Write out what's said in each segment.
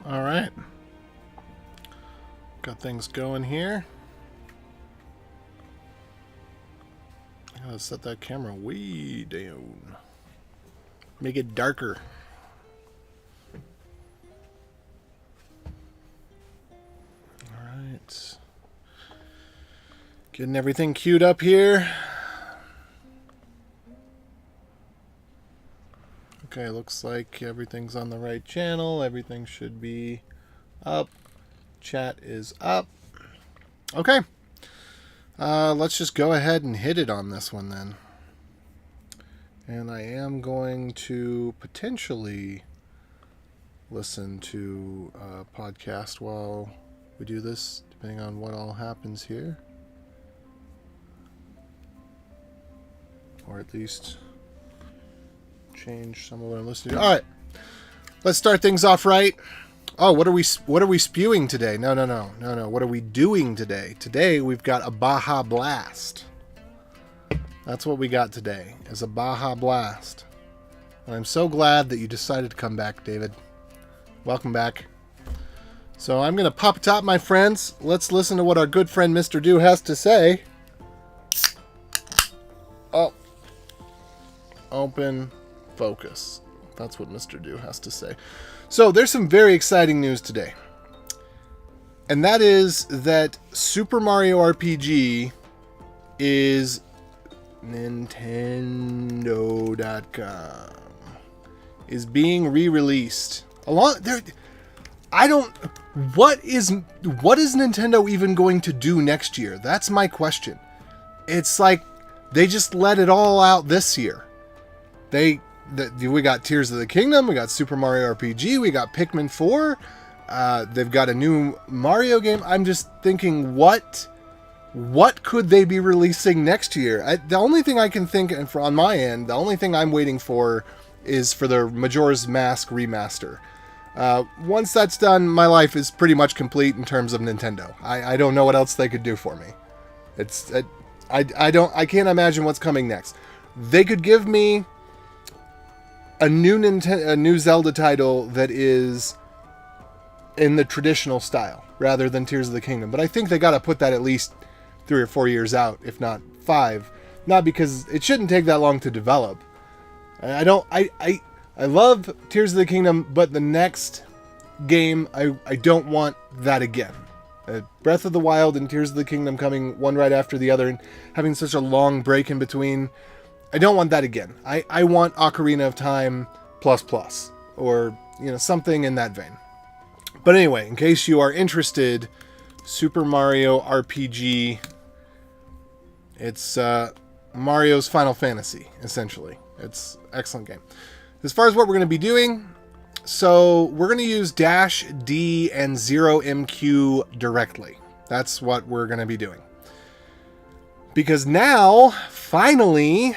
All right. Got things going here. I gotta set that camera way down. Make it darker. All right. Getting everything queued up here. Okay, looks like everything's on the right channel. Everything should be up. Chat is up. Okay. Let's just go ahead and hit it on this one then. And I am going to potentially listen to a podcast while we do this, depending on what all happens here. Or at least change some of what I'm listening to. All right. Let's start things off right. Oh, what are we spewing today? No. What are we doing today? Today we've got a Baja Blast. That's what we got today, is a Baja Blast. And I'm so glad that you decided to come back, David. Welcome back. So I'm going to pop top, my friends. Let's listen to what our good friend Mr. Do has to say. Oh. Open focus. That's what Mr. Do has to say. So there's some very exciting news today. And that is that Super Mario RPG is Nintendo.com is being re-released. What is Nintendo even going to do next year? That's my question. It's like they just let it all out this year. We got Tears of the Kingdom, we got Super Mario RPG, we got Pikmin 4, they've got a new Mario game. I'm just thinking, what could they be releasing next year? The only thing I can think, and on my end, the only thing I'm waiting for is for the Majora's Mask remaster. Once that's done, my life is pretty much complete in terms of Nintendo. I don't know what else they could do for me. I can't imagine what's coming next. They could give me a new Zelda title that is in the traditional style rather than Tears of the Kingdom. But I think they got to put that at least 3 or 4 years out, if not 5. Not because it shouldn't take that long to develop. I love Tears of the Kingdom, but the next game, I don't want that again. Breath of the Wild and Tears of the Kingdom coming one right after the other and having such a long break in between. I don't want that again. I want Ocarina of Time ++, or something in that vein. But anyway, in case you are interested, Super Mario RPG, it's Mario's Final Fantasy, essentially. It's an excellent game. As far as what we're going to be doing, so we're going to use Dash D and 0MQ directly. That's what we're going to be doing. Because now, finally,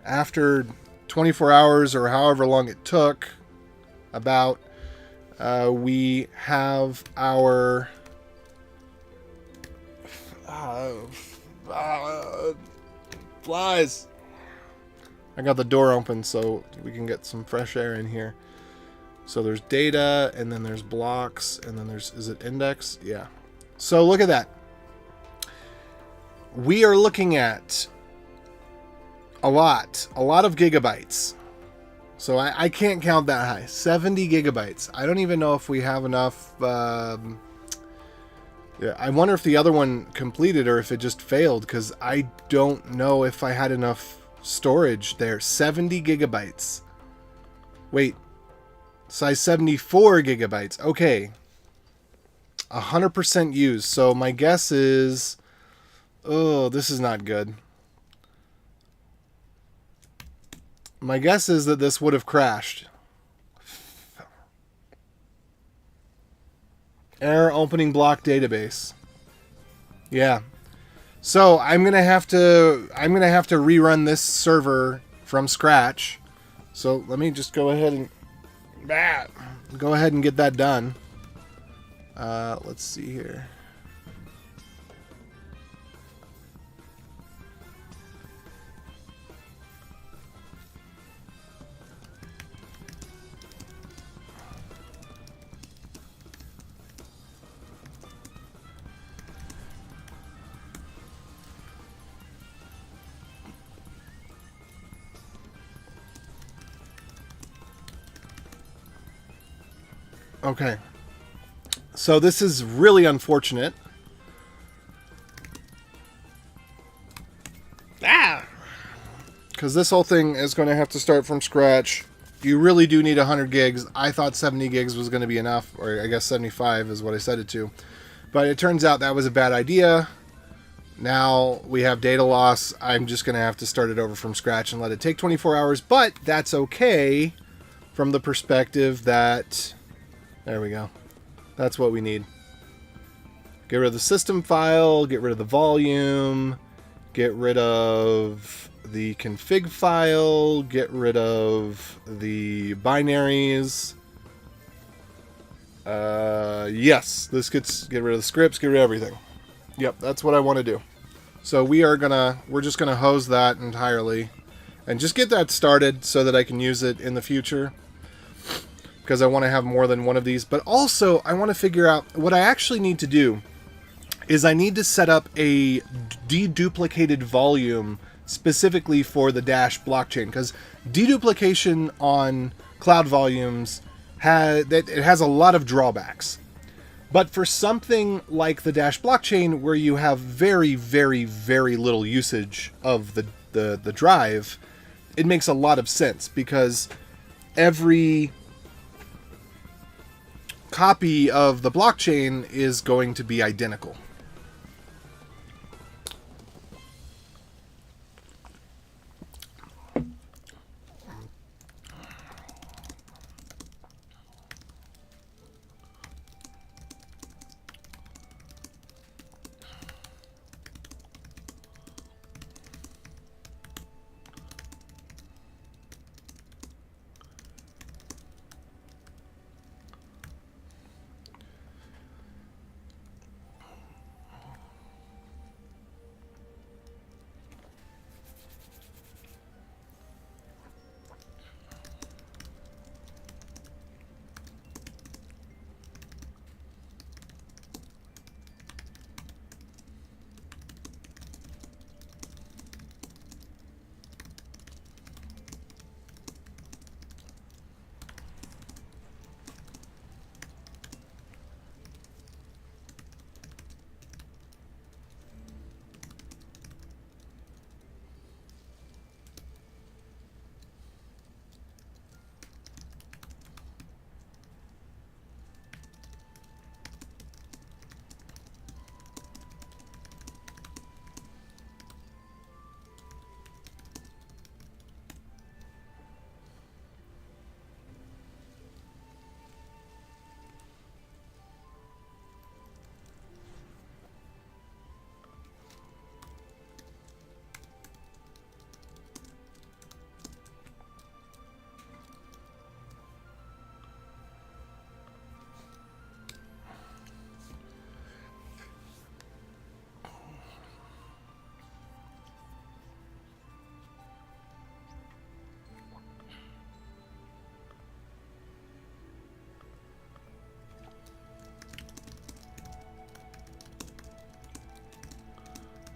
after 24 hours or however long it took, we have our flies. I got the door open so we can get some fresh air in here. So there's data, and then there's blocks, and then is it index? Yeah. So look at that. We are looking at a lot of gigabytes. So I can't count that high. 70 gigabytes. I don't even know if we have enough. I wonder if the other one completed or if it just failed, because I don't know if I had enough storage there. 70 gigabytes. Wait. Size 74 gigabytes. Okay. 100% used. So my guess is... Oh, this is not good. My guess is that this would have crashed. Error opening block database. Yeah. So I'm gonna have to rerun this server from scratch. So let me just go ahead and get that done. Let's see here. Okay. So this is really unfortunate. Because this whole thing is going to have to start from scratch. You really do need 100 gigs. I thought 70 gigs was going to be enough, or I guess 75 is what I set it to. But it turns out that was a bad idea. Now we have data loss. I'm just going to have to start it over from scratch and let it take 24 hours. But that's okay from the perspective that... There we go. That's what we need. Get rid of the system file, get rid of the volume, get rid of the config file, get rid of the binaries. Yes, this gets get rid of the scripts, get rid of everything. Yep, that's what I want to do. So we're just gonna hose that entirely and just get that started so that I can use it in the future. Because I want to have more than one of these, but also I want to figure out what I actually need to do is I need to set up a deduplicated volume specifically for the Dash blockchain, because deduplication on cloud volumes has a lot of drawbacks. But for something like the Dash blockchain, where you have very, very, very little usage of the drive, it makes a lot of sense, because every copy of the blockchain is going to be identical.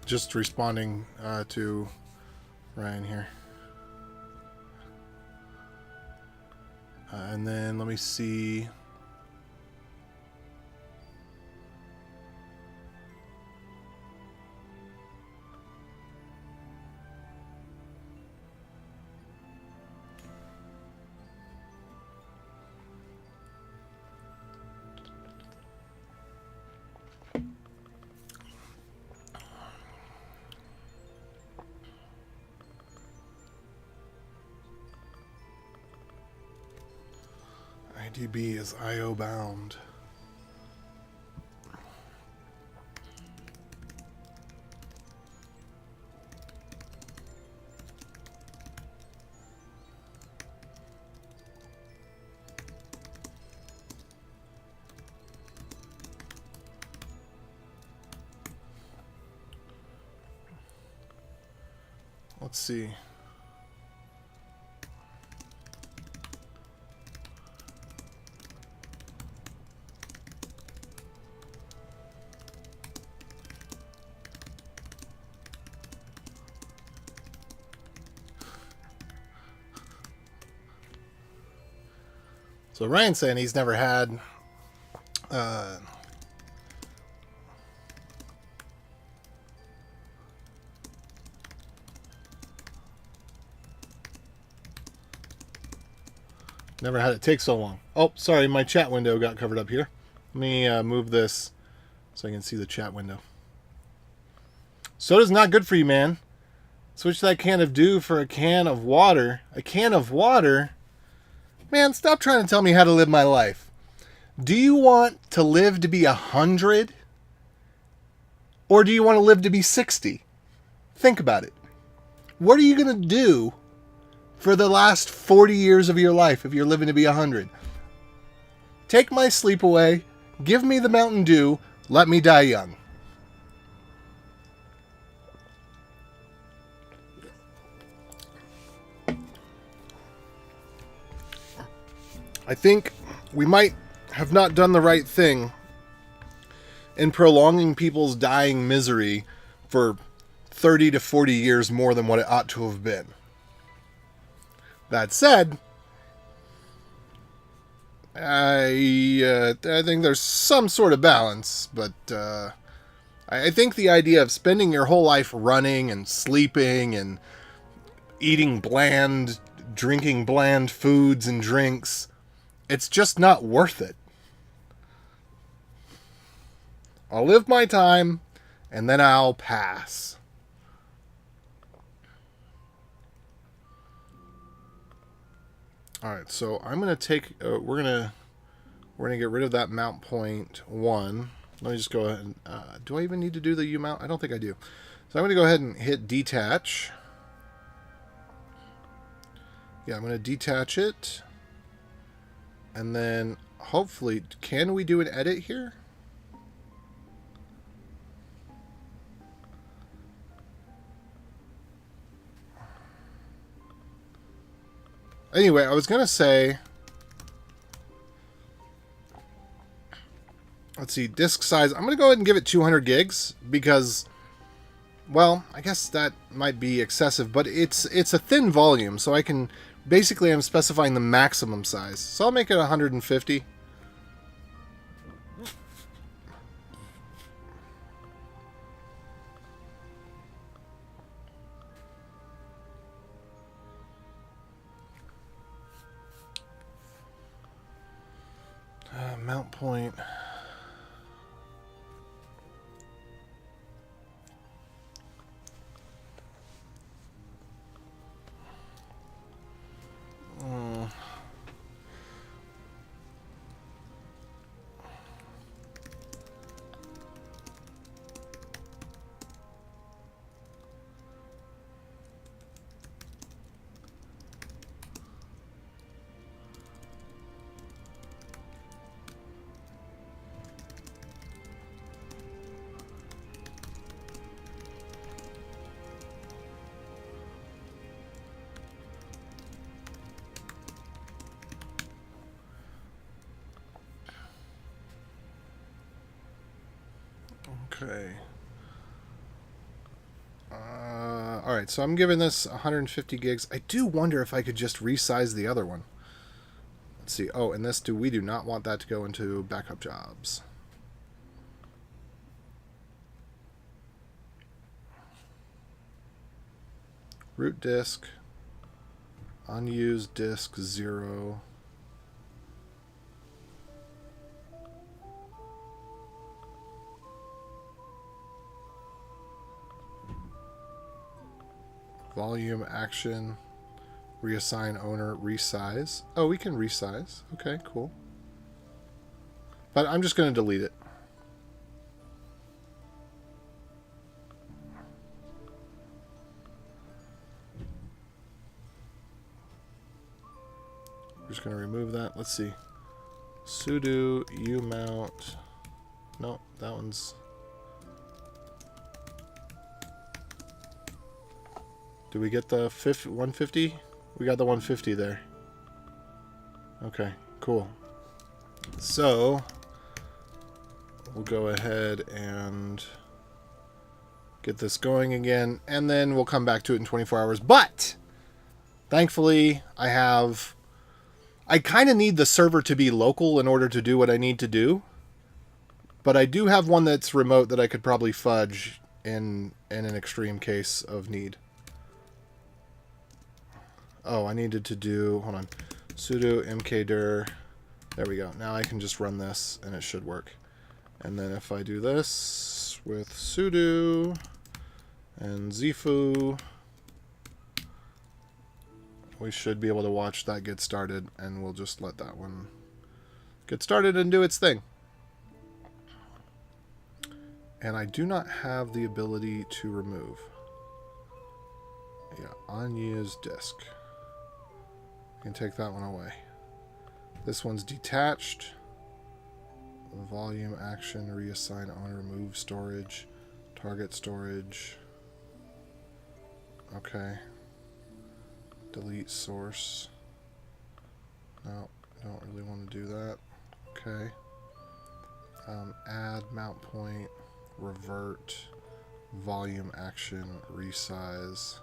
Just responding to Ryan here. And then let me see. IDB is IO bound. Let's see. So Ryan's saying he's never had Uh, Never had it take so long. Oh, sorry, my chat window got covered up here. Let me move this so I can see the chat window. Soda's not good for you, man. Switch that can of dew for a can of water. A can of water? Man, stop trying to tell me how to live my life. Do you want to live to be 100? Or do you want to live to be 60? Think about it. What are you going to do for the last 40 years of your life if you're living to be 100? Take my sleep away, give me the Mountain Dew, let me die young. I think we might have not done the right thing in prolonging people's dying misery for 30 to 40 years more than what it ought to have been. That said, I think there's some sort of balance, but I think the idea of spending your whole life running and sleeping and eating bland, drinking bland foods and drinks, it's just not worth it. I'll live my time, and then I'll pass. All right, so I'm gonna take. We're gonna get rid of that mount point 1. Let me just go ahead. And, do I even need to do the U mount? I don't think I do. So I'm gonna go ahead and hit detach. Yeah, I'm gonna detach it, and then hopefully, can we do an edit here? Anyway, I was going to say, let's see, disk size. I'm going to go ahead and give it 200 gigs because, well, I guess that might be excessive, but it's a thin volume, so I can, basically I'm specifying the maximum size. So I'll make it 150. Mount point. Okay. All right, so I'm giving this 150 gigs. I do wonder if I could just resize the other one. Let's see. Oh, and this we do not want that to go into backup jobs. Root disk. Unused disk 0. Volume, action, reassign owner, resize. Oh, we can resize. Okay, cool. But I'm just going to delete it. We're just going to remove that. Let's see. Sudo umount. No, that one's... Do we get the 150? We got the 150 there. Okay, cool. So, we'll go ahead and get this going again, and then we'll come back to it in 24 hours. But, thankfully, I kind of need the server to be local in order to do what I need to do. But I do have one that's remote that I could probably fudge in an extreme case of need. Oh, I needed to do... Hold on. Sudo mkdir. There we go. Now I can just run this, and it should work. And then if I do this with sudo and zifu, we should be able to watch that get started, and we'll just let that one get started and do its thing. And I do not have the ability to remove. Yeah, unused disk. I can take that one away. This one's detached. Volume action, reassign owner, remove storage, target storage. Okay. Delete source. No, I don't really want to do that. Okay. Add mount point, revert, volume action, resize,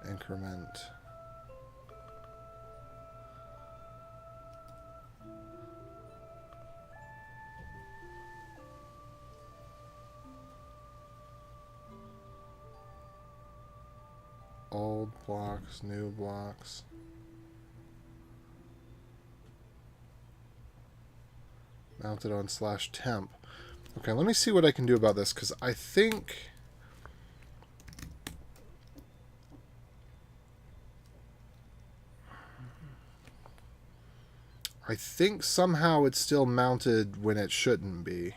increment. Old blocks, new blocks. Mounted on /temp. Okay, let me see what I can do about this, because I think somehow it's still mounted when it shouldn't be.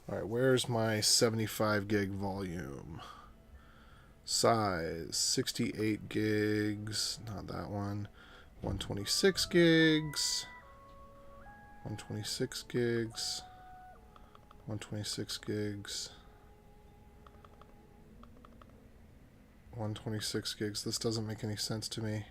Alright, where's my 75 gig volume? Size, 68 gigs, not that one. 126 gigs. 126 gigs. 126 gigs. 126 gigs. This doesn't make any sense to me.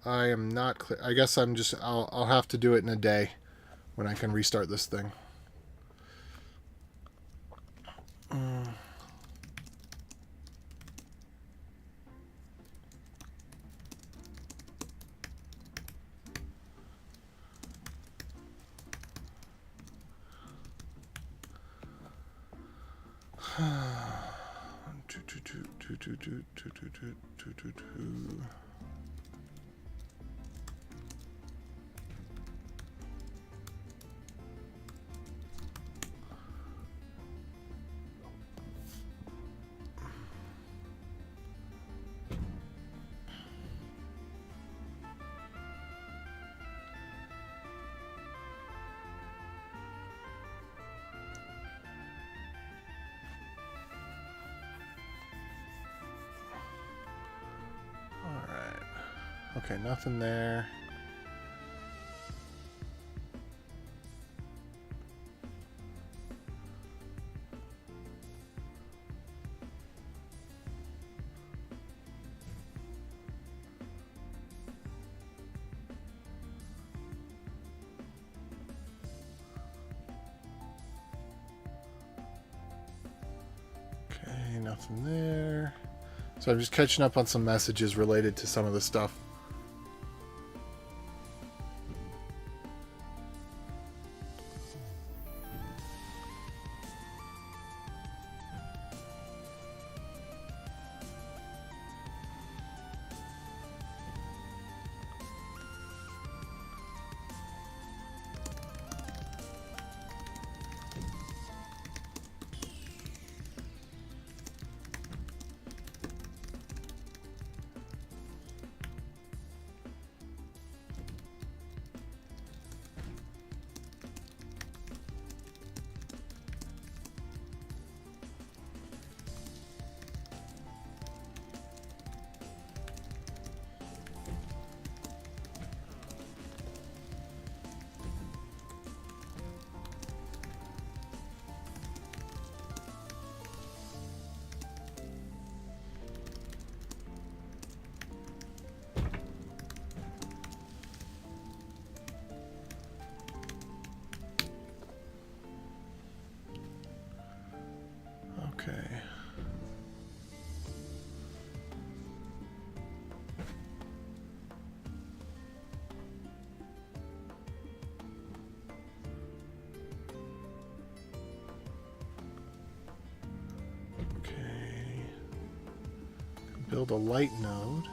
I am not clear. I guess I'll have to do it in a day when I can restart this thing. Okay, nothing there. Okay, nothing there. So I'm just catching up on some messages related to some of the stuff. build a light node.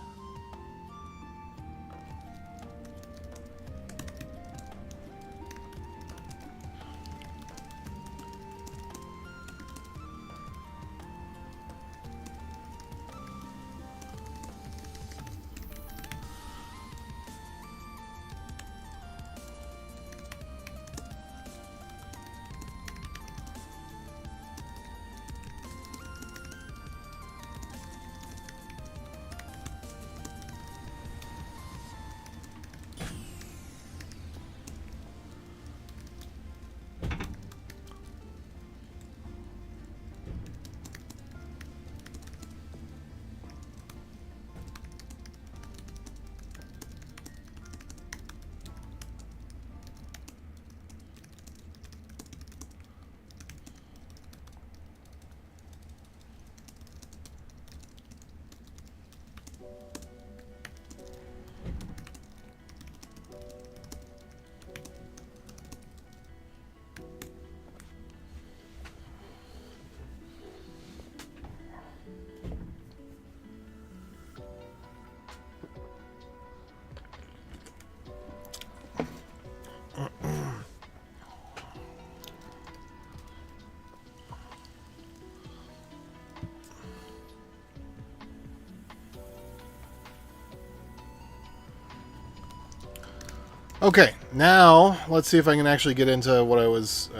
Okay, now let's see if I can actually get into what I was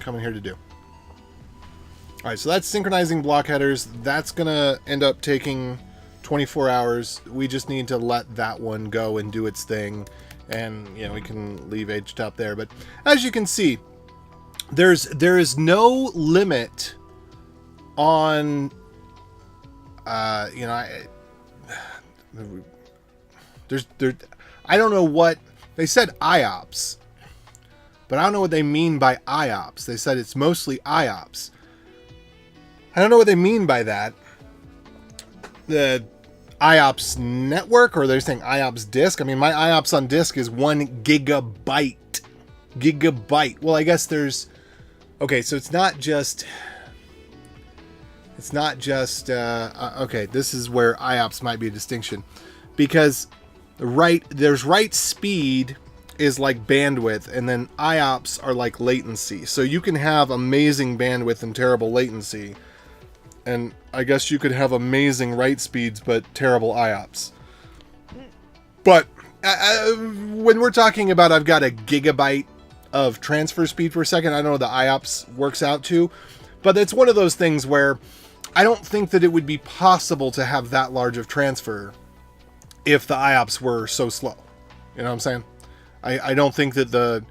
coming here to do. All right, so that's synchronizing block headers. That's going to end up taking 24 hours. We just need to let that one go and do its thing. And, you know, we can leave HTOP there. But as you can see, there is no limit on, you know, I don't know what, they said IOPS, but I don't know what they mean by IOPS. They said it's mostly IOPS. I don't know what they mean by that. The IOPS network, or they're saying IOPS disk. I mean, my IOPS on disk is 1 gigabyte. Gigabyte. Well, I guess there's... Okay, so it's not just... okay, this is where IOPS might be a distinction. Because there's write speed is like bandwidth, and then IOPS are like latency. So you can have amazing bandwidth and terrible latency. And I guess you could have amazing write speeds, but terrible IOPS. But when we're talking about I've got a gigabyte of transfer speed per second, I don't know what the IOPS works out to. But it's one of those things where I don't think that it would be possible to have that large of transfer if the IOPS were so slow. You know what I'm saying? I don't think that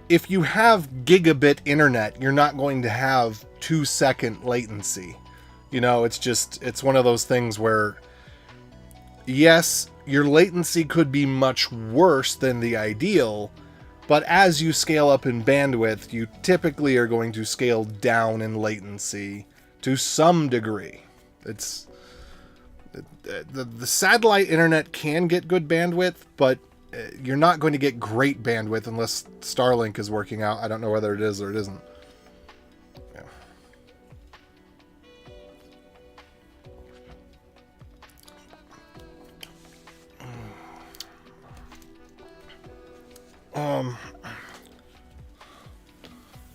if you have gigabit internet, you're not going to have 2-second latency. You know, it's one of those things where, yes, your latency could be much worse than the ideal, but as you scale up in bandwidth, you typically are going to scale down in latency to some degree. It's the satellite internet can get good bandwidth, but you're not going to get great bandwidth unless Starlink is working out. I don't know whether it is or it isn't. Yeah.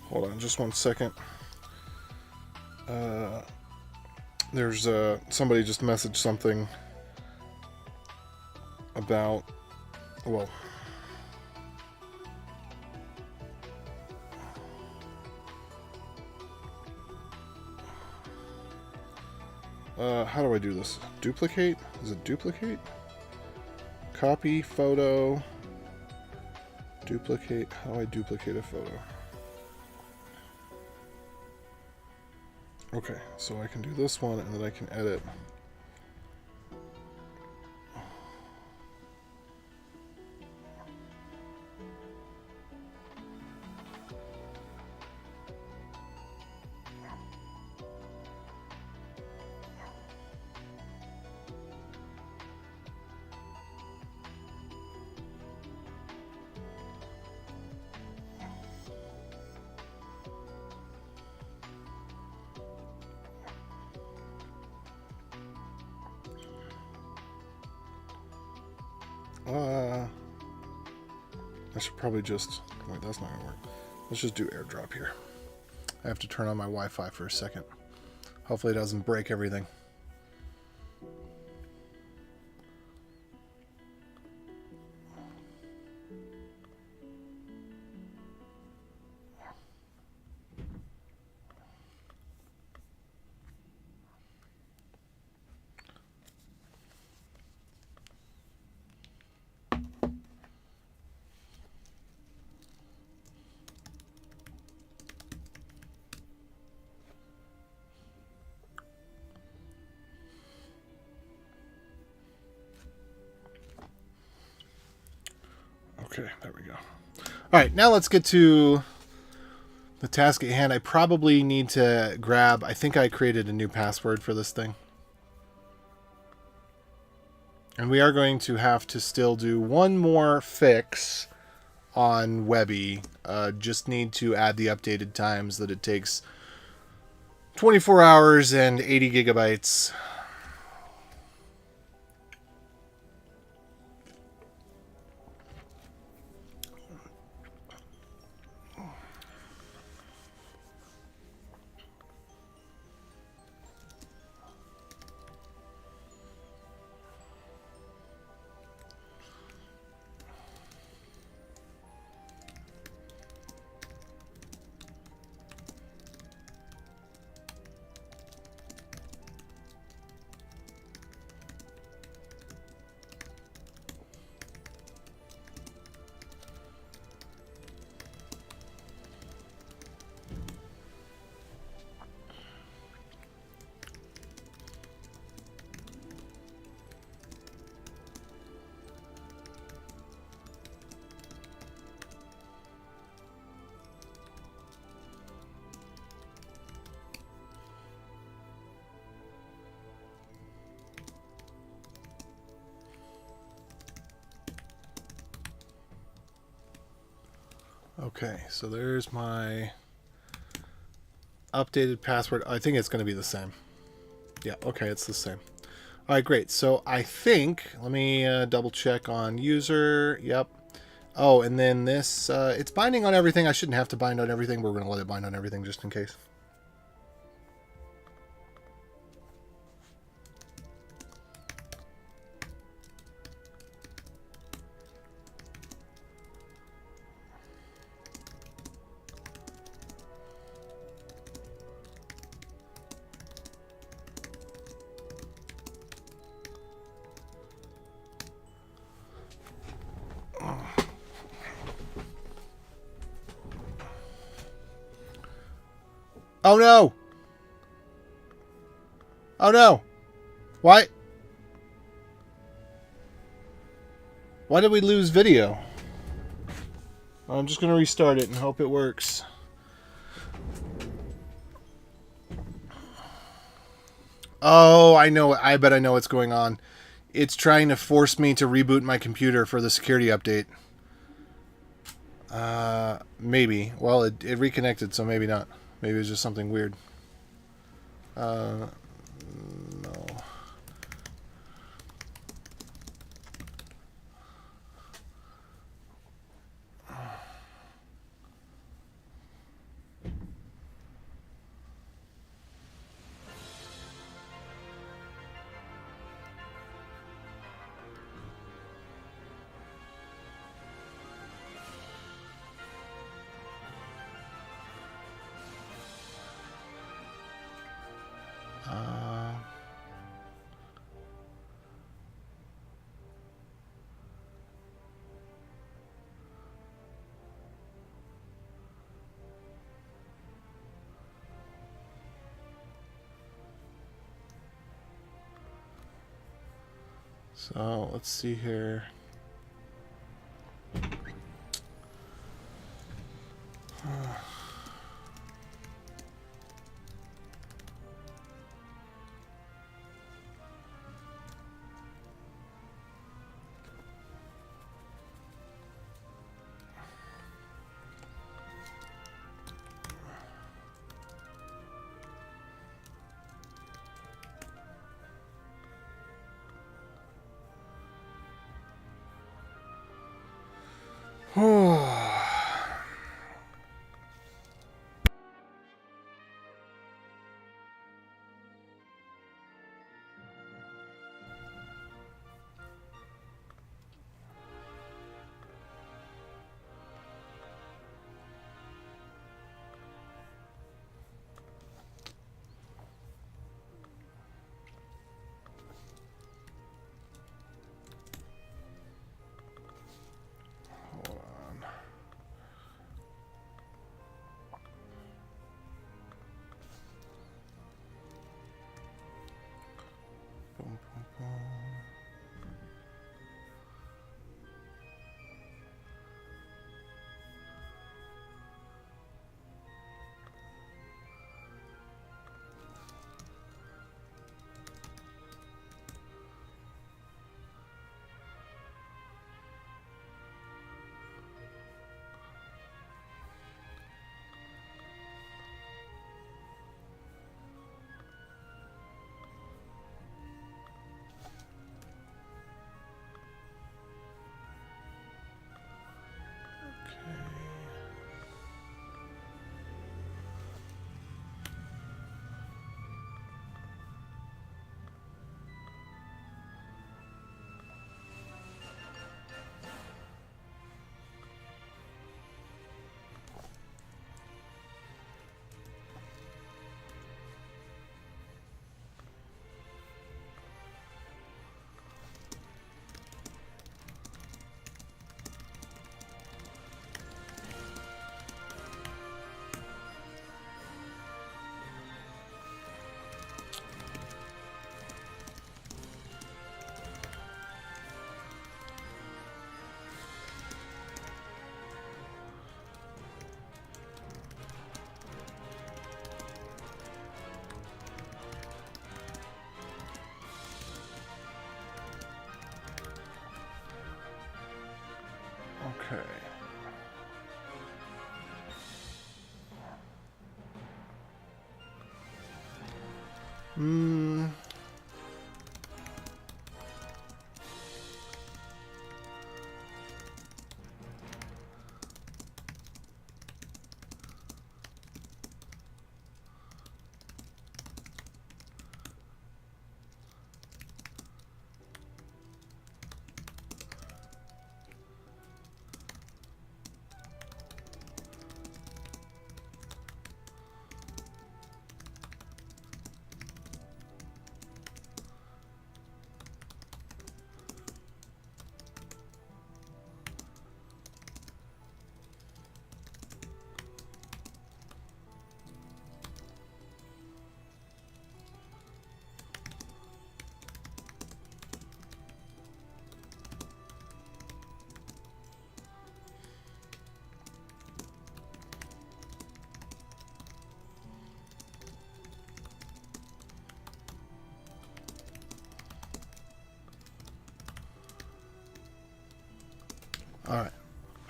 Hold on just one second. There's somebody just messaged something about, well, how do I do this? Duplicate? Is it duplicate? Copy photo. Duplicate. How do I duplicate a photo? Okay, so I can do this one and then I can edit. I should probably just... Wait, that's not going to work. Let's just do airdrop here. I have to turn on my Wi-Fi for a second. Hopefully it doesn't break everything. Okay, there we go. All right, now let's get to the task at hand. I probably need to grab... I think I created a new password for this thing. And we are going to have to still do one more fix on Webby. Just need to add the updated times that it takes 24 hours and 80 gigabytes. Okay, so there's my updated password. I think it's going to be the same. Yeah, okay, it's the same. All right, great. So I think, let me double check on user. Yep. Oh, and then this, it's binding on everything. I shouldn't have to bind on everything, but we're going to let it bind on everything just in case. Oh no! Oh no! Why? Why did we lose video? I'm just going to restart it and hope it works. Oh, I know. I bet I know what's going on. It's trying to force me to reboot my computer for the security update. Maybe. Well, it reconnected, so maybe not. Maybe it was just something weird. No. So let's see here. Okay. All right.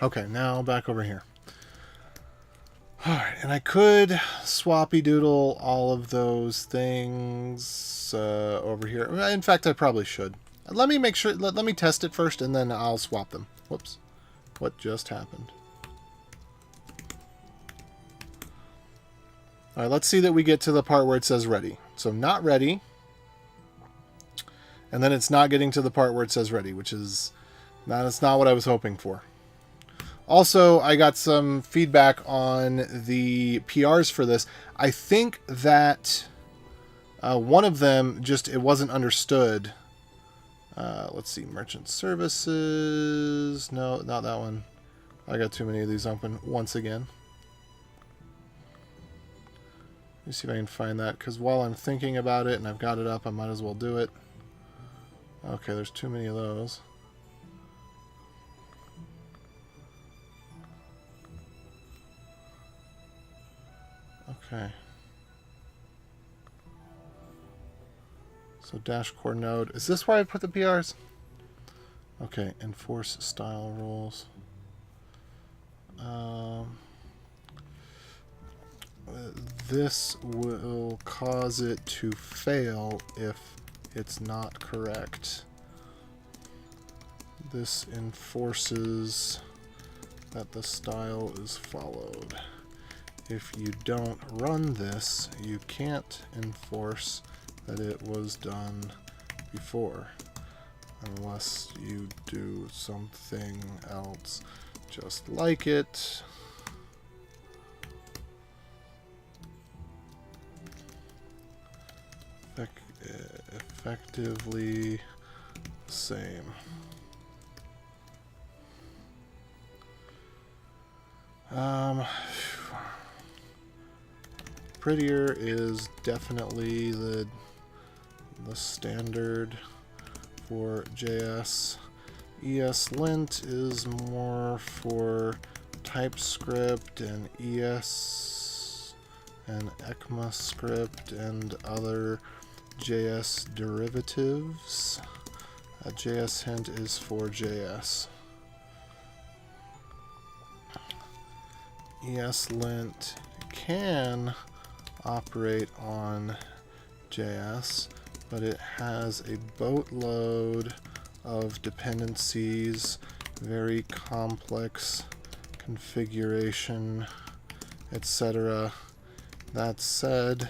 Okay, now back over here. All right, and I could swappy doodle all of those things over here. In fact, I probably should. Let me make sure. Let me test it first, and then I'll swap them. Whoops. What just happened? All right, let's see that we get to the part where it says ready. So not ready. And then it's not getting to the part where it says ready, which is that's not what I was hoping for. Also, I got some feedback on the PRs for this. I think that one of them it wasn't understood. Let's see, merchant services. No, not that one. I got too many of these open once again. Let me see if I can find that, because while I'm thinking about it and I've got it up, I might as well do it. Okay, there's too many of those. Okay. So dash core node. Is this where I put the PRs? Okay, enforce style rules. This will cause it to fail if it's not correct. This enforces that the style is followed. If you don't run this, you can't enforce that it was done before, unless you do something else just like it. Effectively the same. Prettier is definitely the standard for JS. ESLint is more for TypeScript and ES and ECMAScript and other JS derivatives. JS hint is for JS. ESLint can operate on JS, but it has a boatload of dependencies, very complex configuration, etc. That said,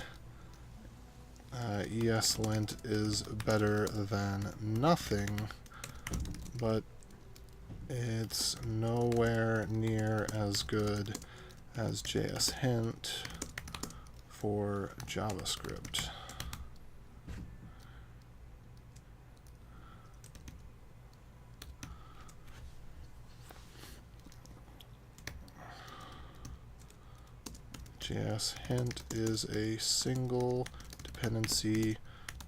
ESLint is better than nothing, but it's nowhere near as good as JS hint for JavaScript. JS hint is a single dependency,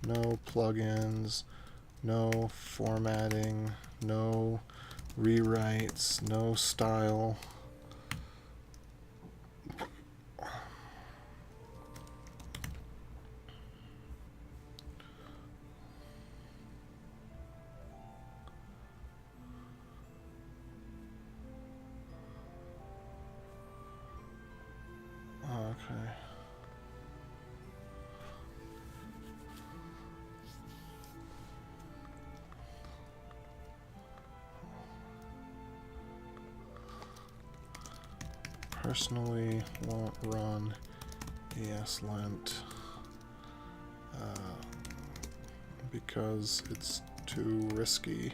no plugins, no formatting, no rewrites, no style. personally won't run ESLint because it's too risky,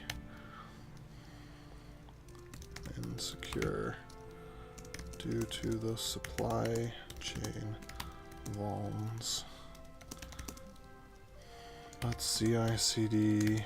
insecure due to the supply chain vulns. But CI/CD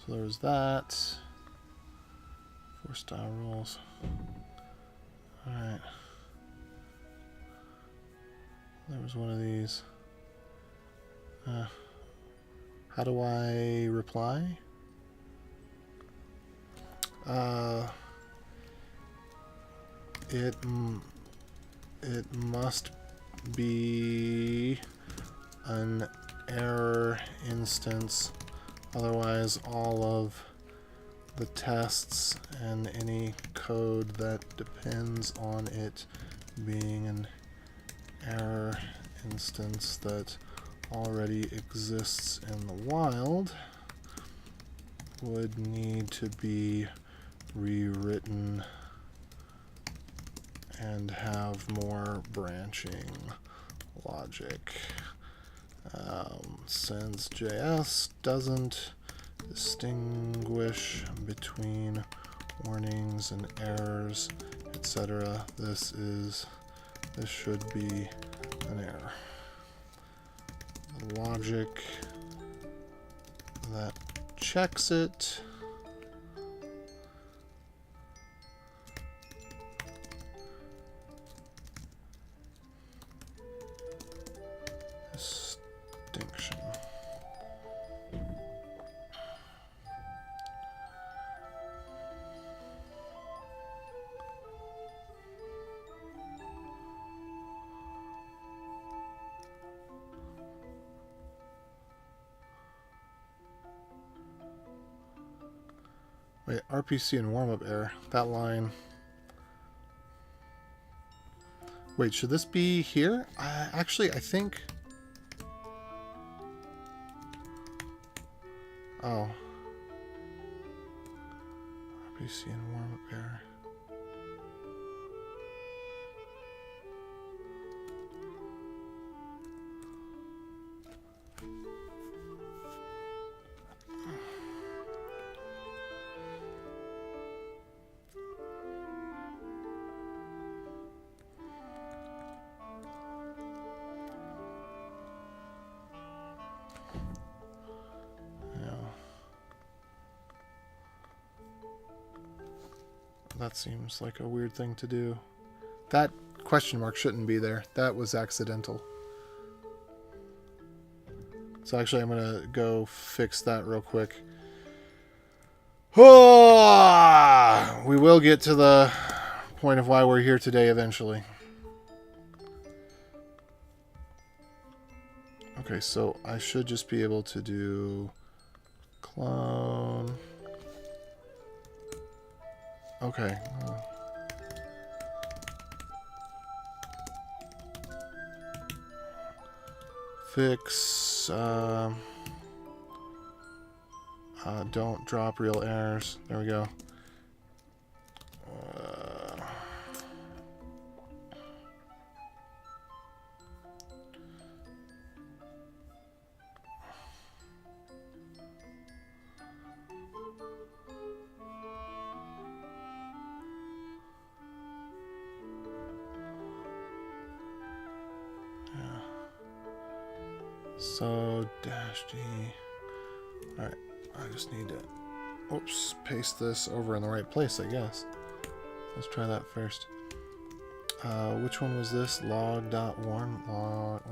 so there's that. 4 style rules. Alright. There was one of these. How do I reply? It must be an error instance, otherwise all of the tests and any code that depends on it being an error instance that already exists in the wild would need to be rewritten and have more branching logic. Since JS doesn't distinguish between warnings and errors, etc., this should be an error. The logic that checks it distinction. Wait, RPC and warm-up error. That line. Wait, should this be here? Actually, I think... Oh. RPC and warm-up error. That seems like a weird thing to do. That question mark shouldn't be there. That was accidental. So actually I'm going to go fix that real quick. Oh, we will get to the point of why we're here today eventually. Okay, so I should just be able to do clone. Okay. Fix. Don't drop real errors. There we go. So dash D. Alright, I just need to Oops, paste this over in the right place, I guess. Let's try that first. Which one was this? Log.warm? Log...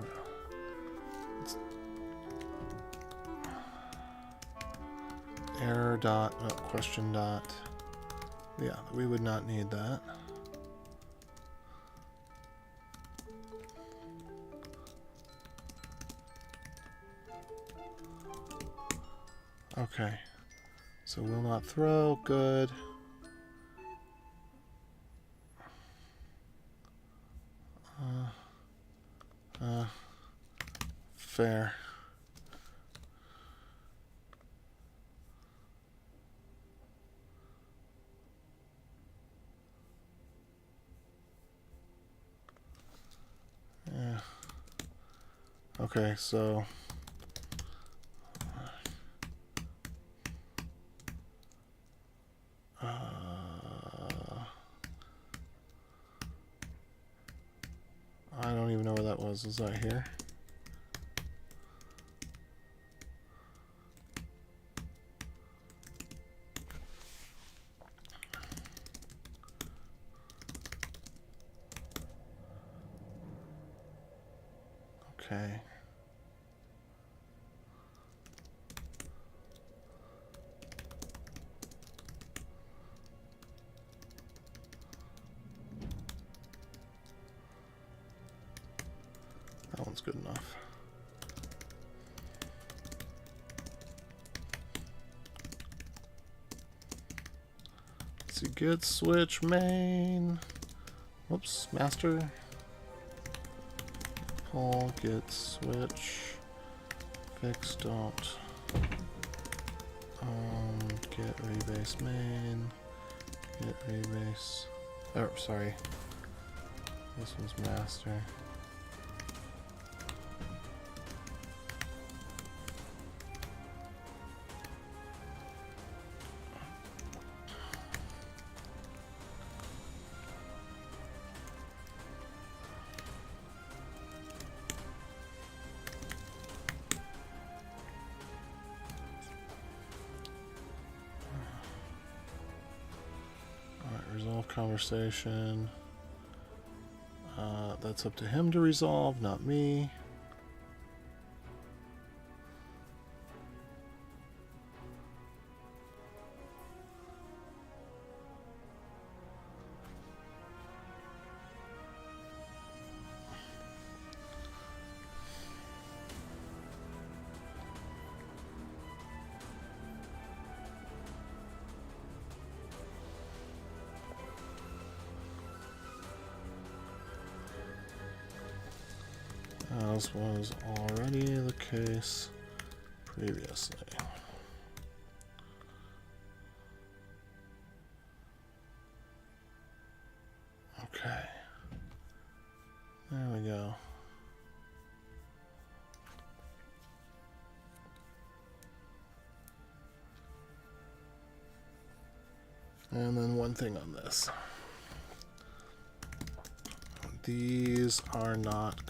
Error dot... Oh, question dot... Yeah, we would not need that. Okay. So will not throw. Good. Fair. Yeah. Okay, so I don't even know where that was. Is that here? Okay. That one's good enough. Let's see, get switch main. Whoops, master. Pull, get switch. Fix, don't. Get rebase main. Get rebase. Oh, sorry. This one's master. Resolve conversation. That's up to him to resolve, not me. As was already the case previously. Okay. There we go. And then one thing on this. These are not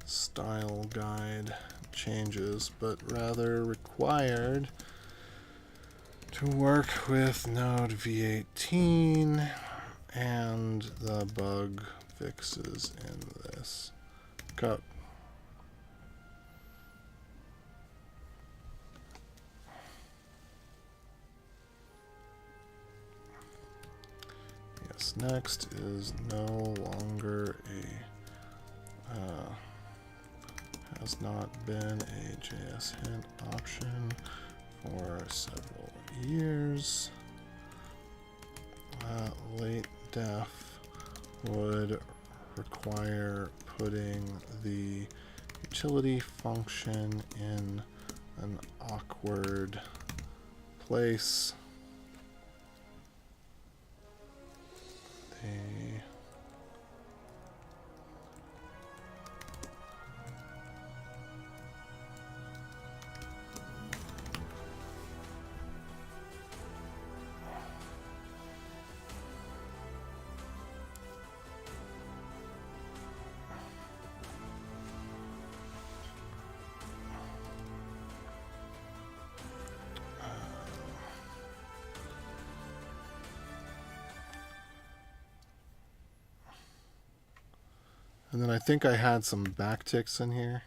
style guide changes, but rather required to work with node v18 and the bug fixes in this code. Yes, next is no longer has not been a JS hint option for several years. Late def would require putting the utility function in an awkward place. And then I think I had some backticks in here.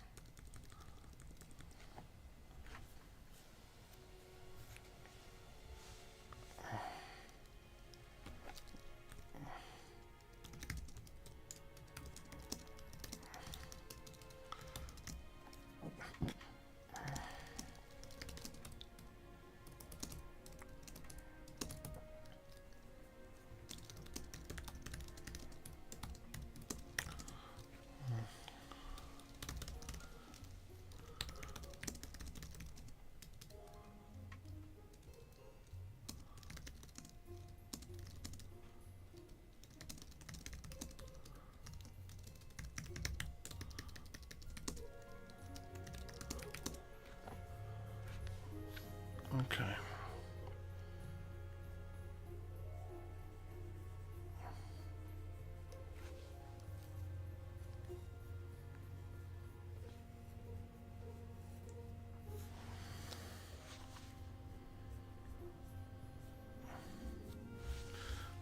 Okay.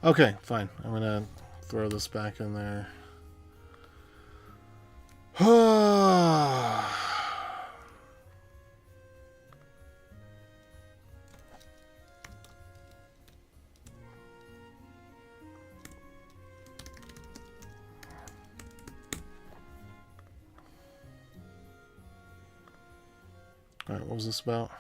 Okay, fine. I'm gonna throw this back in there. Alright, what was this about?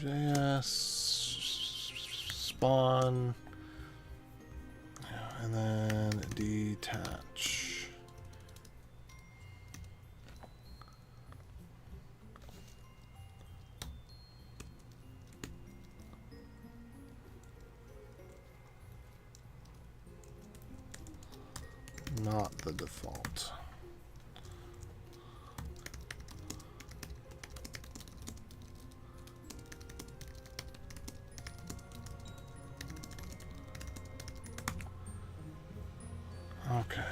JS spawn, and then detach. Not the default. Okay.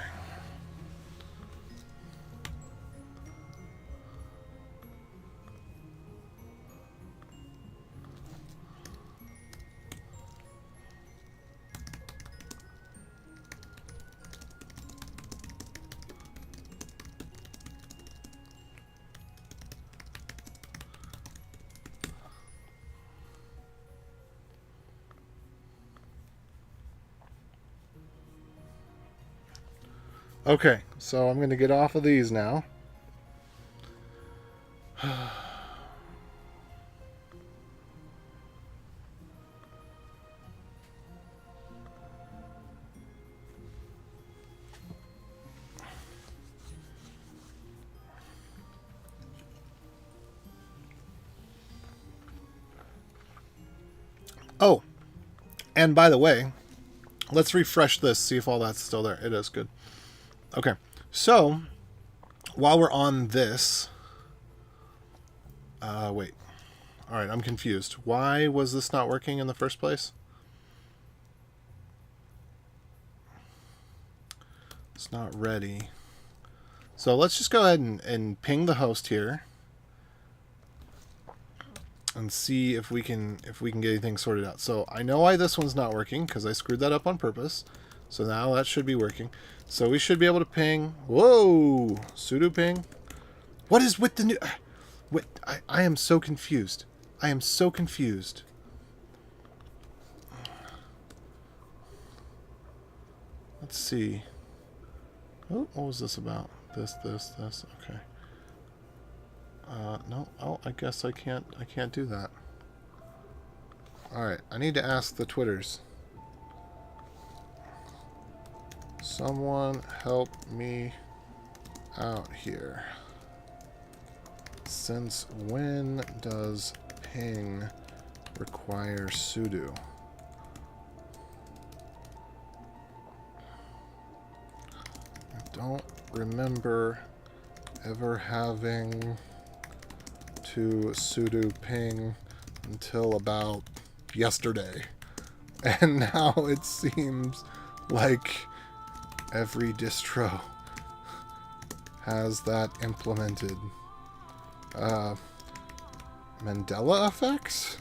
Okay, so I'm going to get off of these now. Oh, and by the way, let's refresh this, see if all that's still there. It is good. Okay, so while we're on this, wait. All right, I'm confused. Why was this not working in the first place? It's not ready. So let's just go ahead and ping the host here and see if we can get anything sorted out. So I know why this one's not working because I screwed that up on purpose. So now that should be working. So we should be able to ping. Whoa, sudo ping. What is with the new? What? I am so confused. I am so confused. Let's see. Oh, what was this about? This. Okay. No. Oh, I guess I can't do that. All right. I need to ask the Twitters. Someone help me out here. Since when does ping require sudo? don't remember ever having to sudo ping until about yesterday. And now it seems like every distro has that implemented. Mandela effects?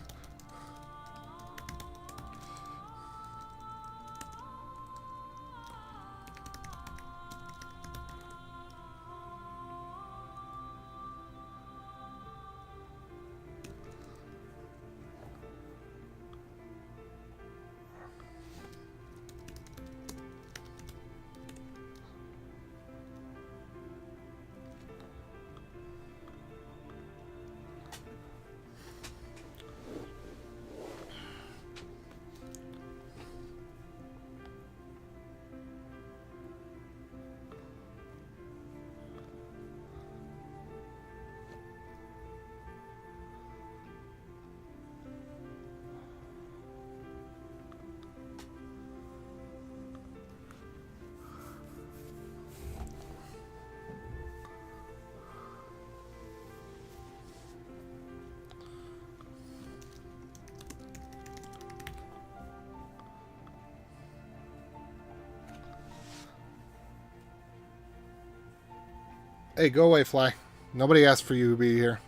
Hey, go away, fly. Nobody asked for you to be here.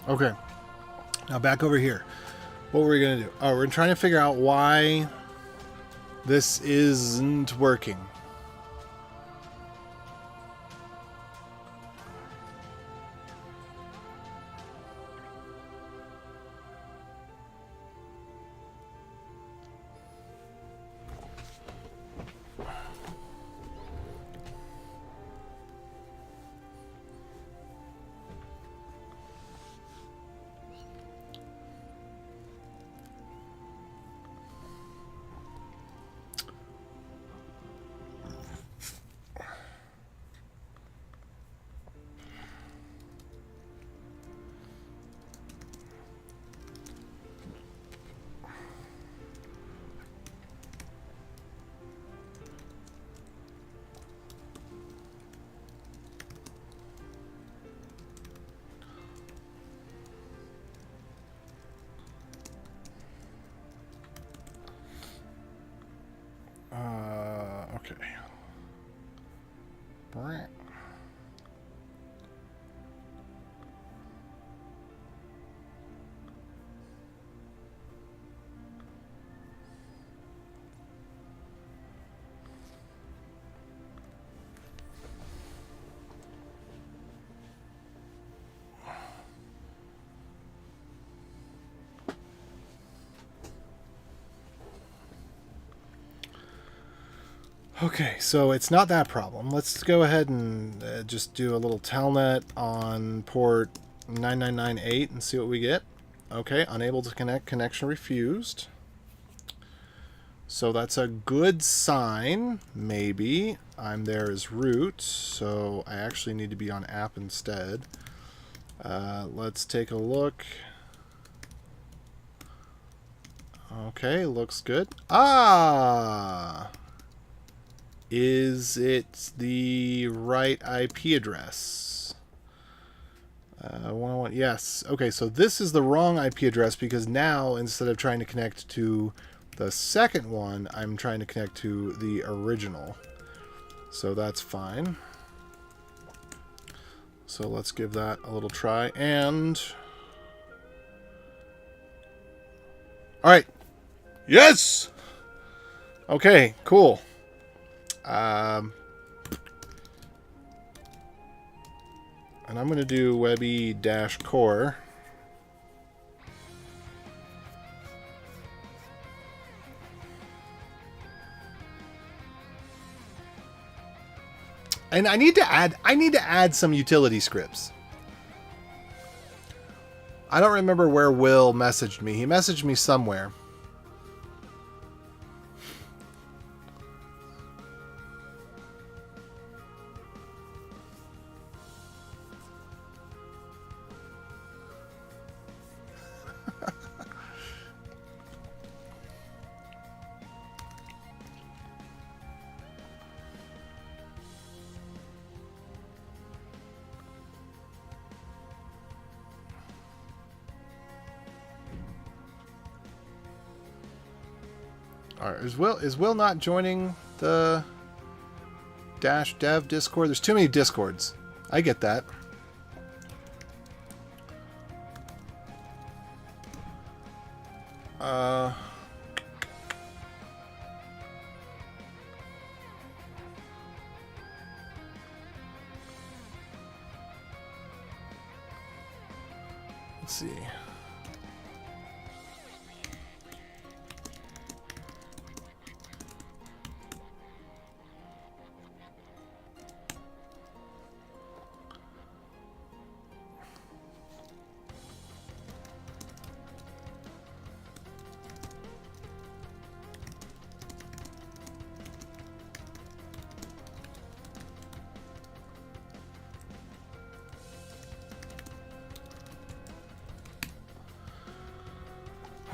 Okay. Now back over here. What were we going to do? Oh, we're trying to figure out why this isn't working. Okay. Okay, so it's not that problem. Let's go ahead and just do a little telnet on port 9998 and see what we get. Okay, unable to connect, connection refused. So that's a good sign, maybe. I'm there as root, so I actually need to be on app instead. Let's take a look. Okay, looks good. Ah! Is it the right IP address? 101, yes. Okay, so this is the wrong IP address because now instead of trying to connect to the second one, I'm trying to connect to the original. So that's fine. So let's give that a little try. And... Alright. Yes! Okay, cool. And I'm going to do webby-core. And I need to add some utility scripts. I don't remember where Will messaged me. He messaged me somewhere. All right, is Will not joining the Dash Dev Discord? There's too many Discords. I get that. Let's see.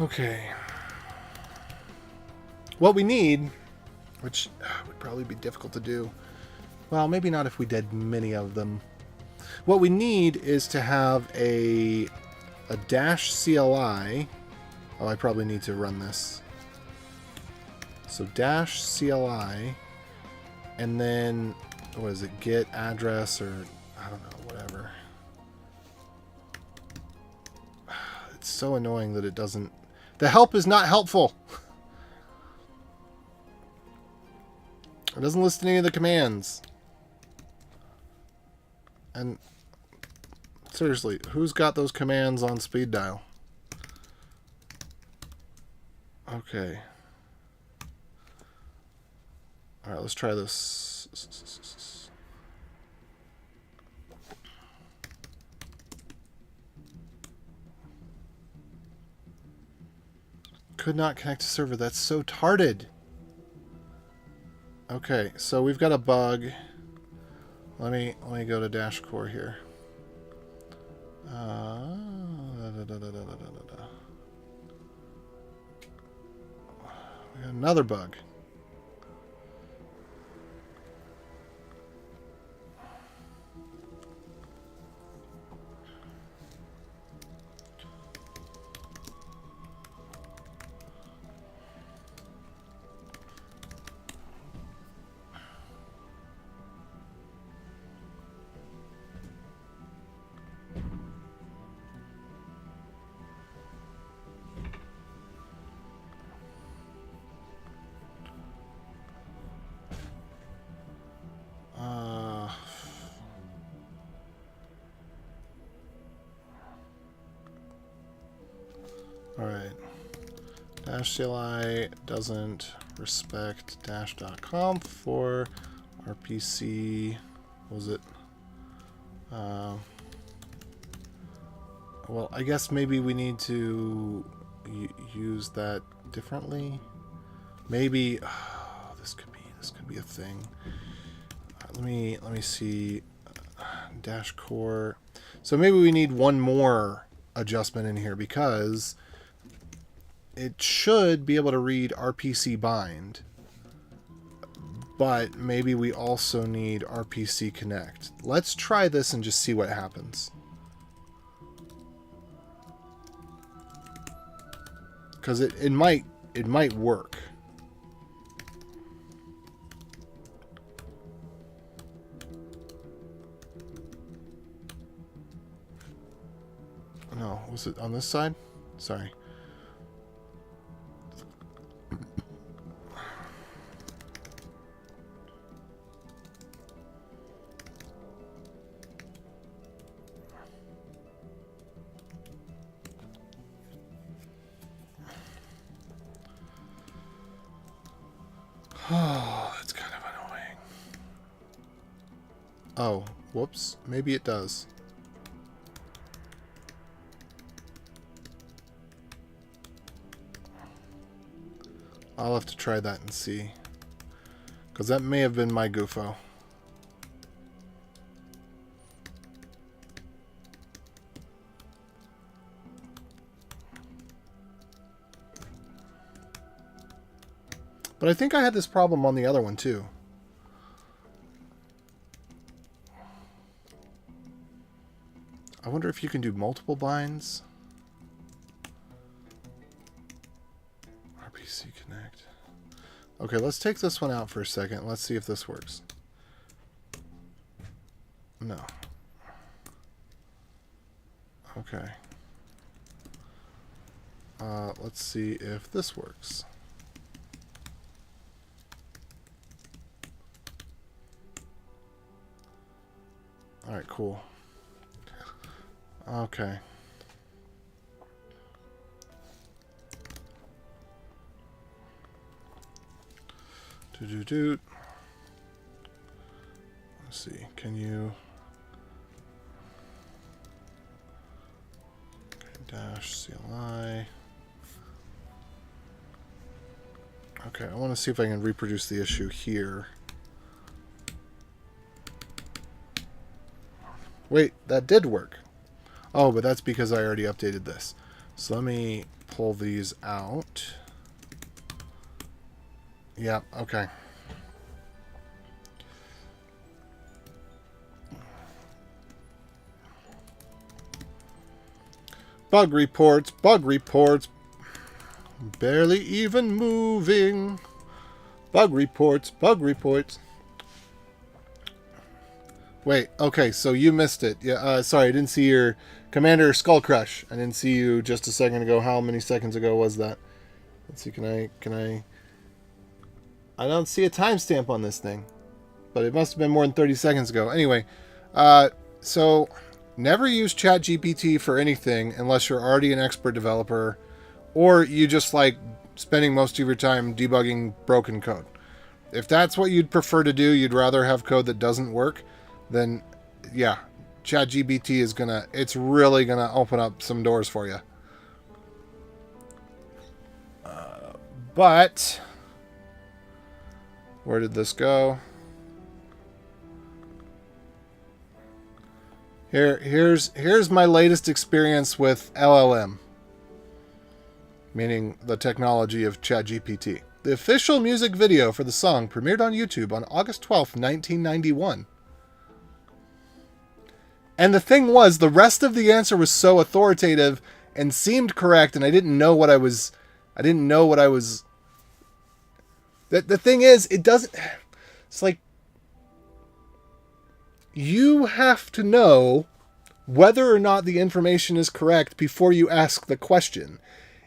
Okay. What we need, which would probably be difficult to do. Well, maybe not if we did many of them. What we need is to have a dash CLI. Oh, I probably need to run this. So dash CLI, and then what is it? Get address, or I don't know, whatever. It's so annoying that it doesn't. The help is not helpful. It doesn't list any of the commands. And seriously, who's got those commands on speed dial? Okay. All right, let's try this. Could not connect to server. That's so tarded. Okay, so we've got a bug. Let me go to dash core here. We got another bug. Dash CLI doesn't respect dash.conf for RPC. What was it? Well, I guess maybe we need to use that differently. Maybe this could be a thing. Let me see. Dash core. So maybe we need one more adjustment in here because it should be able to read RPC bind, but maybe we also need RPC connect. Let's try this and just see what happens. Because it might work. No, was it on this side? Sorry. Oh, that's kind of annoying. Oh, whoops. Maybe it does. I'll have to try that and see. Because that may have been my goofo. But I think I had this problem on the other one too. I wonder if you can do multiple binds. RPC connect. Okay, let's take this one out for a second. Let's see if this works. No. Okay. Let's see if this works. All right, cool. Okay. Let's see. Can you? Okay, dash CLI. Okay, I want to see if I can reproduce the issue here. Wait, that did work. Oh, but that's because I already updated this. So let me pull these out. Yeah, okay. Bug reports, barely even moving. Bug reports. Wait, okay, so you missed it. Yeah, sorry, I didn't see your Commander Skull Crush. I didn't see you just a second ago. How many seconds ago was that? Let's see, can I... I don't see a timestamp on this thing, but it must have been more than 30 seconds ago. Anyway, so never use ChatGPT for anything unless you're already an expert developer or you just like spending most of your time debugging broken code. If that's what you'd prefer to do, you'd rather have code that doesn't work, then yeah, ChatGPT is it's really gonna open up some doors for you. But where did this go? Here's my latest experience with LLM, meaning the technology of ChatGPT. The official music video for the song premiered on YouTube on August 12th, 1991. And the thing was, the rest of the answer was so authoritative and seemed correct, and I didn't know what I was. The thing is, it doesn't. It's like you have to know whether or not the information is correct before you ask the question.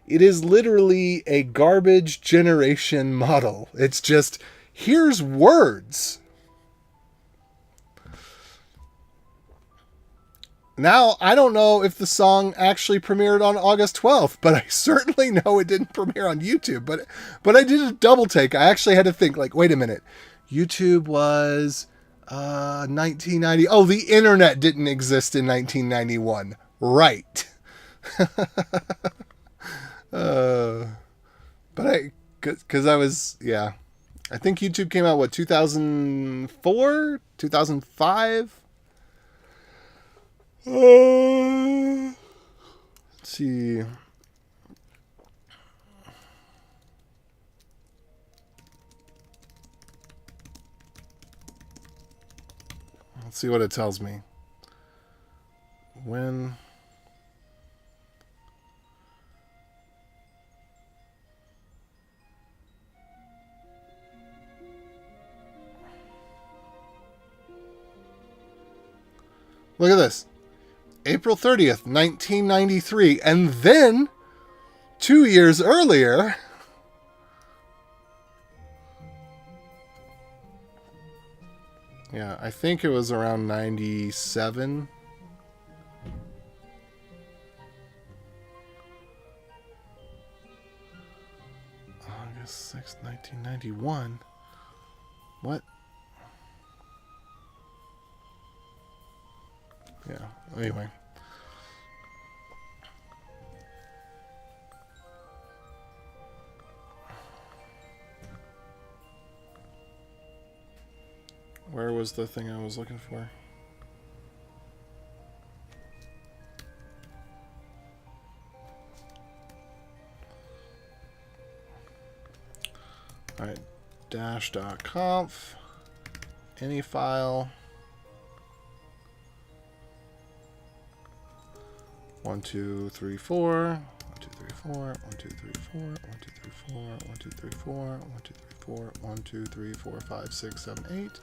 It is literally a garbage generation model. It's just, here's words. Now, I don't know if the song actually premiered on August 12th, but I certainly know it didn't premiere on YouTube. But I did a double take. I actually had to think, like, wait a minute. YouTube was 1990. Oh, the internet didn't exist in 1991. Right. But because I was, yeah. I think YouTube came out, what, 2004? 2005? Let's see. Let's see what it tells me. When... Look at this. April 30th, 1993. And then, 2 years earlier... Yeah, I think it was around 97. August 6th, 1991. What? Yeah, anyway. Where was the thing I was looking for? Alright, dash.conf, any file, 1, 2, 3, 4, 1, 2, 3, 4, 1, 2, 3, 4, 1, 2, 3, 4, 1, 2, 3, 4, 1, 2, 3, 4, 1, 2, 3, 4, 5, 6, 7, 8.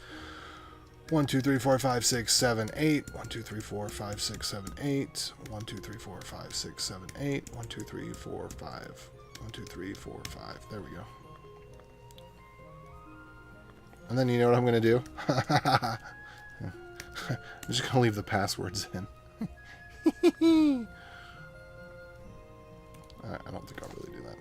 1, 2, 3, 4, 5, 6, 7, 8. 1, 2, 3, 4, 5, 6, 7, 8. 1, 2, 3, 4, 5, 6, 7, 8. 1, 2, 3, 4, 5. 1, 2, 3, 4, 5. There we go. And then you know what I'm going to do? I'm just going to leave the passwords in. I don't think I'll really do that.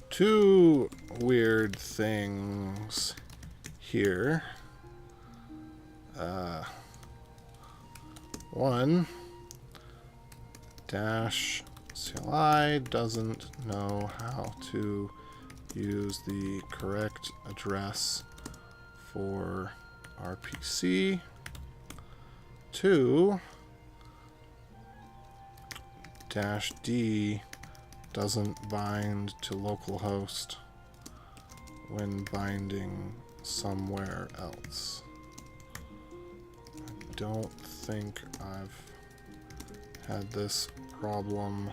Two weird things here. One, dash CLI doesn't know how to use the correct address for RPC. Two, dash D doesn't bind to localhost when binding somewhere else. I don't think I've had this problem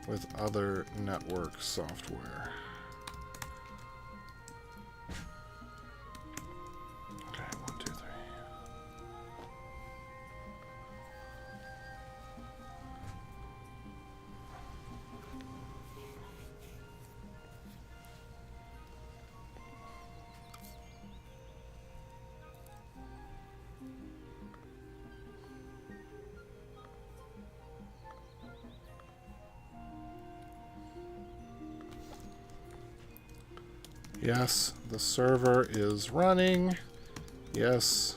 with other network software. Okay, 1, 2, 3. Yes, the server is running. Yes,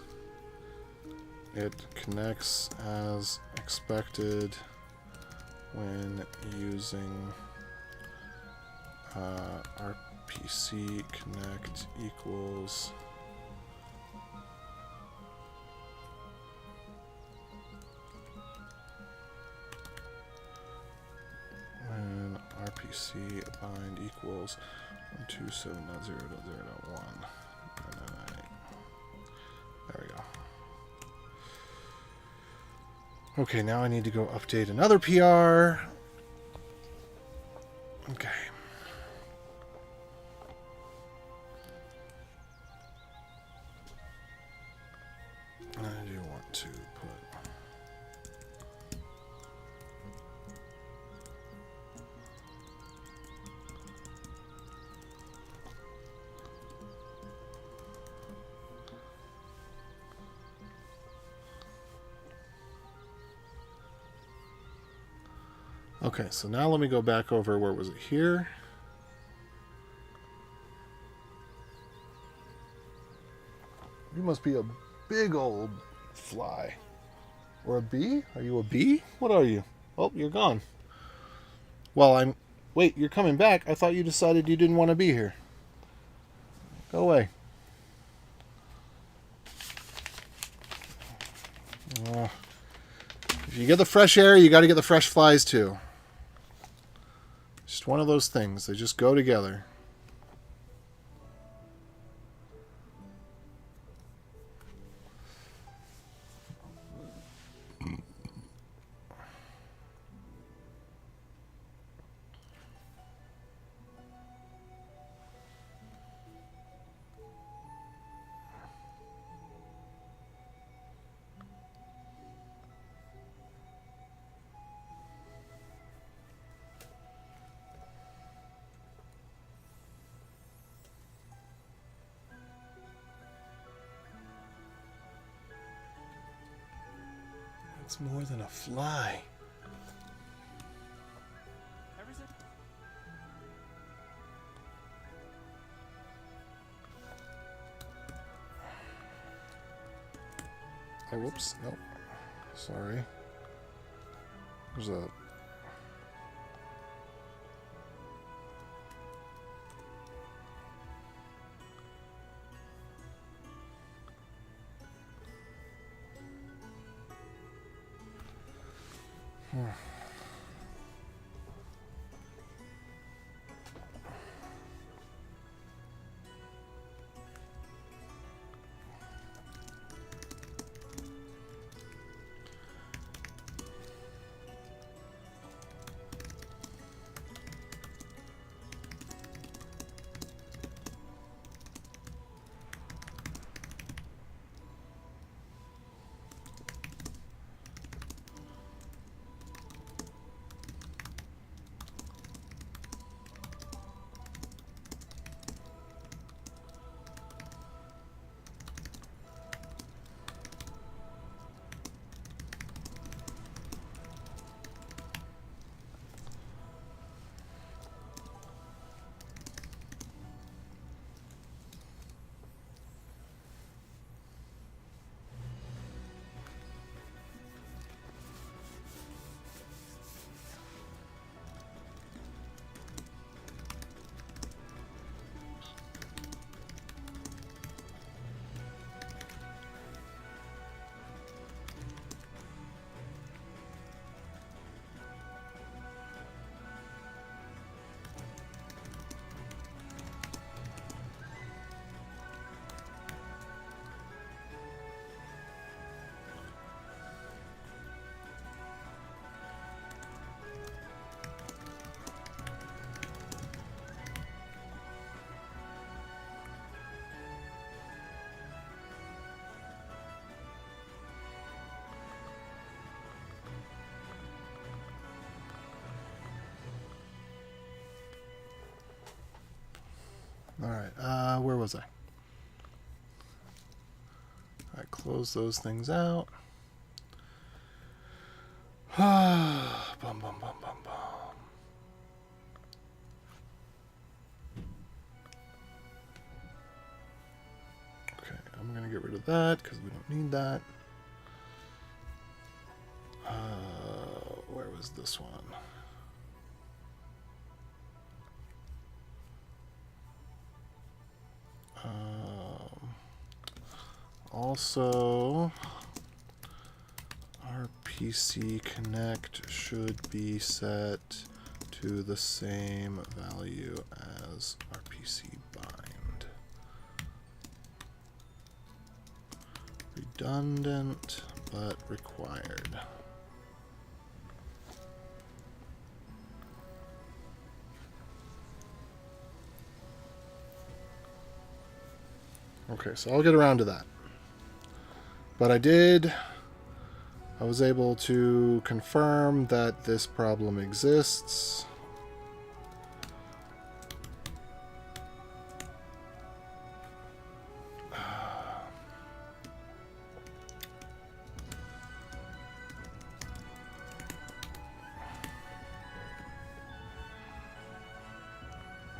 it connects as expected when using RPC connect equals when RPC bind equals 127.0.0.1. There we go. Okay, now I need to go update another PR. Okay. I do want to put... Okay, so now let me go back over, where was it, here? You must be a big old fly. Or a bee? Are you a bee? What are you? Oh, you're gone. Well, I'm... Wait, you're coming back? I thought you decided you didn't want to be here. Go away. If you get the fresh air, you got to get the fresh flies too. Just one of those things. They just go together. It's more than a fly. Oh, whoops. Nope. Sorry. There's a... Alright, where was I? Alright, close those things out. Bum, bum, bum, bum, bum. Okay, I'm going to get rid of that because we don't need that. Where was this one? Also, our PC Connect should be set to the same value as our PC Bind. Redundant, but required. Okay, so I'll get around to that. But I was able to confirm that this problem exists.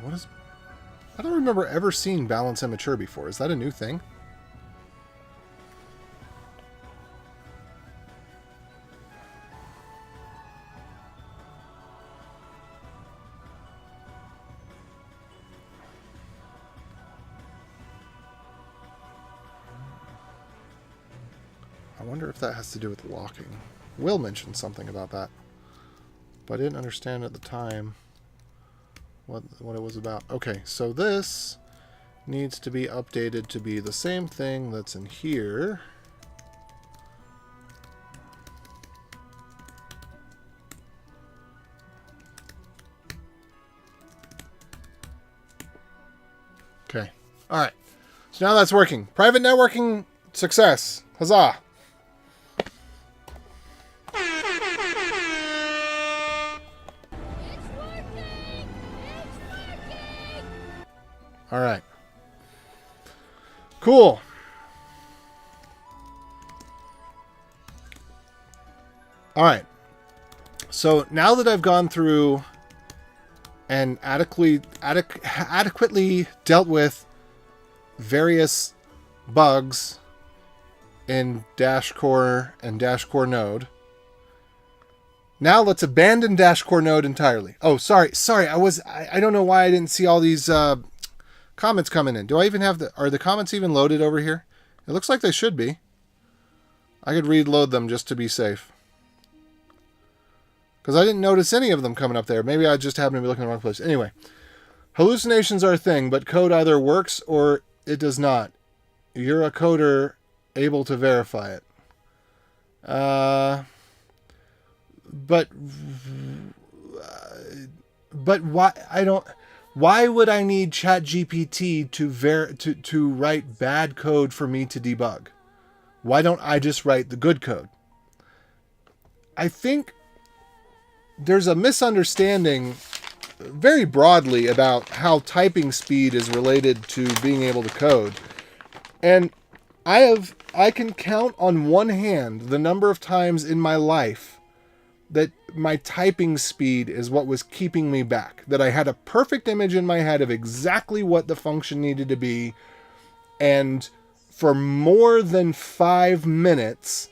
What is... I don't remember ever seeing balance immature before. Is that a new thing? I wonder if that has to do with locking. Will mentioned something about that, but I didn't understand at the time what it was about. Okay, so this needs to be updated to be the same thing that's in here. Okay. All right. So now that's working. Private networking success. Huzzah. All right. Cool. All right. So now that I've gone through and adequately dealt with various bugs in Dash Core and Dash Core Node, now let's abandon Dash Core Node entirely. Oh, sorry. I don't know why I didn't see all these comments coming in. Do I even have are the comments even loaded over here? It looks like they should be. I could reload them just to be safe. Because I didn't notice any of them coming up there. Maybe I just happened to be looking in the wrong place. Anyway, hallucinations are a thing, but code either works or it does not. You're a coder able to verify it. But why why would I need ChatGPT to write bad code for me to debug? Why don't I just write the good code? I think there's a misunderstanding very broadly about how typing speed is related to being able to code. And I can count on one hand the number of times in my life that my typing speed is what was keeping me back. That I had a perfect image in my head of exactly what the function needed to be, and for more than 5 minutes,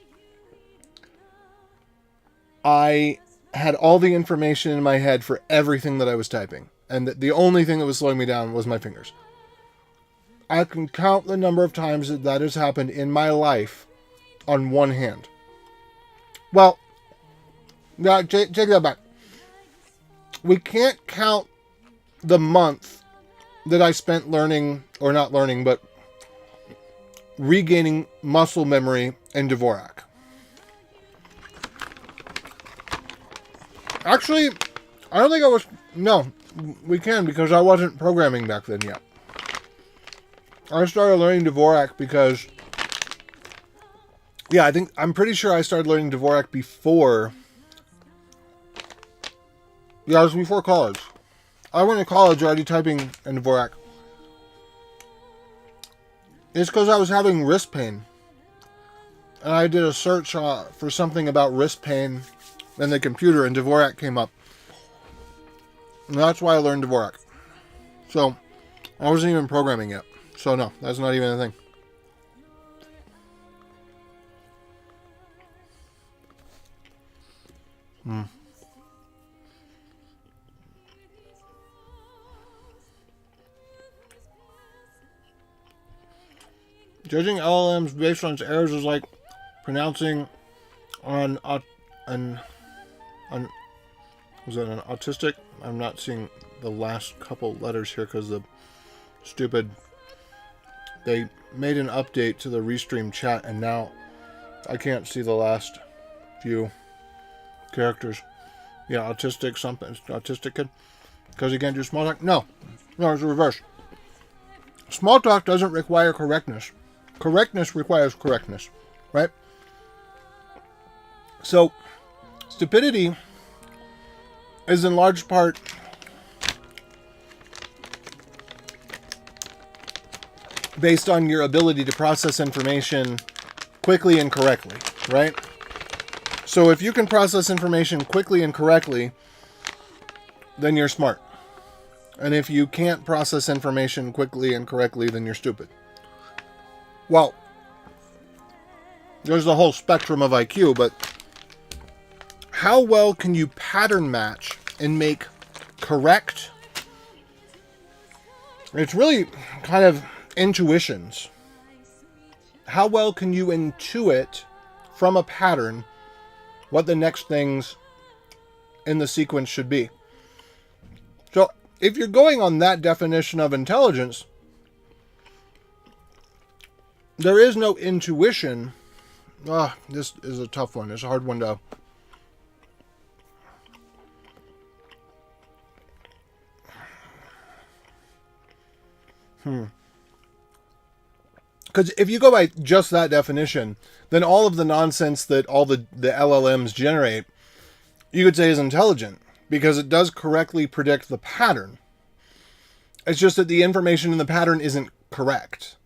I had all the information in my head for everything that I was typing. And the only thing that was slowing me down was my fingers. I can count the number of times that has happened in my life on one hand. Well, now take that back. We can't count the month that I spent learning, or not learning, but regaining muscle memory in Dvorak. Actually, I don't think I was... No, we can, because I wasn't programming back then yet. I started learning Dvorak because... Yeah, I'm pretty sure I started learning Dvorak before... Yeah, it was before college. I went to college already typing in Dvorak. It's because I was having wrist pain. And I did a search for something about wrist pain in the computer, and Dvorak came up. And that's why I learned Dvorak. So, I wasn't even programming yet. So no, that's not even a thing. Judging LLMs based on its errors is like pronouncing on was it an autistic? I'm not seeing the last couple letters here because they made an update to the Restream chat, and now I can't see the last few characters. Yeah, autistic something. Autistic kid? Because he can't do small talk? No, it's the reverse. Small talk doesn't require correctness. Correctness requires correctness, right? So, stupidity is in large part based on your ability to process information quickly and correctly, right? So if you can process information quickly and correctly, then you're smart. And if you can't process information quickly and correctly, then you're stupid. Well, there's a whole spectrum of IQ, but how well can you pattern match and make correct? It's really kind of intuitions. How well can you intuit from a pattern what the next things in the sequence should be? So if you're going on that definition of intelligence, there is no intuition. This is a tough one. It's a hard one to... Because if you go by just that definition, then all of the nonsense that all the LLMs generate, you could say is intelligent, because it does correctly predict the pattern. It's just that the information in the pattern isn't correct.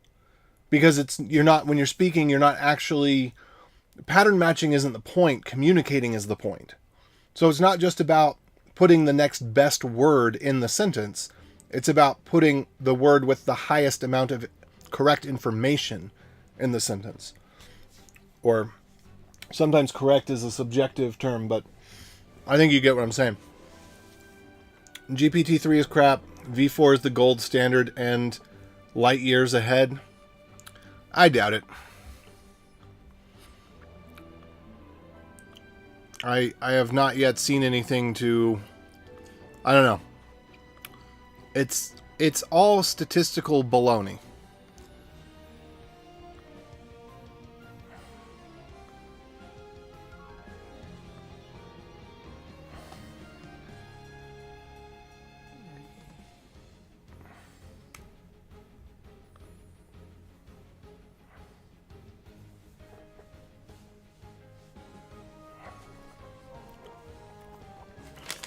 Because when you're speaking, you're not actually... Pattern matching isn't the point. Communicating is the point. So it's not just about putting the next best word in the sentence. It's about putting the word with the highest amount of correct information in the sentence. Or sometimes correct is a subjective term, but I think you get what I'm saying. GPT-3 is crap. V4 is the gold standard and light years ahead. I doubt it. I have not yet seen anything to... I don't know. It's all statistical baloney.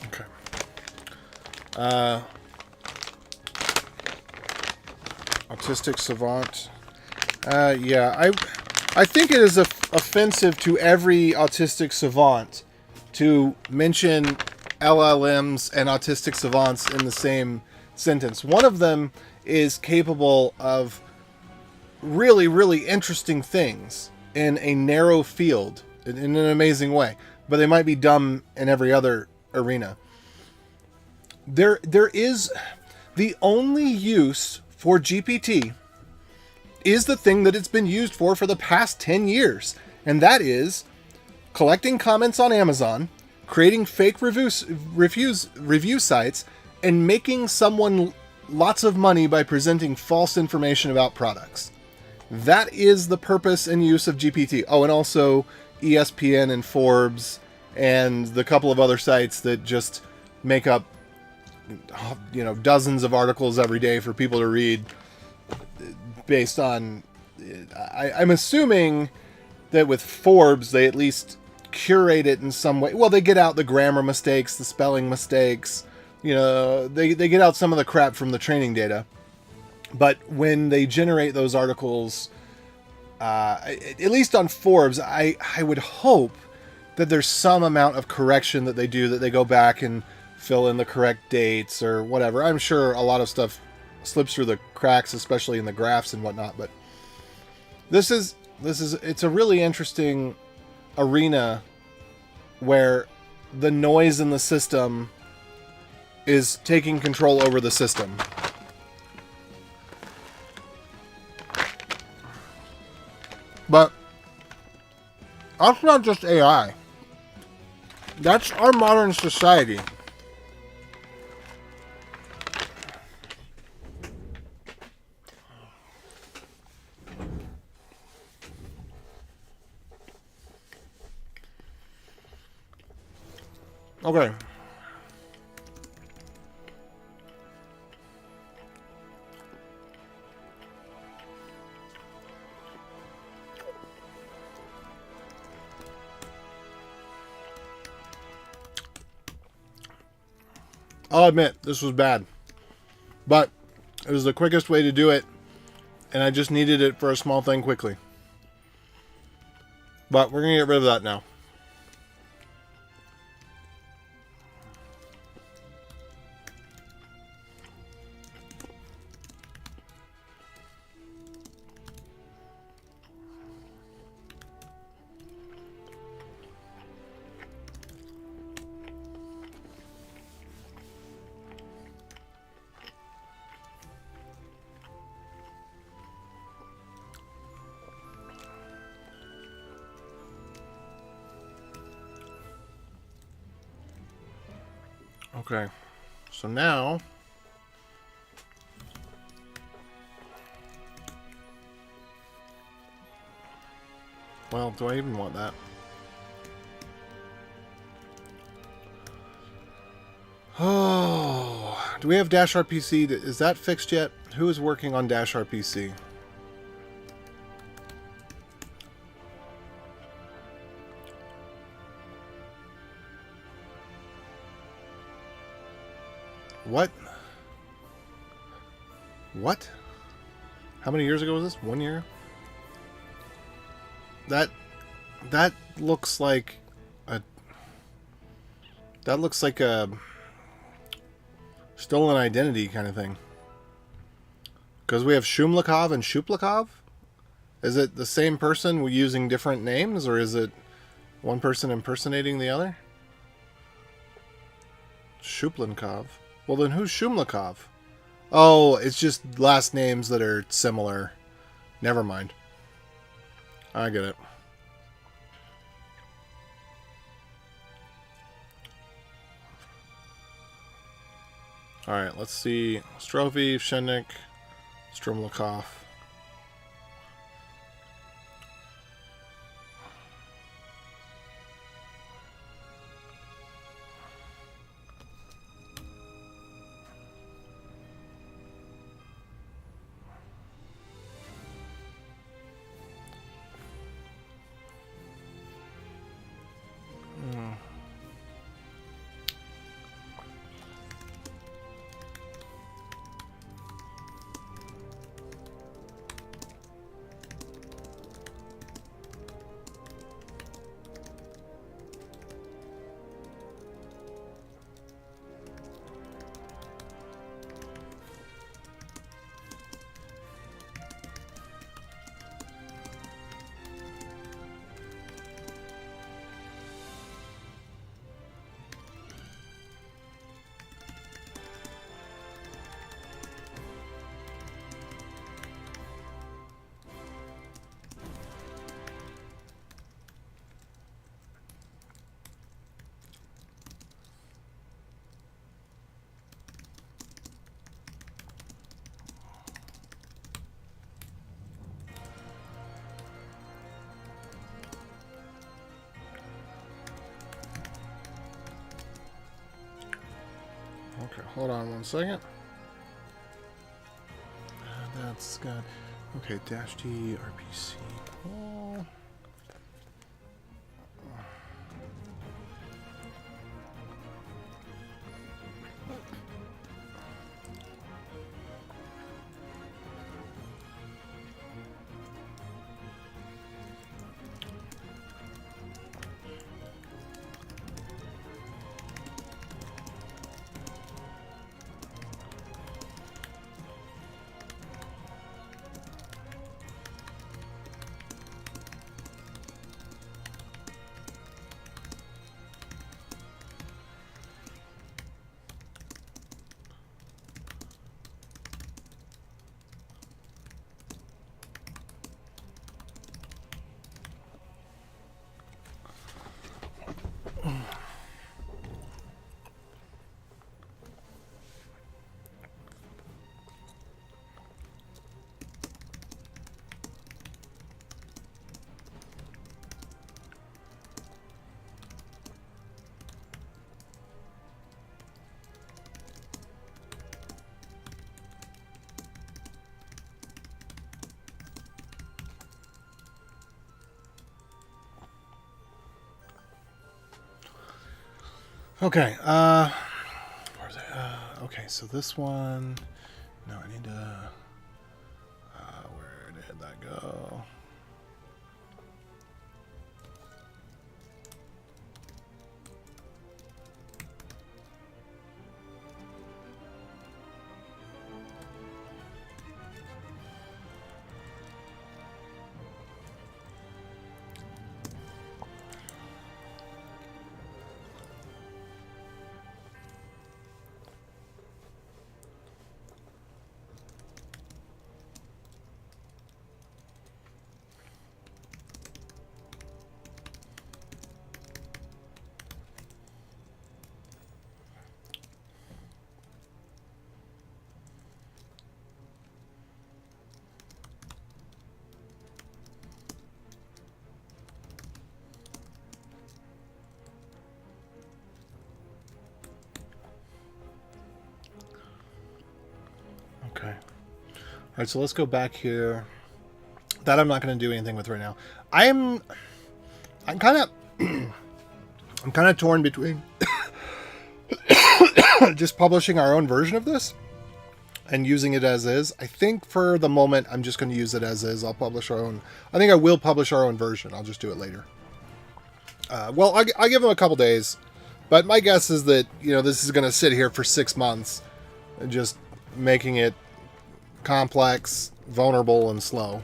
Okay. Autistic savant. Yeah, I think it is offensive to every autistic savant to mention LLMs and autistic savants in the same sentence. One of them is capable of really, really interesting things in a narrow field in an amazing way, but they might be dumb in every other arena. There is the only use for GPT is the thing that it's been used for the past 10 years. And that is collecting comments on Amazon, creating fake review sites, and making someone lots of money by presenting false information about products. That is the purpose and use of GPT. Oh, and also ESPN and Forbes and the couple of other sites that just make up, dozens of articles every day for people to read based on... I'm assuming that with Forbes, they at least curate it in some way. Well, they get out the grammar mistakes, the spelling mistakes. They get out some of the crap from the training data. But when they generate those articles, at least on Forbes, I would hope that there's some amount of correction that they do, that they go back and fill in the correct dates or whatever. I'm sure a lot of stuff slips through the cracks, especially in the graphs and whatnot. But it's a really interesting arena where the noise in the system is taking control over the system. But that's not just AI. That's our modern society. Okay. I'll admit, this was bad. But it was the quickest way to do it, and I just needed it for a small thing quickly. But we're going to get rid of that now. Okay, so now well, do I even want that? Oh, do we have Dash RPC? Is that fixed yet? Who is working on Dash RPC? What? What? How many years ago was this? 1 year? That looks like a stolen identity kind of thing. Because we have Shumlikov and Shuplikov? Is it the same person using different names, or is it one person impersonating the other? Shuplinkov. Well, then who's Shumlikov? Oh, it's just last names that are similar. Never mind. I get it. Alright, let's see. Strovy, Shennik, Strumlikov. Okay, hold on 1 second. That's got... Okay, dash T, RPC. Oh. Okay, where's it? Okay, so this one. No, I need to. Where did that go? Okay. All right, so let's go back here. That I'm not going to do anything with right now. I'm kind of I'm kind of torn between just publishing our own version of this and using it as is. I think for the moment I'm just going to use it as is. I'll publish our own. I think I will publish our own version. I'll just do it later. Well, I'll give them a couple days, but my guess is that this is going to sit here for 6 months, and just making it complex, vulnerable, and slow.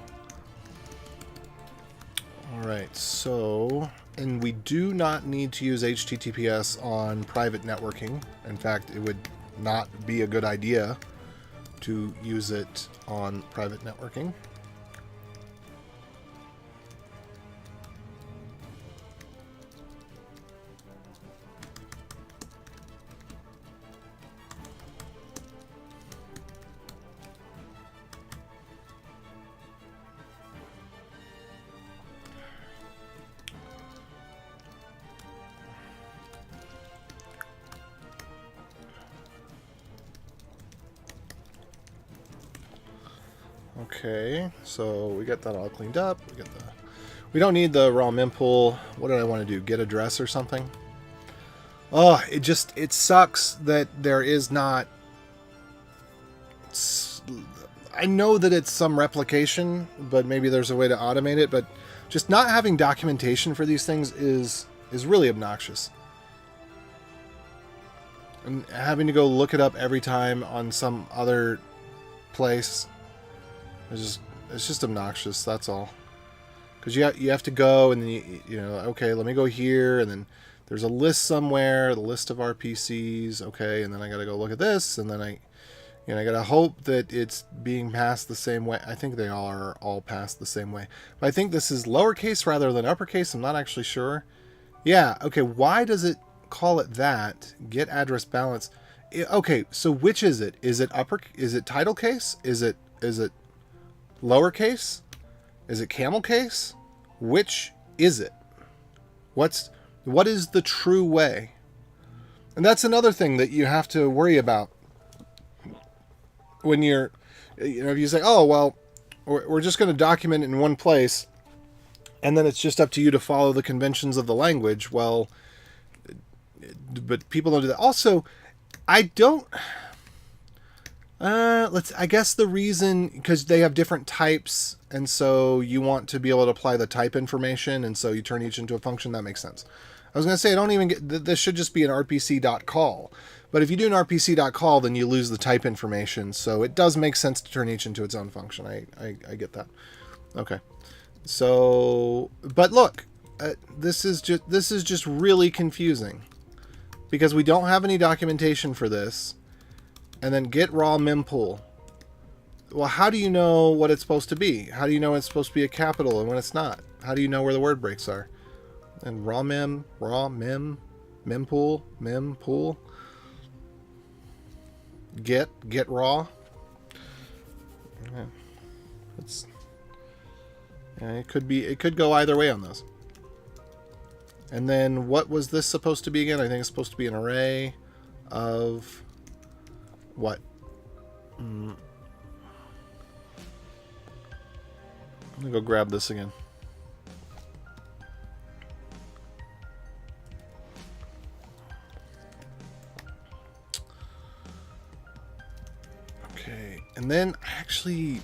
All right, so, and we do not need to use HTTPS on private networking. In fact, it would not be a good idea to use it on private networking. Okay, so we got that all cleaned up. We don't need the raw mempool. What did I want to do? Get address or something? Oh, it sucks that there is not. I know that it's some replication, but maybe there's a way to automate it. But just not having documentation for these things is really obnoxious. And having to go look it up every time on some other place. It's just obnoxious. That's all. Because you have to go and then okay, let me go here, and then there's a list somewhere, the list of RPCs. Okay, and then I got to go look at this, and then I got to hope that it's being passed the same way. I think they are all passed the same way, but I think this is lowercase rather than uppercase. I'm not actually sure. Yeah. Okay. Why does it call it that? Get address balance. Okay. So which is it? Is it Is it title case? Is it lowercase? Is it camel case? Which is it? What is the true way? And that's another thing that you have to worry about when you're, if you say, oh, well, we're just going to document it in one place, and then it's just up to you to follow the conventions of the language. Well, but people don't do that. Also, I don't... I guess the reason, because they have different types, and so you want to be able to apply the type information, and so you turn each into a function. That makes sense. I was going to say, I don't even get, this should just be an rpc.call. But if you do an rpc.call, then you lose the type information. So it does make sense to turn each into its own function. I get that. Okay. So, but look, this is just really confusing, because we don't have any documentation for this. And then get raw mempool. Well, how do you know what it's supposed to be? How do you know it's supposed to be a capital and when it's not? How do you know where the word breaks are? And raw mempool. Get raw. Yeah, it could go either way on those. And then what was this supposed to be again? I think it's supposed to be an array of what? I'm gonna go grab this again. And then I actually...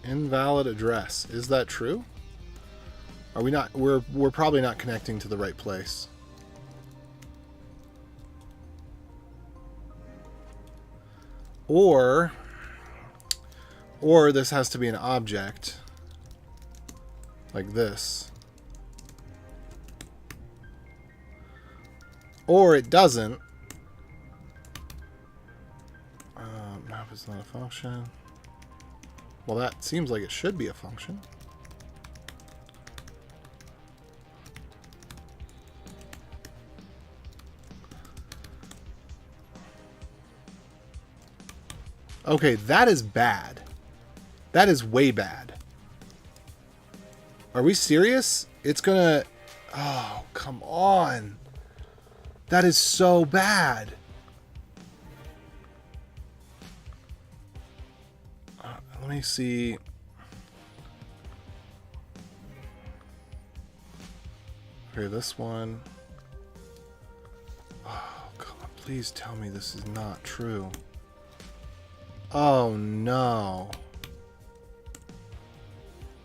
Invalid address. Is that true? Are we not? We're probably not connecting to the right place. Or this has to be an object like this. Or it doesn't. Map is not a function. Well, that seems like it should be a function. Okay, that is bad. That is way bad. Are we serious? It's gonna... Oh, come on. That is so bad. Let me see. Okay, this one. Oh, come on. Please tell me this is not true. Oh, no.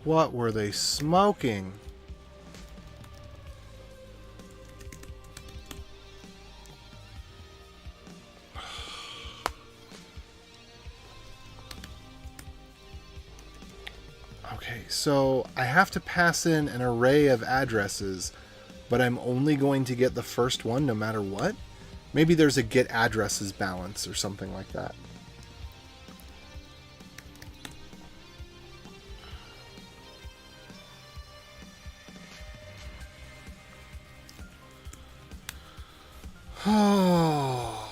What were they smoking? Okay, so I have to pass in an array of addresses, but I'm only going to get the first one no matter what? Maybe there's a get addresses balance or something like that. Oh.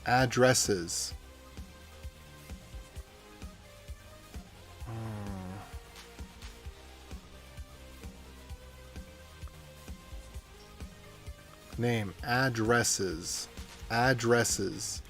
Addresses. Name. Addresses. Addresses.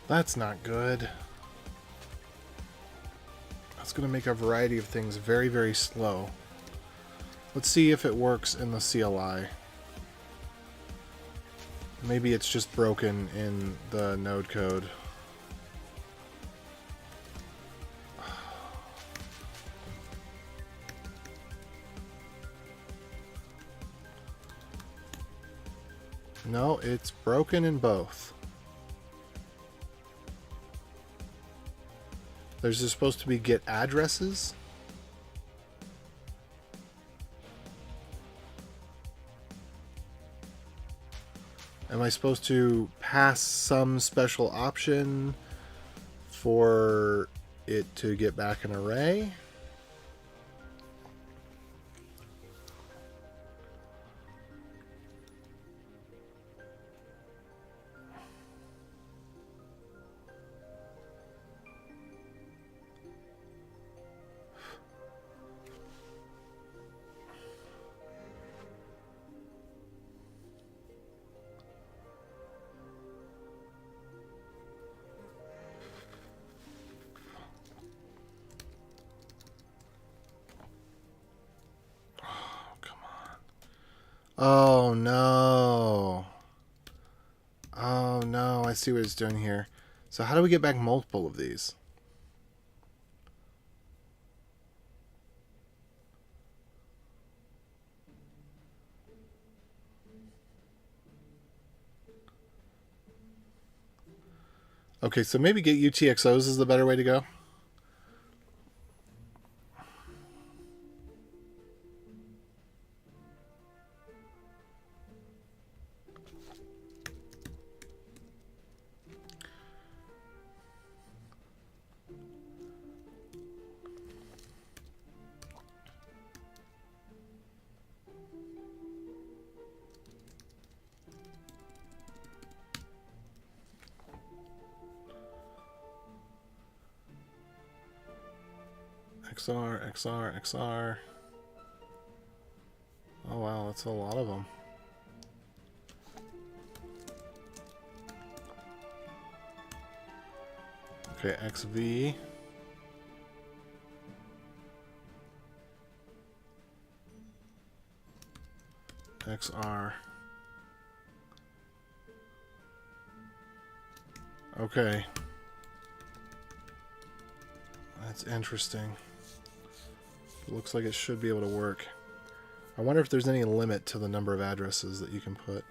That's not good. That's going to make a variety of things very, very slow. Let's see if it works in the CLI. Maybe it's just broken in the node code. No, it's broken in both. There's supposed to be get addresses. Am I supposed to pass some special option for it to get back an array? Oh, no. Oh, no. I see what it's doing here. So how do we get back multiple of these? Okay, so maybe get UTXOs is the better way to go. XR, XR, XR. Oh wow, that's a lot of them. Okay, XV. XR. Okay. That's interesting. It looks like it should be able to work. I wonder if there's any limit to the number of addresses that you can put.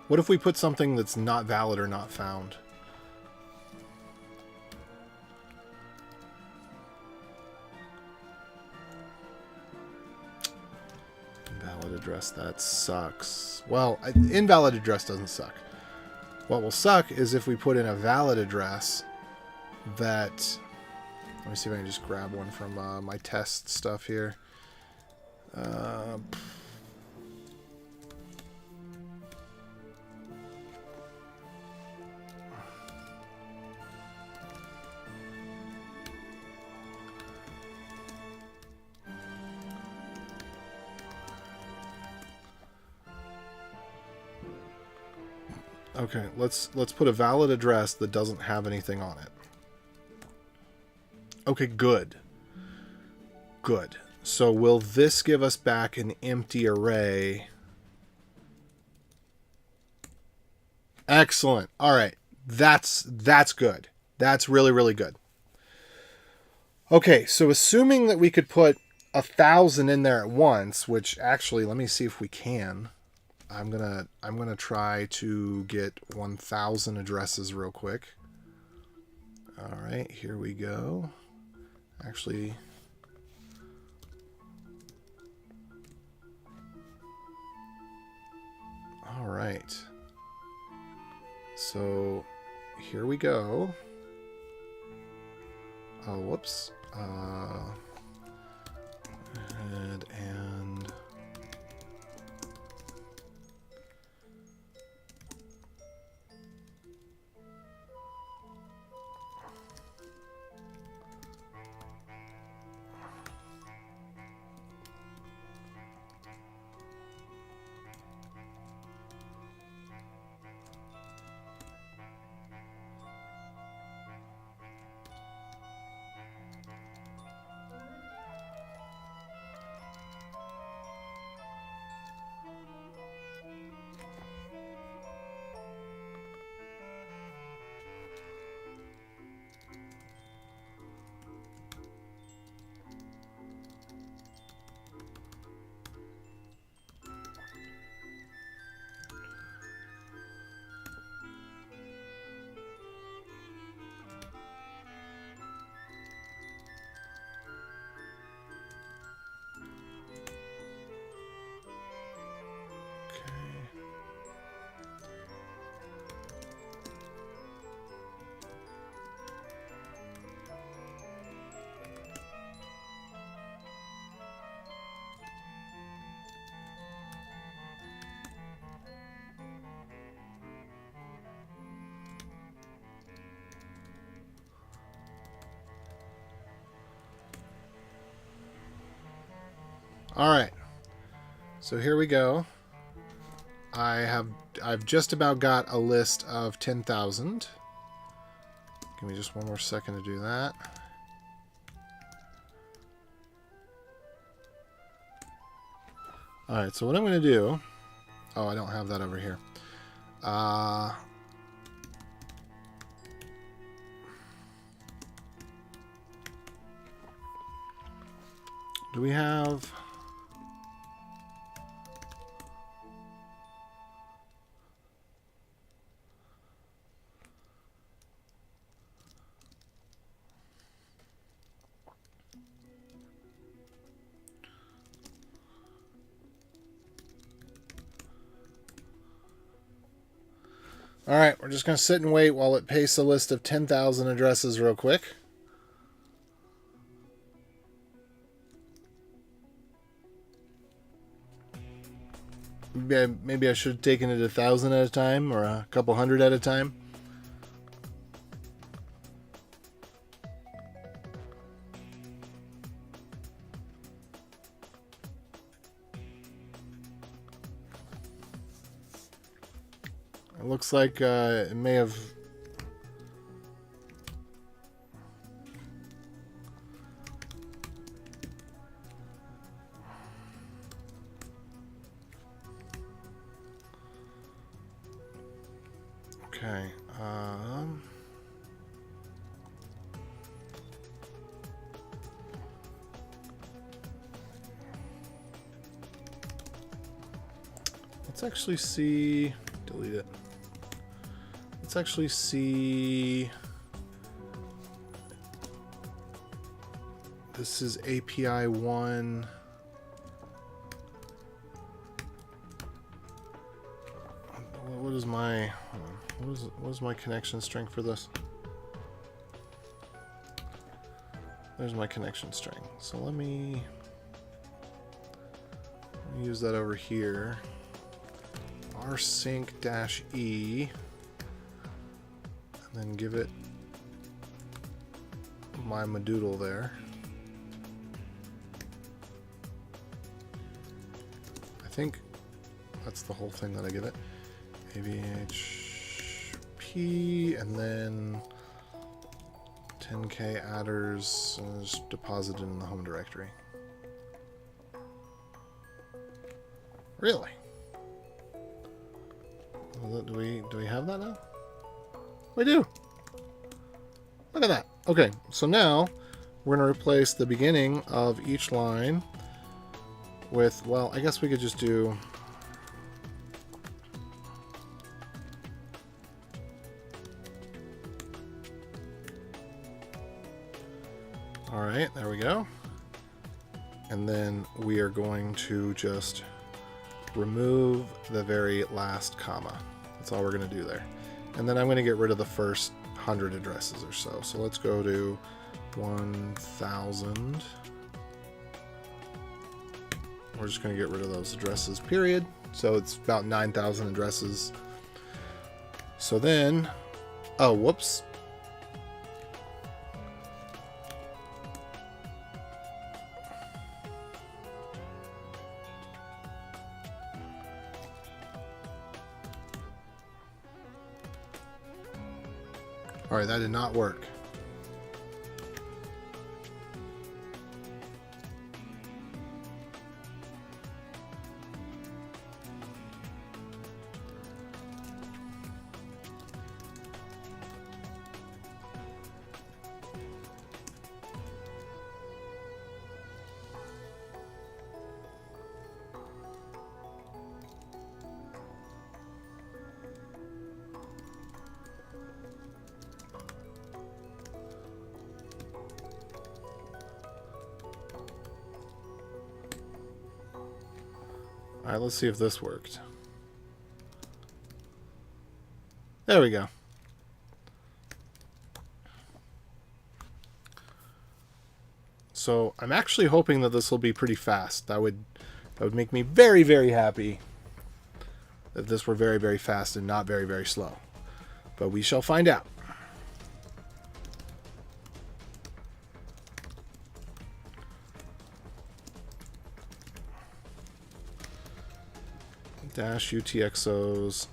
What if we put something that's not valid or not found? Invalid address, that sucks. Well, invalid address doesn't suck. What will suck is if we put in a valid address that... Let me see if I can just grab one from my test stuff here. Okay, let's put a valid address that doesn't have anything on it. Okay, good. Good. So will this give us back an empty array? Excellent. All right. That's good. That's really, really good. Okay, so assuming that we could put 1,000 in there at once, which actually, let me see if we can. I'm gonna try to get 1,000 addresses real quick. All right, here we go. Actually, all right. So here we go. Oh, whoops. And all right. So here we go. I've just about got a list of 10,000. Give me just one more second to do that. Alright, so what I'm going to do... Oh, I don't have that over here. Do we have... Alright, we're just going to sit and wait while it pastes a list of 10,000 addresses real quick. Maybe I should have taken it 1,000 at a time or a couple hundred at a time. It looks like it may have... Okay. Let's actually see... Delete it. Let's actually see... This is API 1. What is my... What is my connection string for this? There's my connection string. So let me use that over here. rsync-e, and then give it my madoodle there. I think that's the whole thing that I give it. AVHP, and then 10k adders is deposited in the home directory. Really? Do we have that now? We do. Look at that. Okay, so now we're going to replace the beginning of each line with, well, I guess we could just do... Alright, there we go. And then we are going to just remove the very last comma. That's all we're going to do there. And then I'm going to get rid of the first 100 addresses or so. So let's go to 1,000. We're just going to get rid of those addresses, period. So it's about 9,000 addresses. So then, oh, whoops. Alright, that did not work. Alright, let's see if this worked. There we go. So I'm actually hoping that this will be pretty fast. That would make me very, very happy if this were very, very fast and not very, very slow. But we shall find out. Dash UTXOs.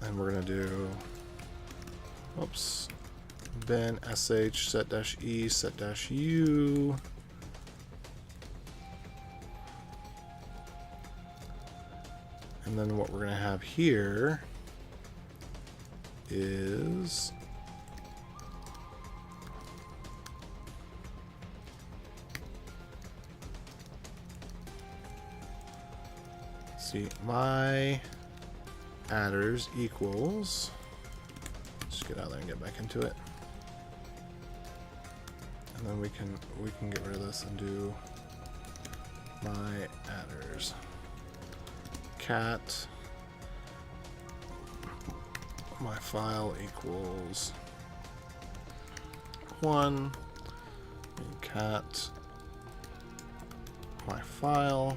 And we're going to do, oops, ben sh set-e set-u And then what we're going to have here is see, my adders equals, just get out there and get back into it. And then we can get rid of this and do my adders. Cat my file equals 1 and cat my file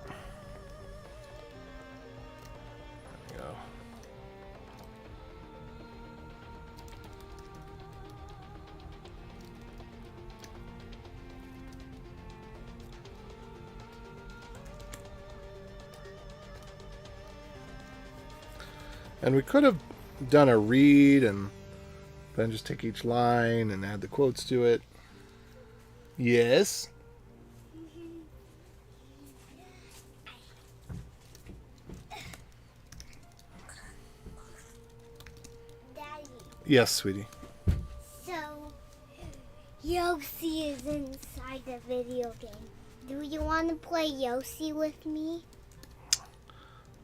there we go. And we could have done a read and then just take each line and add the quotes to it. Yes? Daddy. Yes, sweetie. So, Yossi is inside the video game. Do you want to play Yossi with me?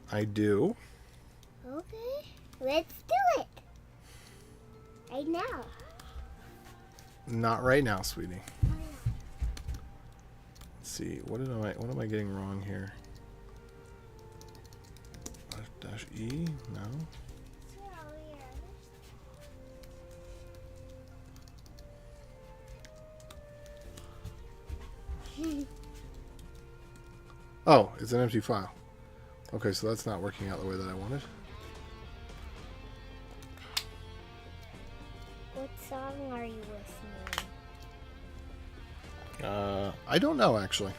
I do. Okay, let's do it. Right now. Not right now, sweetie. Let's see. What am I getting wrong here? Dash E? No. Oh, it's an empty file. Okay, so that's not working out the way that I wanted. What song are you listening? I don't know, actually.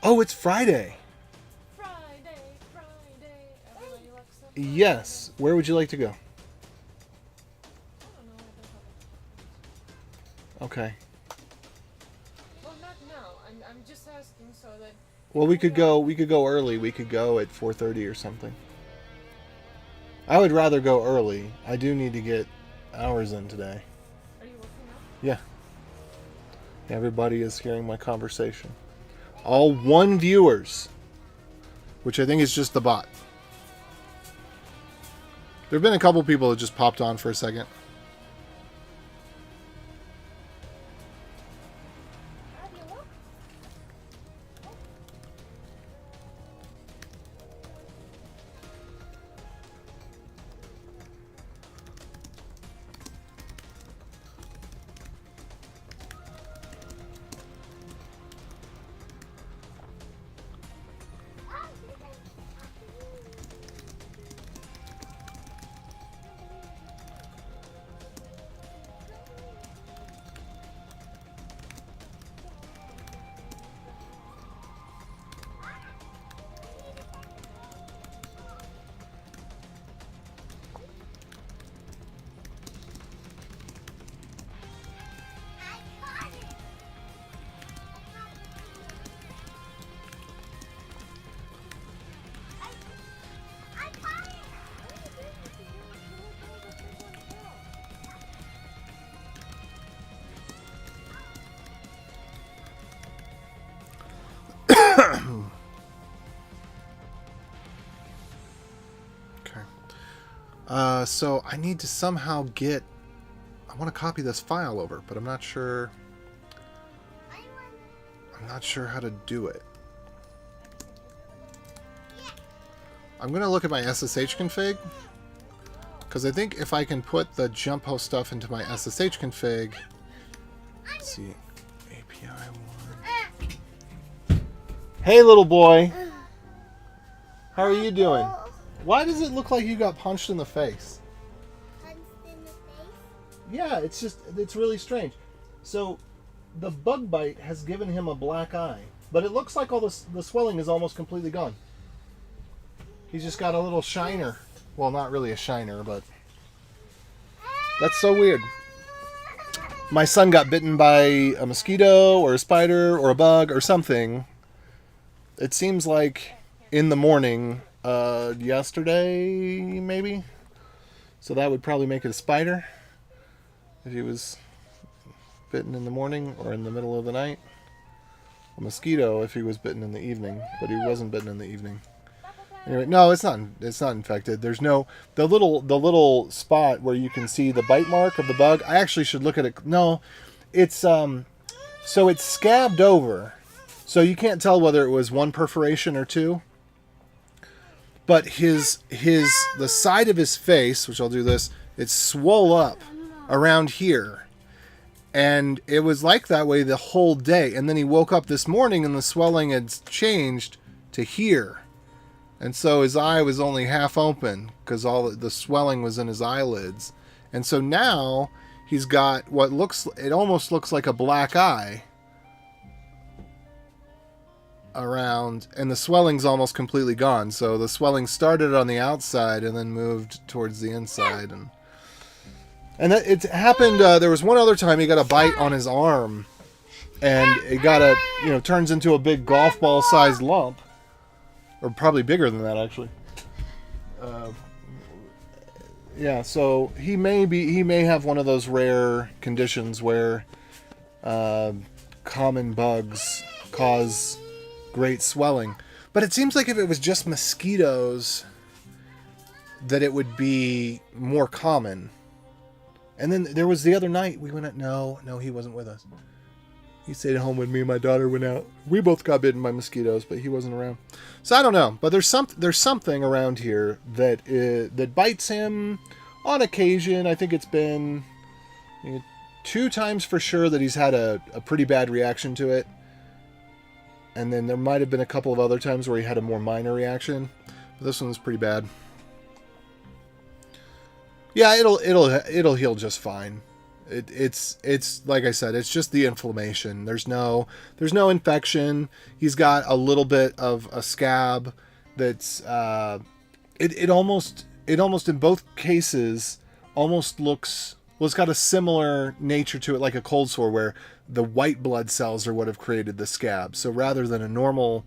Oh, it's Friday. Yes. Where would you like to go? Okay. Well, not now. I'm just asking so that. Well, we could go early. We could go at 4:30 or something. I would rather go early. I do need to get hours in today. Are you working now? Yeah. Everybody is hearing my conversation. All 1 viewers, which I think is just the bot. There have been a couple people that just popped on for a second. So I need to somehow get... I want to copy this file over, but I'm not sure... I'm not sure how to do it. I'm going to look at my SSH config, because I think if I can put the jump host stuff into my SSH config... Let's see. API 1... Hey, little boy! How are you doing? Why does it look like you got punched in the face? Punched in the face? Yeah, it's really strange. So, the bug bite has given him a black eye, but it looks like all the swelling is almost completely gone. He's just got a little shiner. Well, not really a shiner, but that's so weird. My son got bitten by a mosquito or a spider or a bug or something. It seems like in the morning, yesterday maybe. So that would probably make it a spider if he was bitten in the morning or in the middle of the night. A mosquito if he was bitten in the evening, but he wasn't bitten in the evening. Anyway, no, it's not. It's not infected. There's no the little spot where you can see the bite mark of the bug. I actually should look at it. No, it's so it's scabbed over, so you can't tell whether it was one perforation or two. But the side of his face, which I'll do this, it's swole up around here, and it was like that way the whole day. And then he woke up this morning, and the swelling had changed to here. And so his eye was only half open because all the swelling was in his eyelids. And so now he's got it almost looks like a black eye around, and the swelling's almost completely gone. So the swelling started on the outside and then moved towards the inside. And it happened, there was one other time he got a bite on his arm, and it got turns into a big golf ball sized lump. Or probably bigger than that, actually. Yeah, so he may have one of those rare conditions where common bugs cause great swelling. But it seems like if it was just mosquitoes, that it would be more common. And then there was the other night we went out. No, he wasn't with us. He stayed at home with me and my daughter went out. We both got bitten by mosquitoes, but he wasn't around. So I don't know. But there's something around here that bites him on occasion. I think it's been 2 times for sure that he's had a pretty bad reaction to it. And then there might have been a couple of other times where he had a more minor reaction. But this one was pretty bad. Yeah, it'll heal just fine. It's like I said, it's just the inflammation. There's no infection. He's got a little bit of a scab that's it almost in both cases almost looks, well, it's got a similar nature to it, like a cold sore where the white blood cells are what have created the scab. So rather than a normal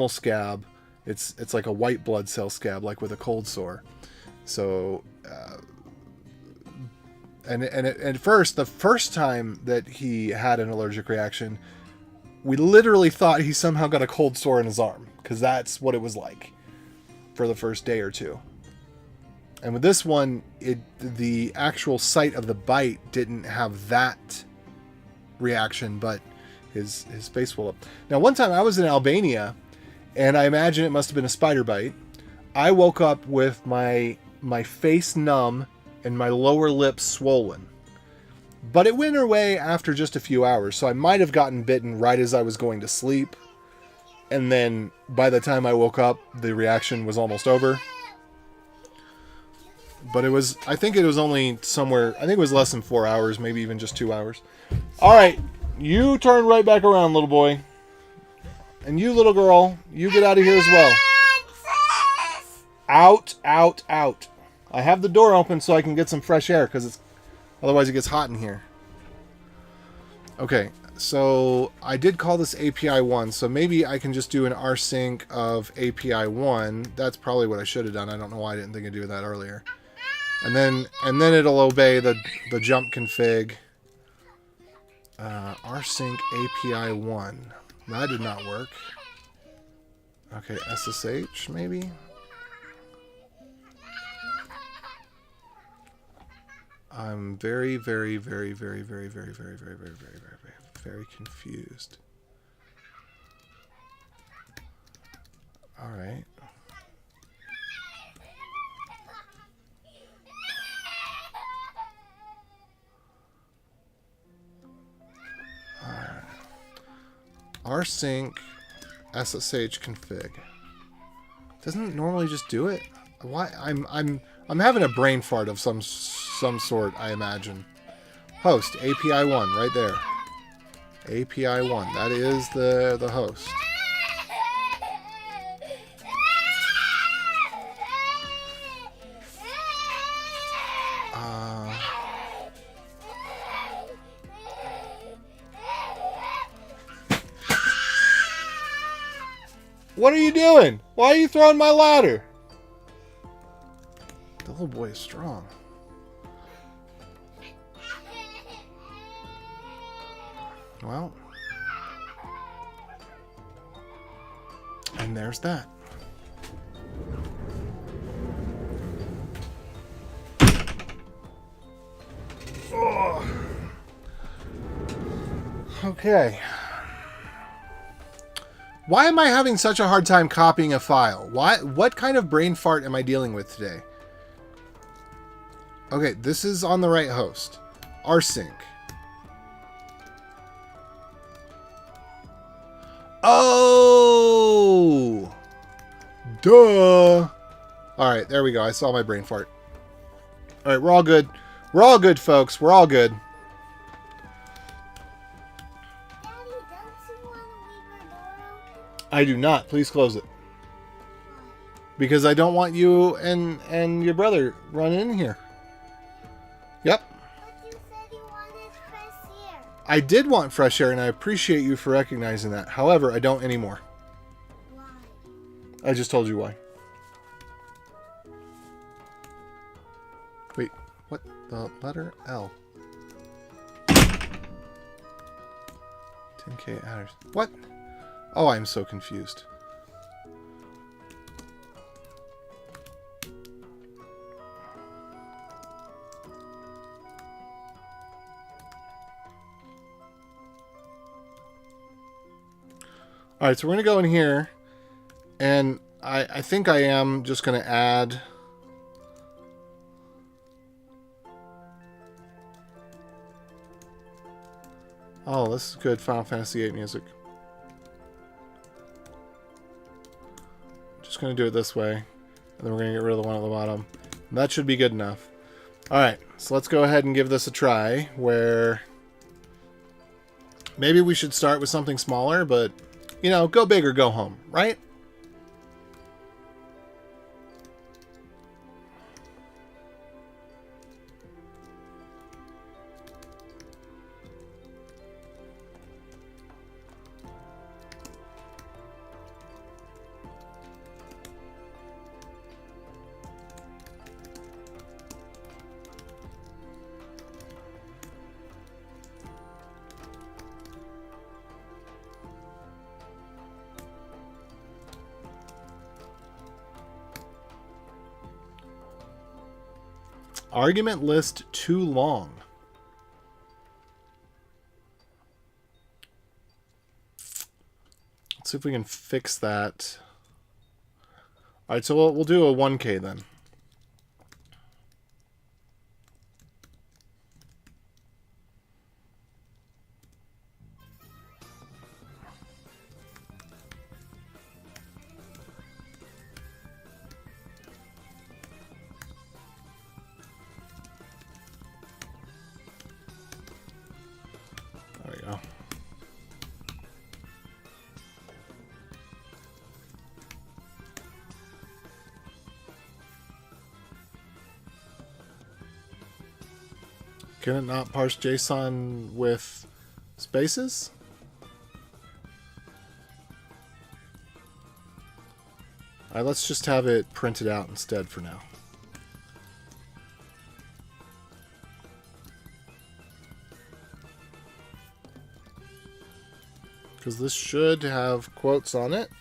scab, it's like a white blood cell scab, like with a cold sore. So And at first, the first time that he had an allergic reaction, we literally thought he somehow got a cold sore in his arm, because that's what it was like for the first day or two. And with this one, the actual site of the bite didn't have that reaction, but his face swelled up. Now, one time I was in Albania, and I imagine it must have been a spider bite. I woke up with my face numb and my lower lip swollen. But it went away after just a few hours, so I might have gotten bitten right as I was going to sleep. And then by the time I woke up, the reaction was almost over. But I think it was less than 4 hours, maybe even just 2 hours. All right, you turn right back around, little boy. And you, little girl, you get out of here as well. Out, out, out. I have the door open so I can get some fresh air, because otherwise it gets hot in here. Okay, so I did call this API 1, so maybe I can just do an rsync of API 1. That's probably what I should have done. I don't know why I didn't think of doing that earlier. And then it'll obey the jump config. Rsync API 1. That did not work. Okay, SSH maybe? I'm very, very, very, very, very, very, very, very, very, very, very, very, very confused. All right. Rsync SSH config. Doesn't it normally just do it? Why? I'm having a brain fart of some sort, I imagine. Host API 1 right there. API 1. That is the host. What are you doing? Why are you throwing my ladder? The little boy is strong. Well. And there's that. Oh. Okay. Why am I having such a hard time copying a file? What kind of brain fart am I dealing with today? Okay, this is on the right host. rsync. Oh! Duh! Alright, there we go. I saw my brain fart. Alright, we're all good. We're all good, folks. We're all good. Daddy, don't you want to leave our door open? I do not. Please close it. Because I don't want you and your brother running in here. Yep. But you said you wanted fresh air. I did want fresh air, and I appreciate you for recognizing that. However, I don't anymore. Why? I just told you why. Wait, what? The letter L. 10K adders. What? Oh, I'm so confused. Alright, so we're going to go in here, and I think I am just going to add... Oh, this is good Final Fantasy VIII music. Just going to do it this way, and then we're going to get rid of the one at the bottom. And that should be good enough. Alright, so let's go ahead and give this a try, where... Maybe we should start with something smaller, but... You know, go big or go home, right? Argument list too long. Let's see if we can fix that. All right, so we'll do a 1K then. There we go. Can it not parse JSON with spaces? All right, let's just have it printed out instead for now. Because this should have quotes on it,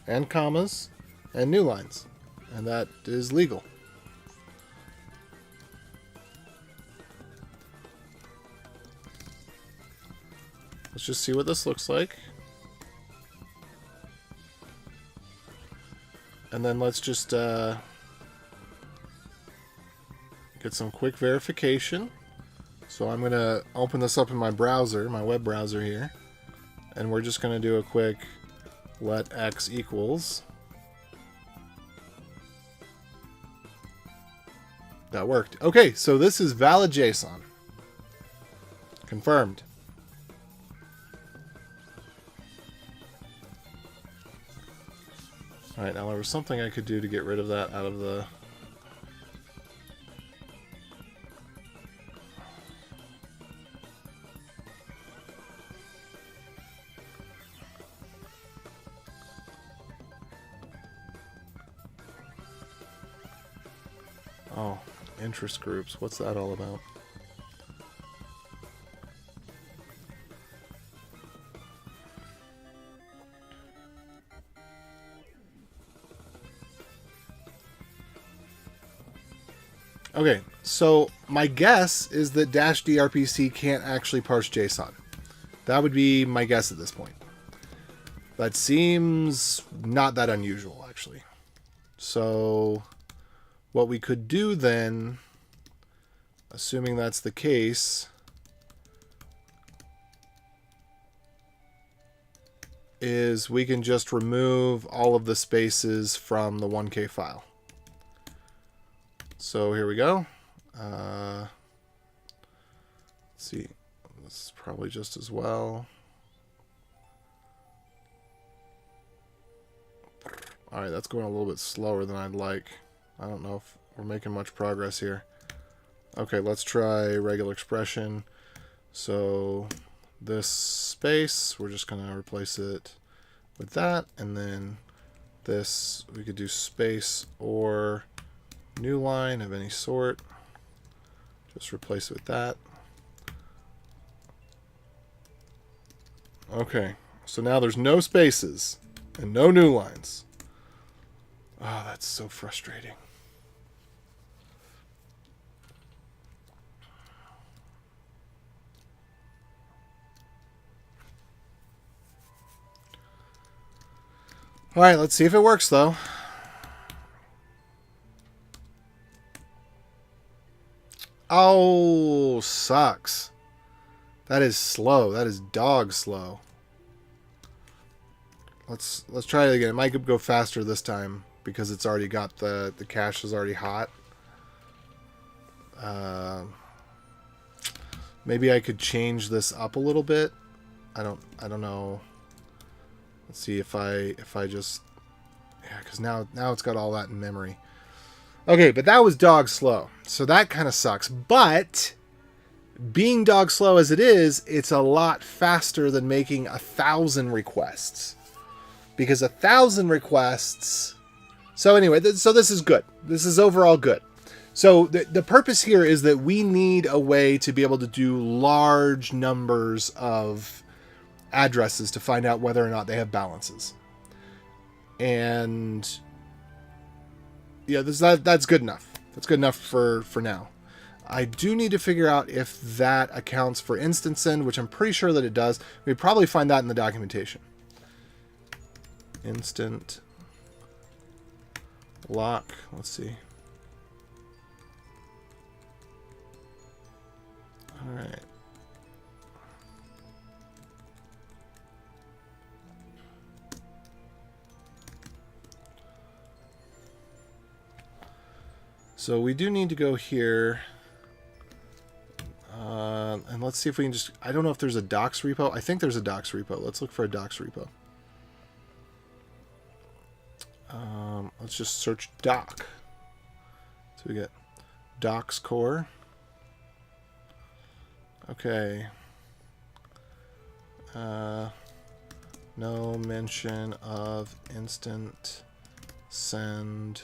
and commas, and new lines. And that is legal. Let's just see what this looks like. And then let's just get some quick verification. So I'm going to open this up in my browser, my web browser here. And we're just going to do a quick let x equals. That worked. Okay, so this is valid JSON. Confirmed. Alright, now there was something I could do to get rid of that out of the... Oh, interest groups. What's that all about? Okay, so my guess is that Dash DRPC can't actually parse JSON. That would be my guess at this point. That seems not that unusual, actually. So what we could do then, assuming that's the case, is we can just remove all of the spaces from the 1K file. So here we go. Let's see. This is probably just as well. Alright, that's going a little bit slower than I'd like. I don't know if we're making much progress here. Okay, let's try regular expression. So this space, we're just going to replace it with that. And then this, we could do space or new line of any sort. Just replace it with that. Okay, so now there's no spaces and no new lines. Oh, that's so frustrating. All right, let's see if it works, though. Oh, sucks. That is slow. That is dog slow. Let's try it again. It might go faster this time because it's already got the cache is already hot. Maybe I could change this up a little bit. I don't know. Let's see if I just, yeah, because now it's got all that in memory. Okay, but that was dog slow, so that kind of sucks. But being dog slow as it is, it's a lot faster than making 1,000 requests, because 1,000 requests. So anyway, so this is good. This is overall good. So the purpose here is that we need a way to be able to do large numbers of addresses to find out whether or not they have balances. And yeah, that's good enough. That's good enough for now. I do need to figure out if that accounts for instance send, which I'm pretty sure that it does. We probably find that in the documentation. Instant lock. Let's see. All right. So we do need to go here. And let's see if we can just... I don't know if there's a docs repo. I think there's a docs repo. Let's look for a docs repo. Let's just search doc. So we get docs core. Okay. No mention of instant send.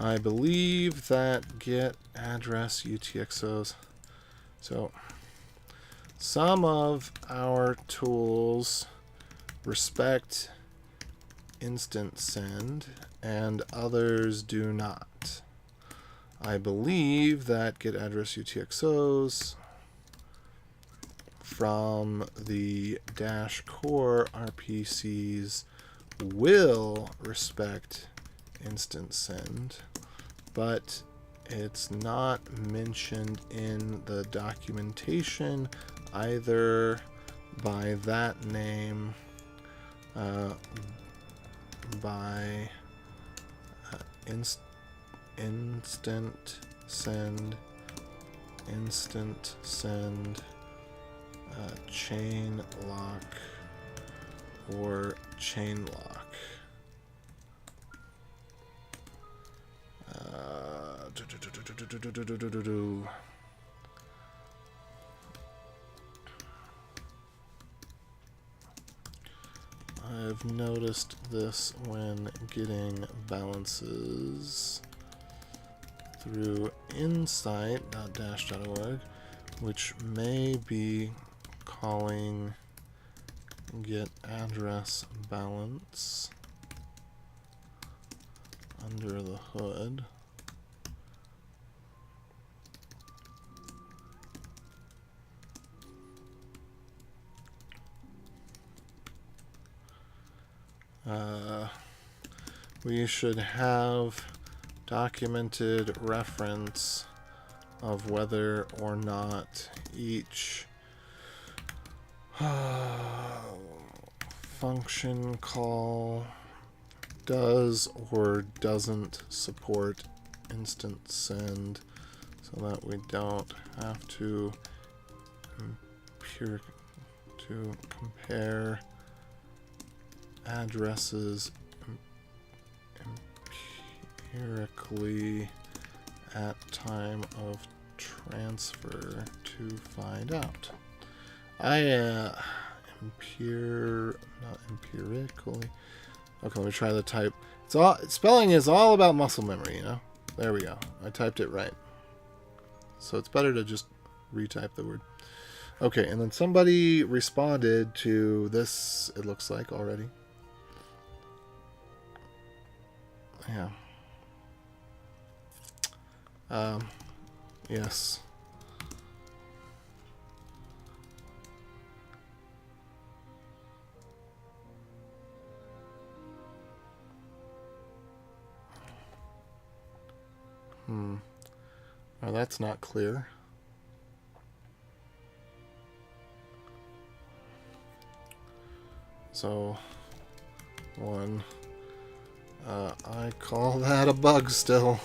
I believe that get address UTXOs. So some of our tools respect instant send and others do not. I believe that get address UTXOs from the dash core RPCs will respect instant send, but it's not mentioned in the documentation either by that name, by instant send, chain lock, or chain lock. I've noticed this when getting balances through insight.dash.org, which may be calling get address balance under the hood. We should have documented reference of whether or not each function call does or doesn't support instant send, so that we don't have to compare addresses empirically at time of transfer to find out. Not empirically. Okay, let me try the type. Spelling is all about muscle memory, you know? There we go. I typed it right. So it's better to just retype the word. Okay, and then somebody responded to this, it looks like, already. Yeah. Yes. Oh, that's not clear. So, I call that a bug still.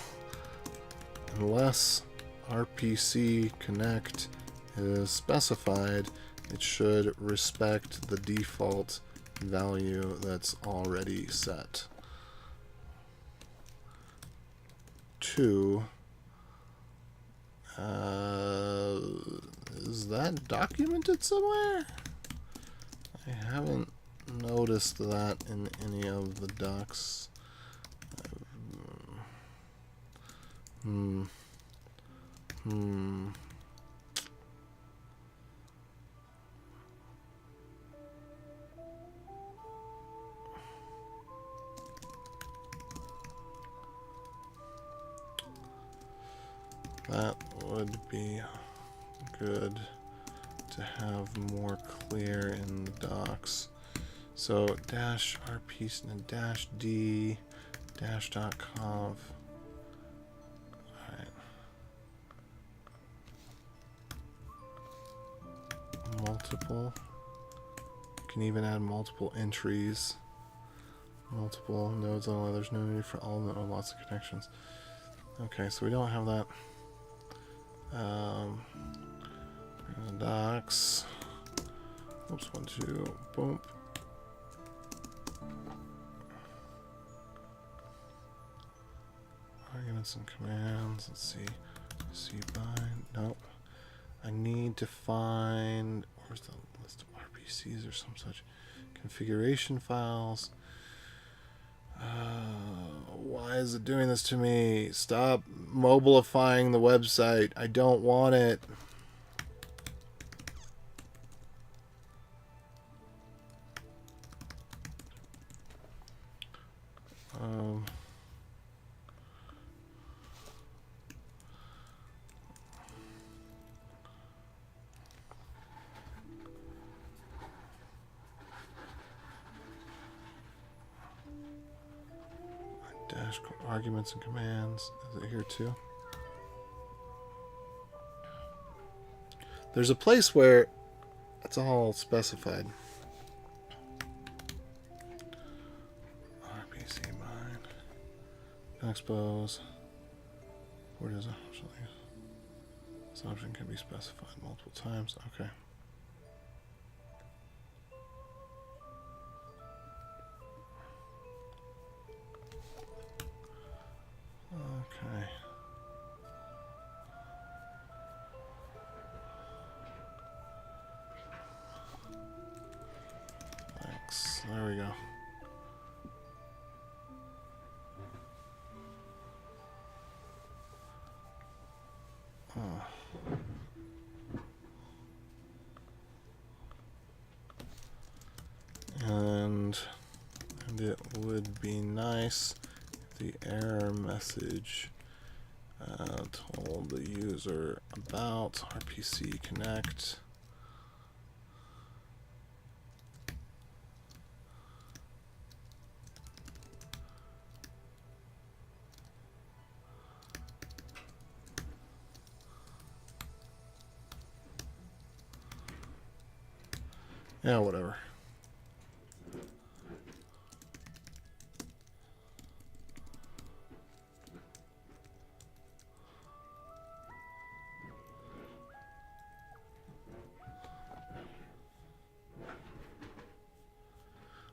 Unless RPC connect is specified, it should respect the default value that's already set. 2. Is that documented somewhere? I haven't noticed that in any of the docs. That would be good to have more clear in the docs. So dash rp and dash d dash dot conf. Alright. Multiple. You can even add multiple entries. Multiple nodes only. There's no need for all or lots of connections. Okay, so we don't have that. Docs. Oops, 1, 2, boom. Arguments and commands. Let's see. Cbind. Nope. I need to find. Where's the list of RPCs or some such configuration files? Why is it doing this to me? Stop mobilifying the website. I don't want it. Dash arguments and commands. Is it here too? There's a place where it's all specified. RPC bind. Expose. Where does it? This option can be specified multiple times. Okay. Okay. Thanks. There we go. And it would be nice if the error message told the user about RPC Connect. Yeah, whatever.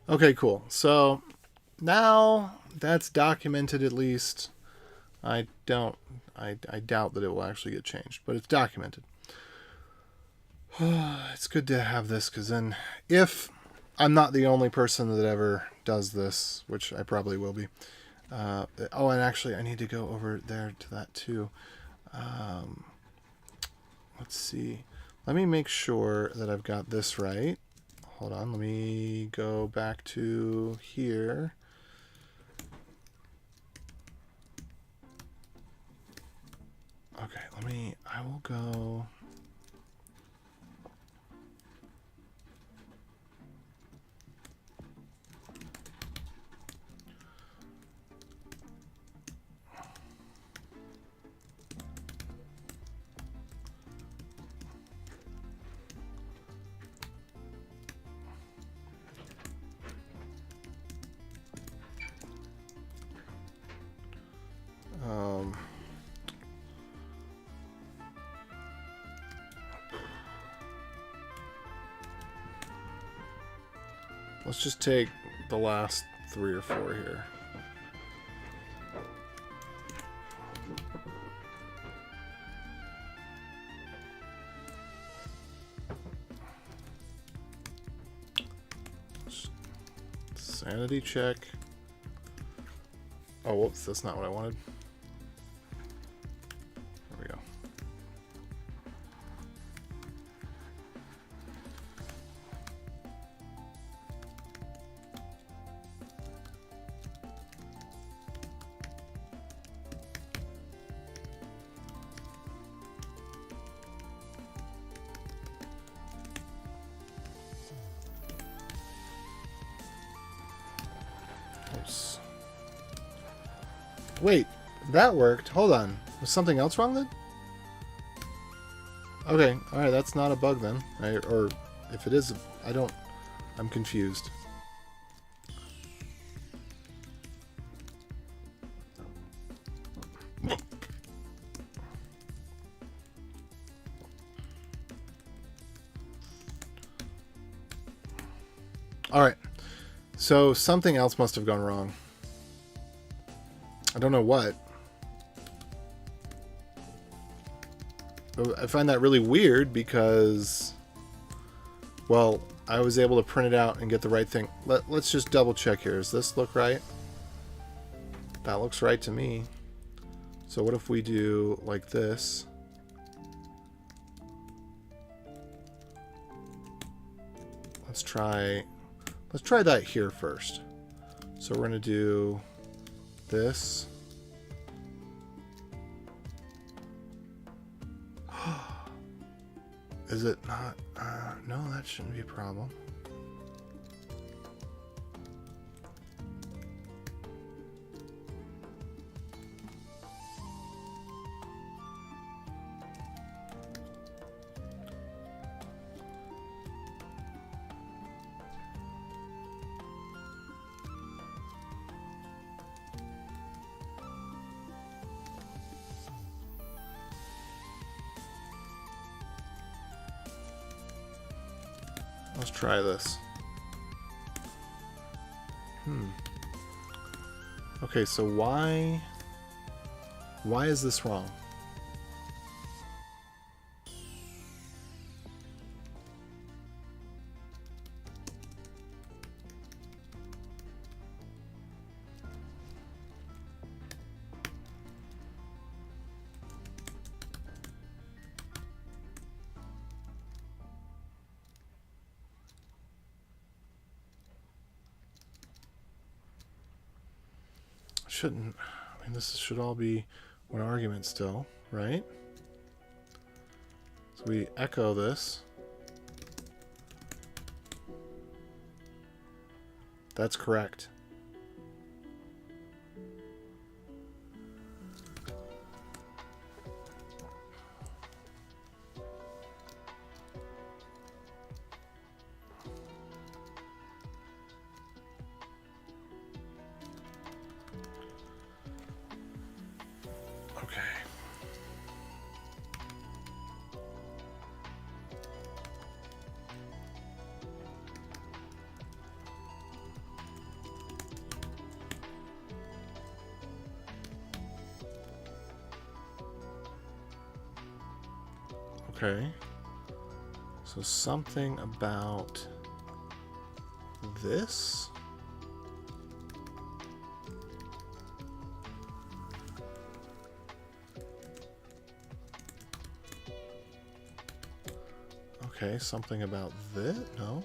Okay, cool. So now that's documented at least. I doubt that it will actually get changed, but it's documented. It's good to have this because then if I'm not the only person that ever does this, which I probably will be. Oh, and actually I need to go over there to that too. Let's see. Let me make sure that I've got this right. Hold on. Let me go back to here. Okay, I will go. Let's just take the last 3 or 4 here. Sanity check. Oh, whoops, that's not what I wanted. There we go. Oops. Wait, that worked. Hold on. Was something else wrong then? Okay, alright, that's not a bug then. Or if it is, I'm confused. Alright, so something else must have gone wrong. I don't know what. I find that really weird because, well, I was able to print it out and get the right thing. Let's just double check here. Does this look right? That looks right to me. So what if we do like this? Let's try that here first. So we're going to do this. Is it not? No, that shouldn't be a problem. Let's try this. Okay, so why is this wrong? shouldn't... I mean, this should all be one argument still, right? So we echo this. That's correct. Okay. Okay. So something about this? Okay, something about this? No.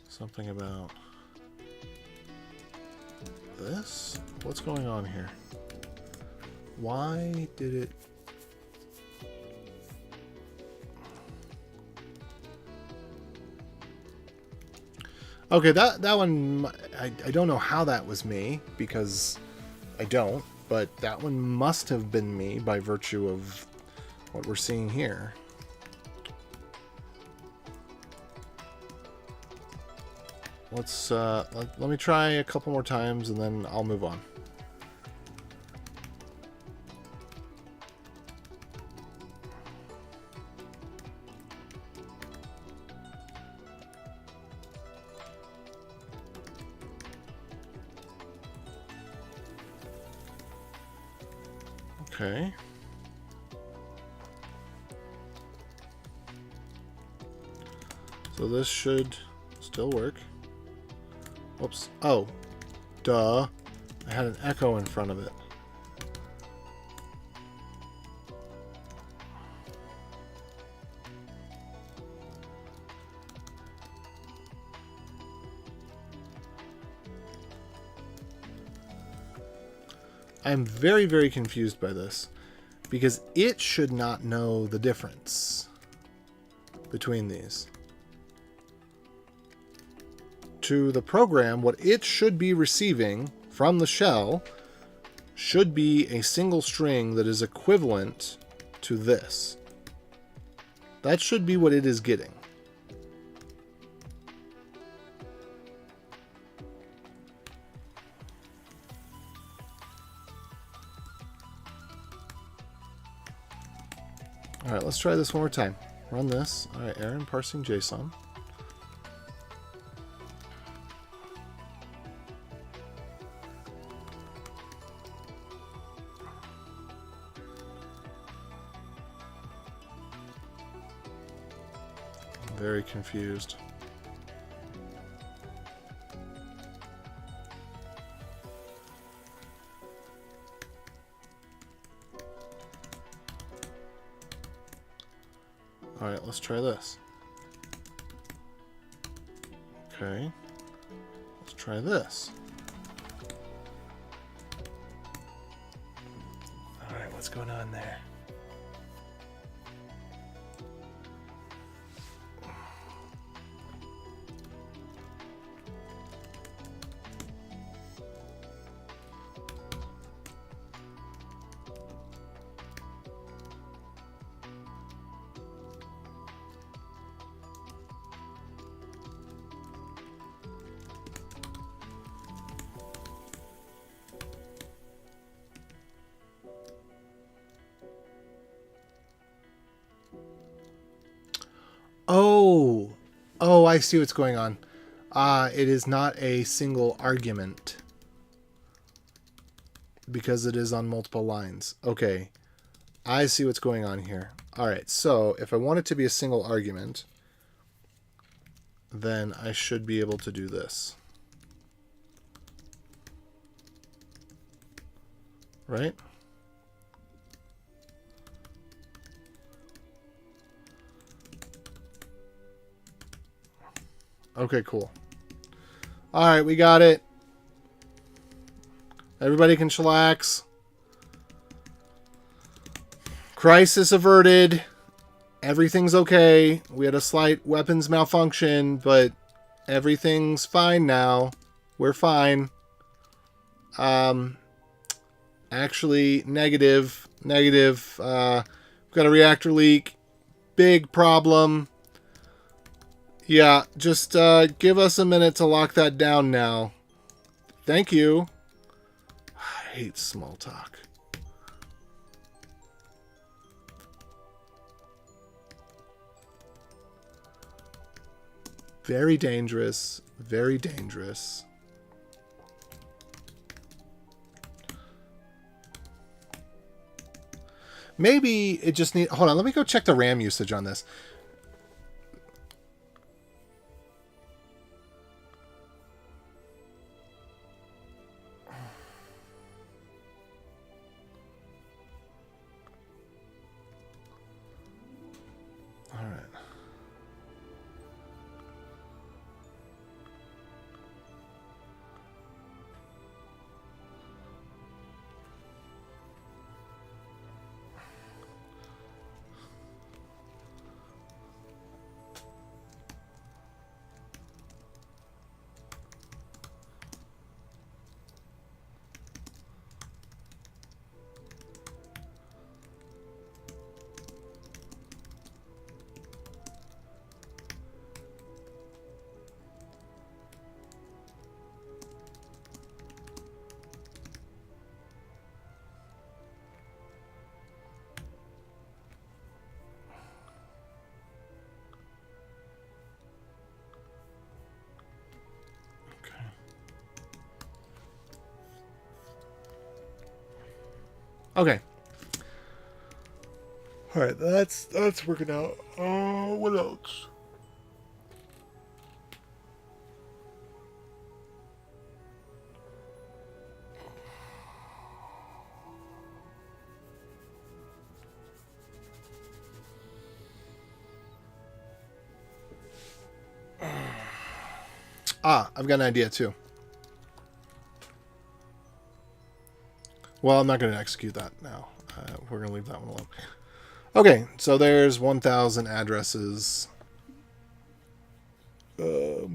Something about this? What's going on here? Why did it... Okay, that one, I don't know how that was me, because I don't, but that one must have been me by virtue of what we're seeing here. Let's, let me try a couple more times and then I'll move on. Okay. So this should still work. Whoops. Oh. Duh. I had an echo in front of it. I'm very, very confused by this, because it should not know the difference between these. To the program, what it should be receiving from the shell should be a single string that is equivalent to this. That should be what it is getting. Alright, let's try this one more time. Run this. Alright, Aaron parsing JSON. I'm very confused. Alright, let's try this. Okay. Let's try this. Alright, what's going on there? Oh, I see what's going on. It is not a single argument because it is on multiple lines. Okay, I see what's going on here. All right, so if I want it to be a single argument, then I should be able to do this. Right? Okay, cool. All right, we got it. Everybody can chillax. Crisis averted. Everything's okay. We had a slight weapons malfunction, but everything's fine now. We're fine. Actually, negative. Negative. We've got a reactor leak. Big problem. Yeah, just give us a minute to lock that down now. Thank you. I hate small talk. Very dangerous. Very dangerous. Maybe it just need. Hold on, let me go check the RAM usage on this. All right. Okay. All right, that's working out. Oh, what else? I've got an idea too. Well, I'm not going to execute that now. We're going to leave that one alone. Okay, so there's 1,000 addresses. All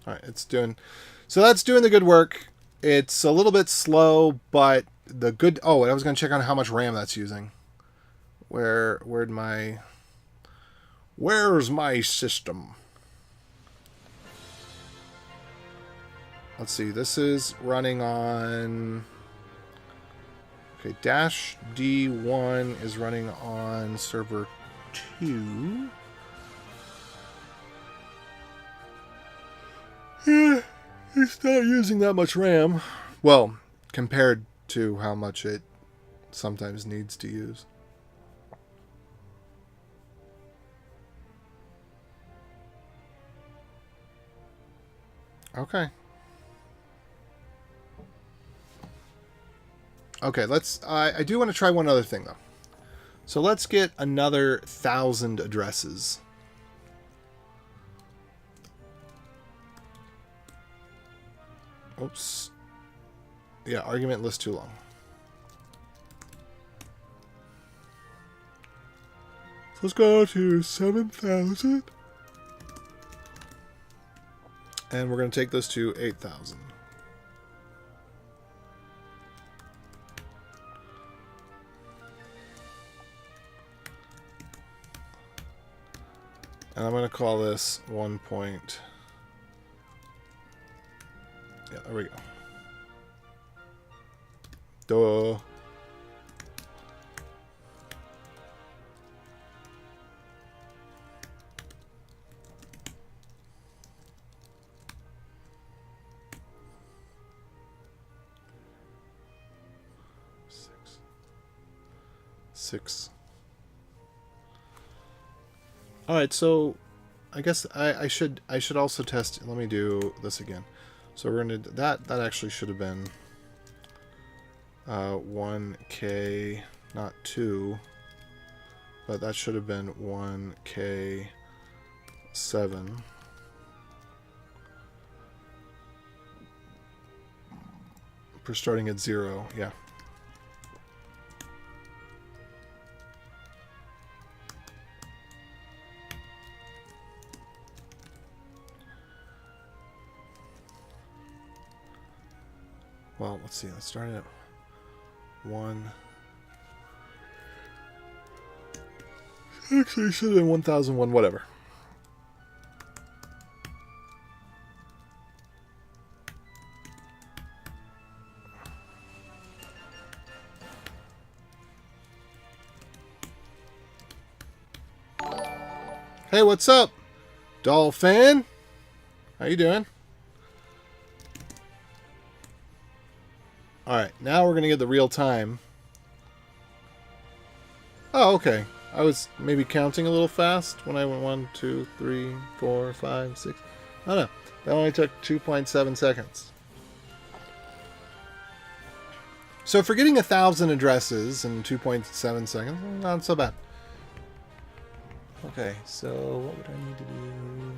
right, it's doing... So that's doing the good work. It's a little bit slow, but the good... Oh, and I was going to check on how much RAM that's using. Where'd my... Where's my system? Let's see. This is running on... Okay, Dash D1 is running on server 2. Yeah, it's not using that much RAM. Well, compared to how much it sometimes needs to use. Okay. Okay, let's... I do want to try one other thing, though. So let's get another 1,000 addresses. Oops. Yeah, argument list too long. So let's go to 7,000. And we're going to take this to 8,000. And I'm going to call this 1 point. Yeah, there we go. Duh. Six. All right, so I guess I should also test. Let me do this again. So we're gonna that actually should have been 1K, not 2. but that should have been 1K7. For starting at 0, yeah. Well, let's see. Let's start at 1. Actually, it should have been 1001, whatever. Hey, what's up, Dolphin? How you doing? All right, now we're gonna get the real time. Oh, okay. I was maybe counting a little fast when I went 1, 2, 3, 4, 5, 6. I don't know. That only took 2.7 seconds. So for getting 1,000 addresses in 2.7 seconds, not so bad. Okay, so what would I need to do?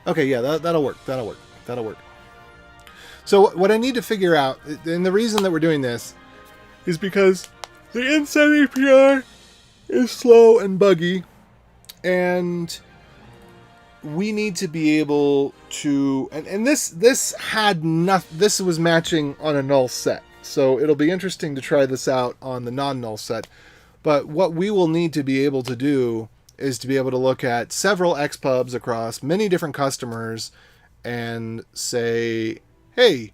Okay, yeah, that'll work. That'll work. That'll work. So what I need to figure out, and the reason that we're doing this, is because the inside API is slow and buggy, and we need to be able to, and this had nothing. This was matching on a null set, so it'll be interesting to try this out on the non-null set. But what we will need to be able to do is to be able to look at several XPubs across many different customers and say, hey,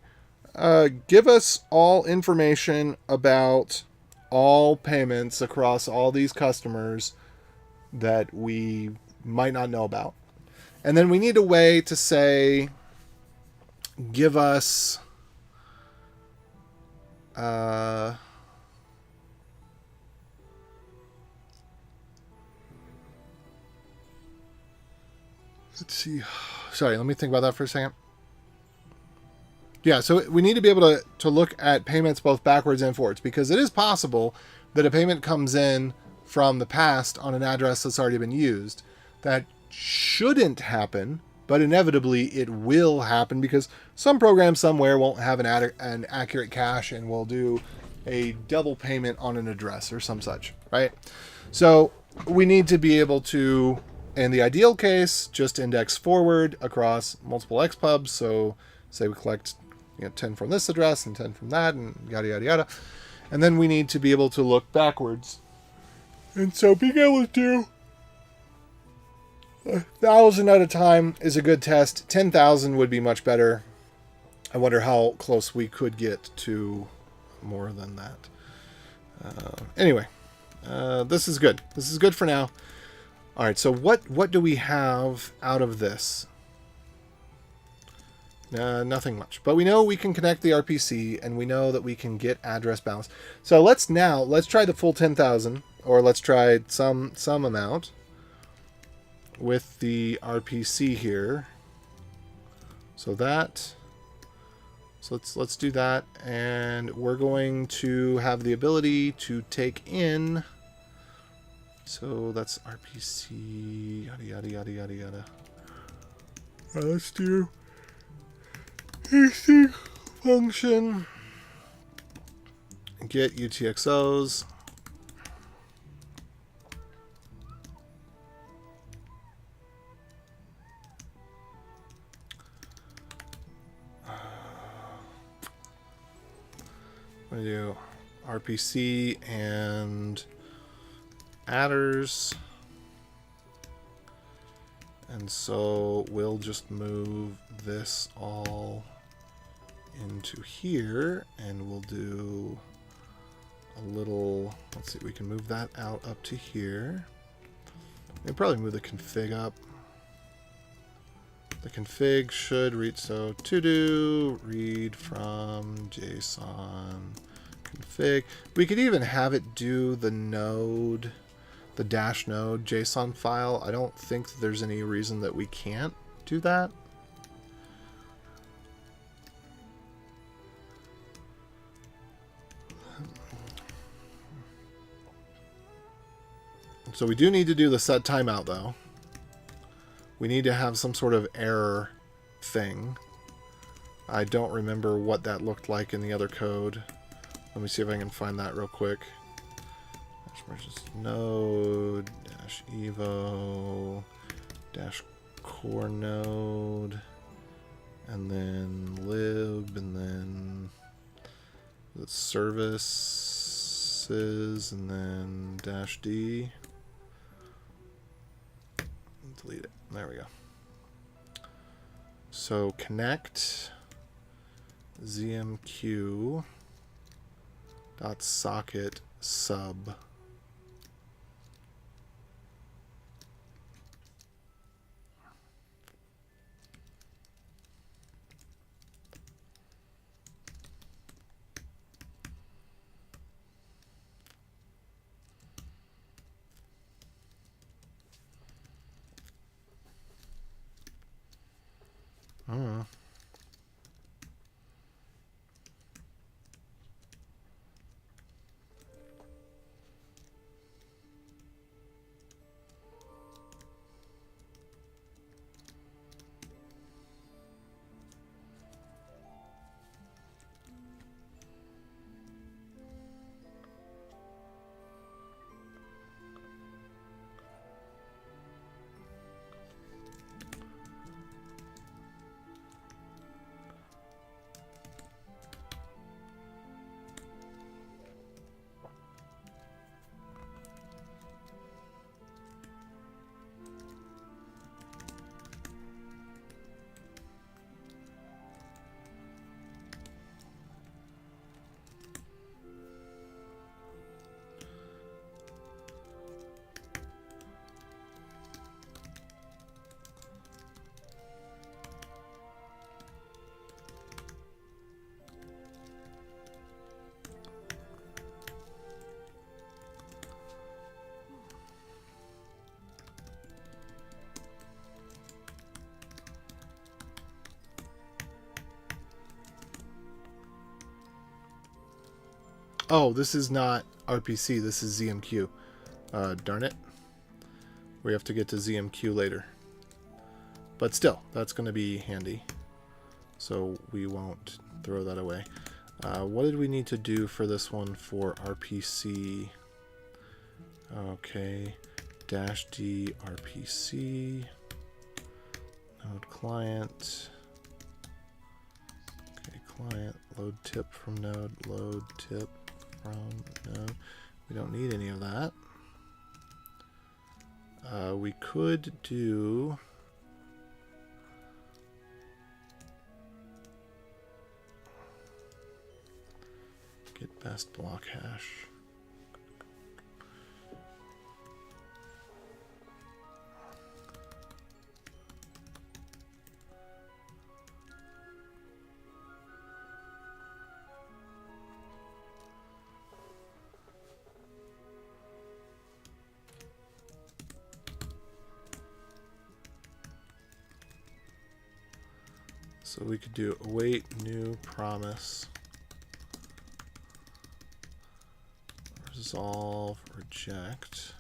give us all information about all payments across all these customers that we might not know about. And then we need a way to say, give us let's see. Sorry, let me think about that for a second. Yeah, so we need to be able to look at payments both backwards and forwards, because it is possible that a payment comes in from the past on an address that's already been used. That shouldn't happen, but inevitably it will happen because some program somewhere won't have an accurate cache and will do a double payment on an address or some such, right? So we need to be able to, in the ideal case, just index forward across multiple XPubs. So say we collect 10 from this address and 10 from that and yada, yada, yada. And then we need to be able to look backwards. And so being able to do 1,000 at a time is a good test. 10,000 would be much better. I wonder how close we could get to more than that. Anyway, this is good. This is good for now. All right, so what do we have out of this? Nothing much. But we know we can connect the RPC, and we know that we can get address balance. So let's try the full 10,000, or let's try some amount with the RPC here. So let's do that, and we're going to have the ability to take in. So that's RPC, yada yada yada yada yada. Let's do AC function, get UTXOs. I'm going to do RPC and adders. And so we'll just move this all into here, and we'll do a little, let's see, we can move that out up to here. We'll probably move the config up. The config should read, so to do read from JSON config. We could even have it do the node, the dash node JSON file. I don't think that there's any reason that we can't do that. So we do need to do the set timeout, though. We need to have some sort of error thing. I don't remember what that looked like in the other code. Let me see if I can find that real quick. Node dash evo dash core node, and then lib, and then the services, and then dash d. Delete it. There we go. So connect zmq dot socket sub. Oh, this is not RPC, this is ZMQ. Darn it. We have to get to ZMQ later. But still, that's going to be handy. So we won't throw that away. What did we need to do for this one for RPC? Okay, dash D RPC. Node client. Okay, client, load tip from node, load tip from node. We don't need any of that. We could do get best block hash. So we could do await new promise, resolve, reject,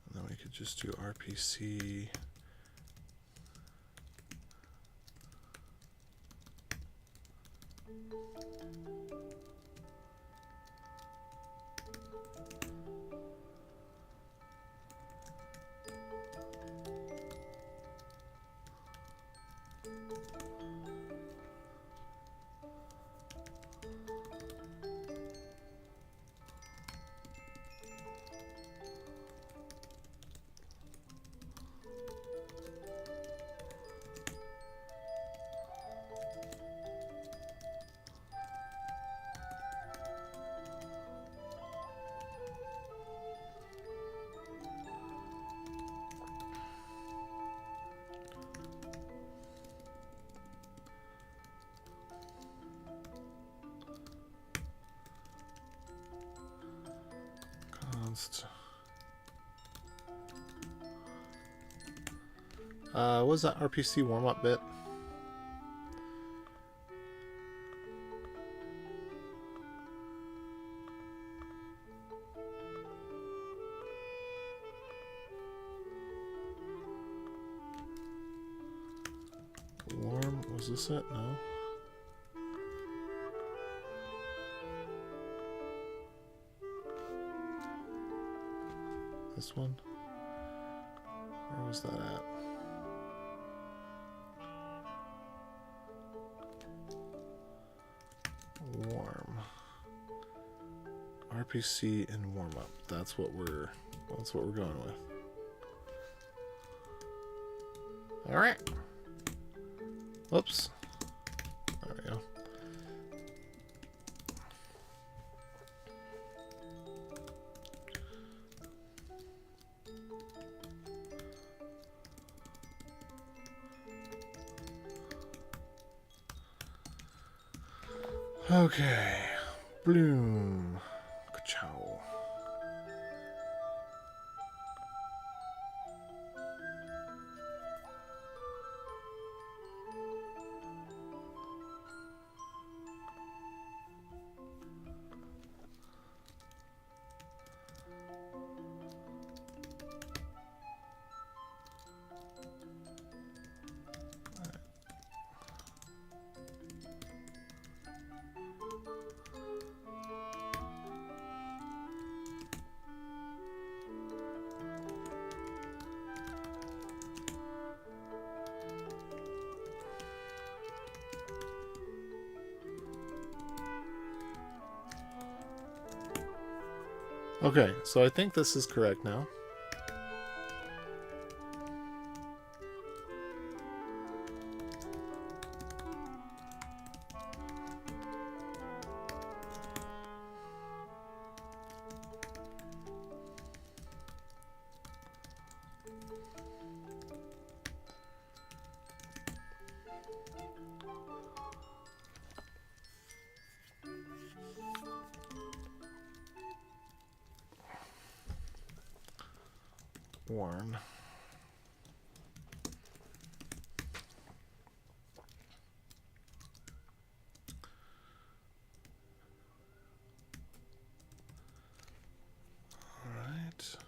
and then we could just do RPC const. What was that RPC warm-up bit? Warm. Was this it? No. This one? Where was that at? Warm. RPC and warm up. That's what we're going with. All right. Whoops. There we go. Okay. Bloom. Ka-chow. Okay, so I think this is correct now. Warm. All right.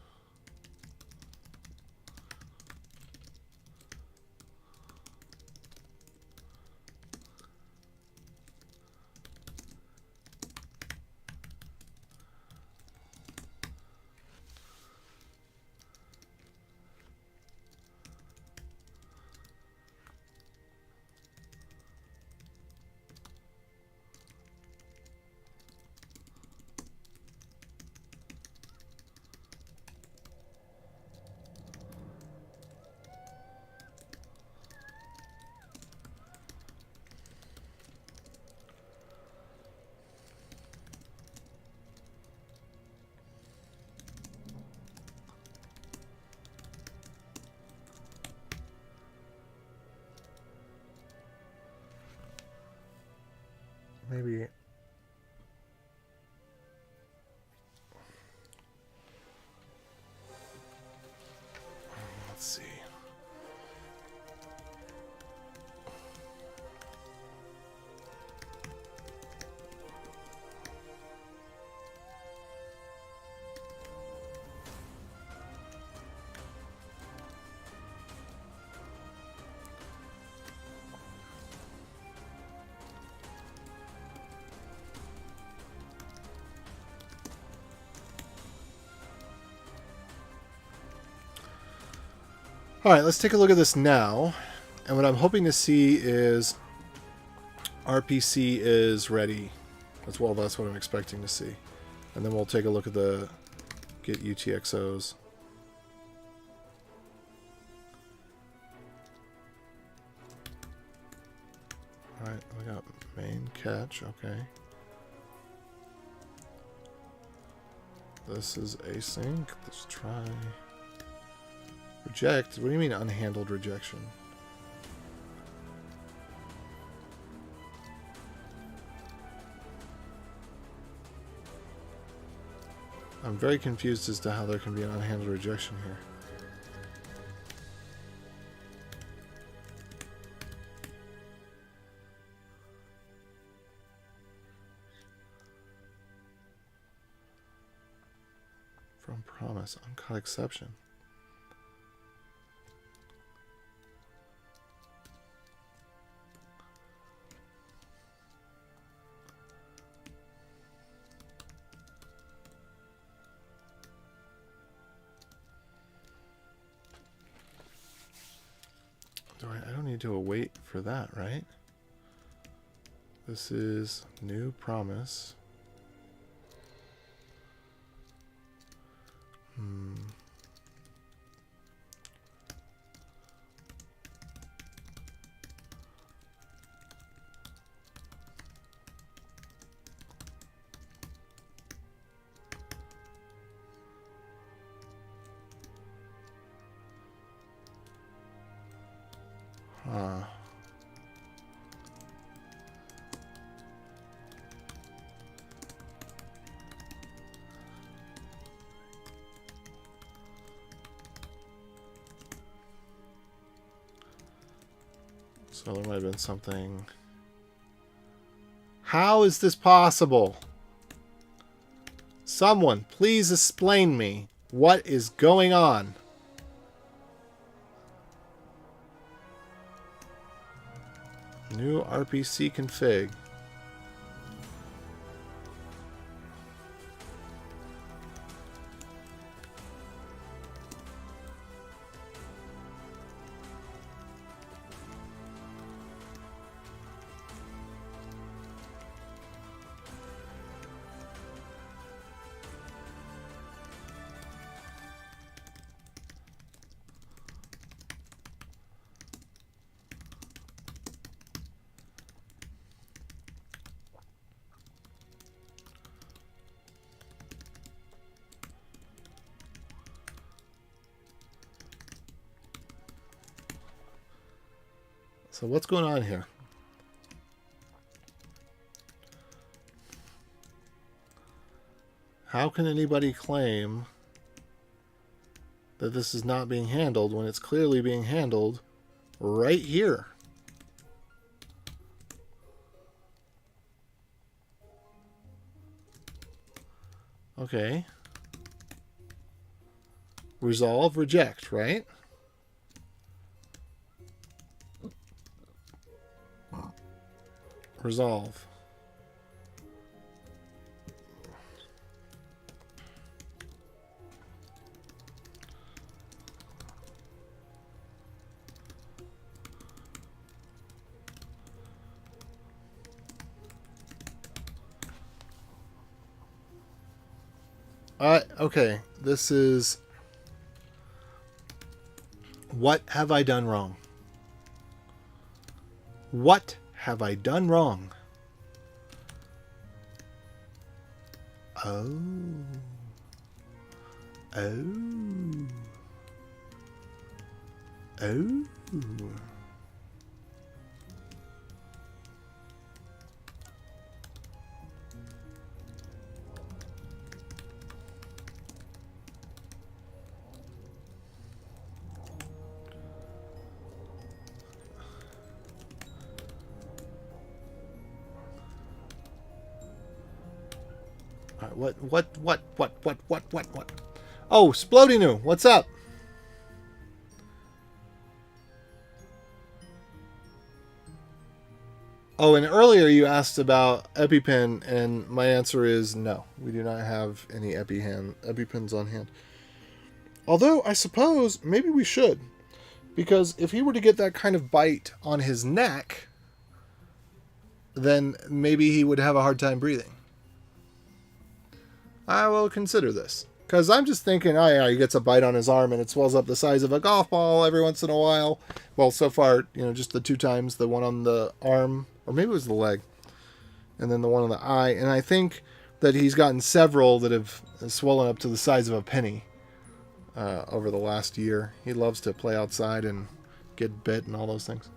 Maybe. Let's see. All right, let's take a look at this now. And what I'm hoping to see is RPC is ready. That's what I'm expecting to see. And then we'll take a look at the get UTXOs. All right, we got main catch, okay. This is async. Let's try reject. What do you mean unhandled rejection? I'm very confused as to how there can be an unhandled rejection here. From promise, uncut exception. I don't need to await for that, right? This is new promise. Huh. So there might have been something. How is this possible? Someone, please explain me what is going on. New RPC config. So what's going on here? How can anybody claim that this is not being handled when it's clearly being handled right here? Okay. Resolve, reject, right? Resolve. Okay, this is... What have I done wrong? What have I done wrong? Oh. Oh. Oh. What? Oh, Splodinu, what's up? Oh, and earlier you asked about EpiPen, and my answer is no. We do not have any EpiPens on hand. Although, I suppose, maybe we should. Because if he were to get that kind of bite on his neck, then maybe he would have a hard time breathing. I will consider this. Because I'm just thinking, oh yeah, he gets a bite on his arm and it swells up the size of a golf ball every once in a while. Well, so far, just the 2 times, the one on the arm, or maybe it was the leg, and then the one on the eye. And I think that he's gotten several that have swollen up to the size of a penny over the last year. He loves to play outside and get bit and all those things.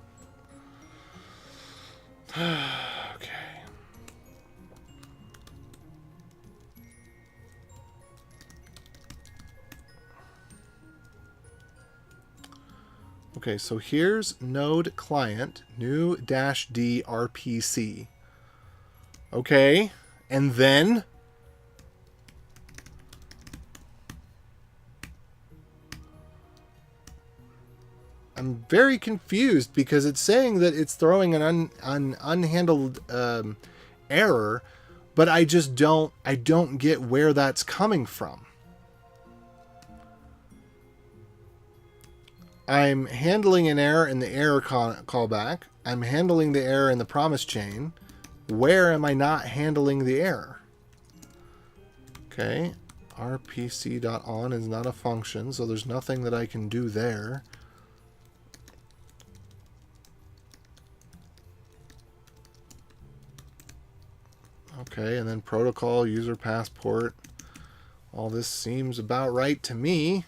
Okay. Okay, so here's node client, new -d RPC. Okay, and then I'm very confused because it's saying that it's throwing an unhandled error, but I don't get where that's coming from. I'm handling an error in the error callback. I'm handling the error in the promise chain. Where am I not handling the error? Okay, rpc.on is not a function, so there's nothing that I can do there. Okay, and then protocol, user passport. All this seems about right to me.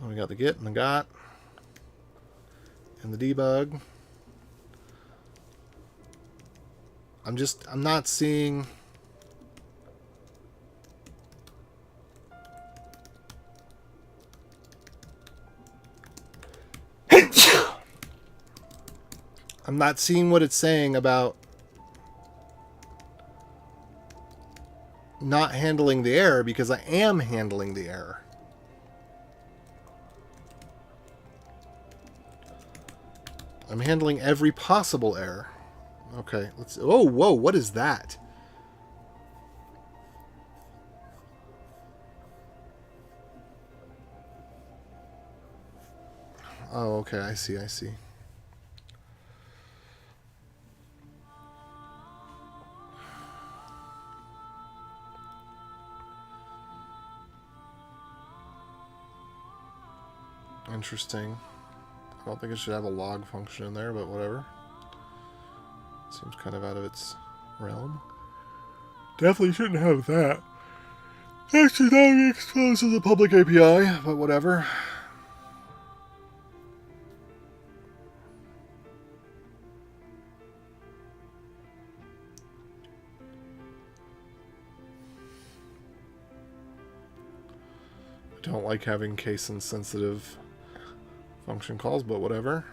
We got the get and the got and the debug. I'm not seeing. I'm not seeing what it's saying about not handling the error, because I am handling the error. I'm handling every possible error. Okay, let's... Oh, whoa, what is that? Oh, okay, I see. Interesting. I don't think it should have a log function in there, but whatever. Seems kind of out of its realm. Definitely shouldn't have that. Actually, that would be exposed as a public API, but whatever. I don't like having case-insensitive function calls, but whatever.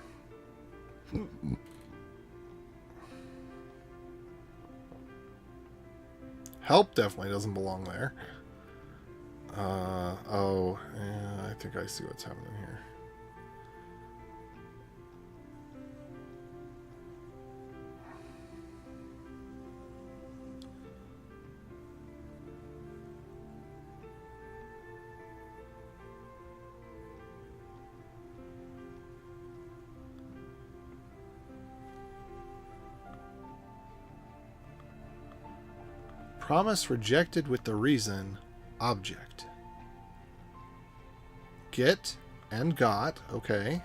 Help definitely doesn't belong there. Oh, yeah, I think I see what's happening here. Promise rejected with the reason object. Get and got, okay.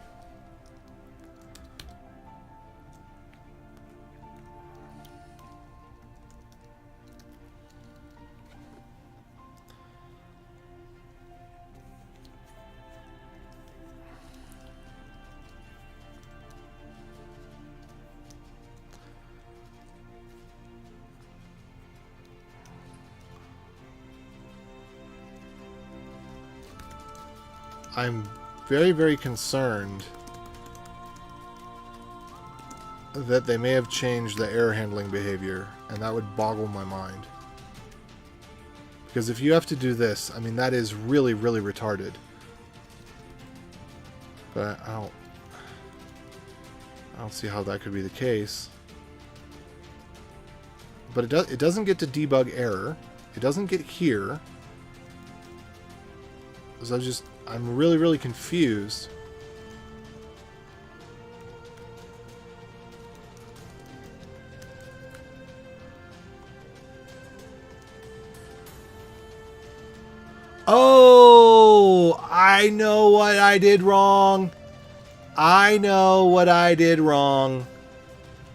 I'm very, very concerned that they may have changed the error handling behavior, and that would boggle my mind. Because if you have to do this, I mean, that is really, really retarded. But I don't see how that could be the case. But it doesn't get to debug error. It doesn't get here. So I'm really, really confused. Oh, I know what I did wrong. I know what I did wrong.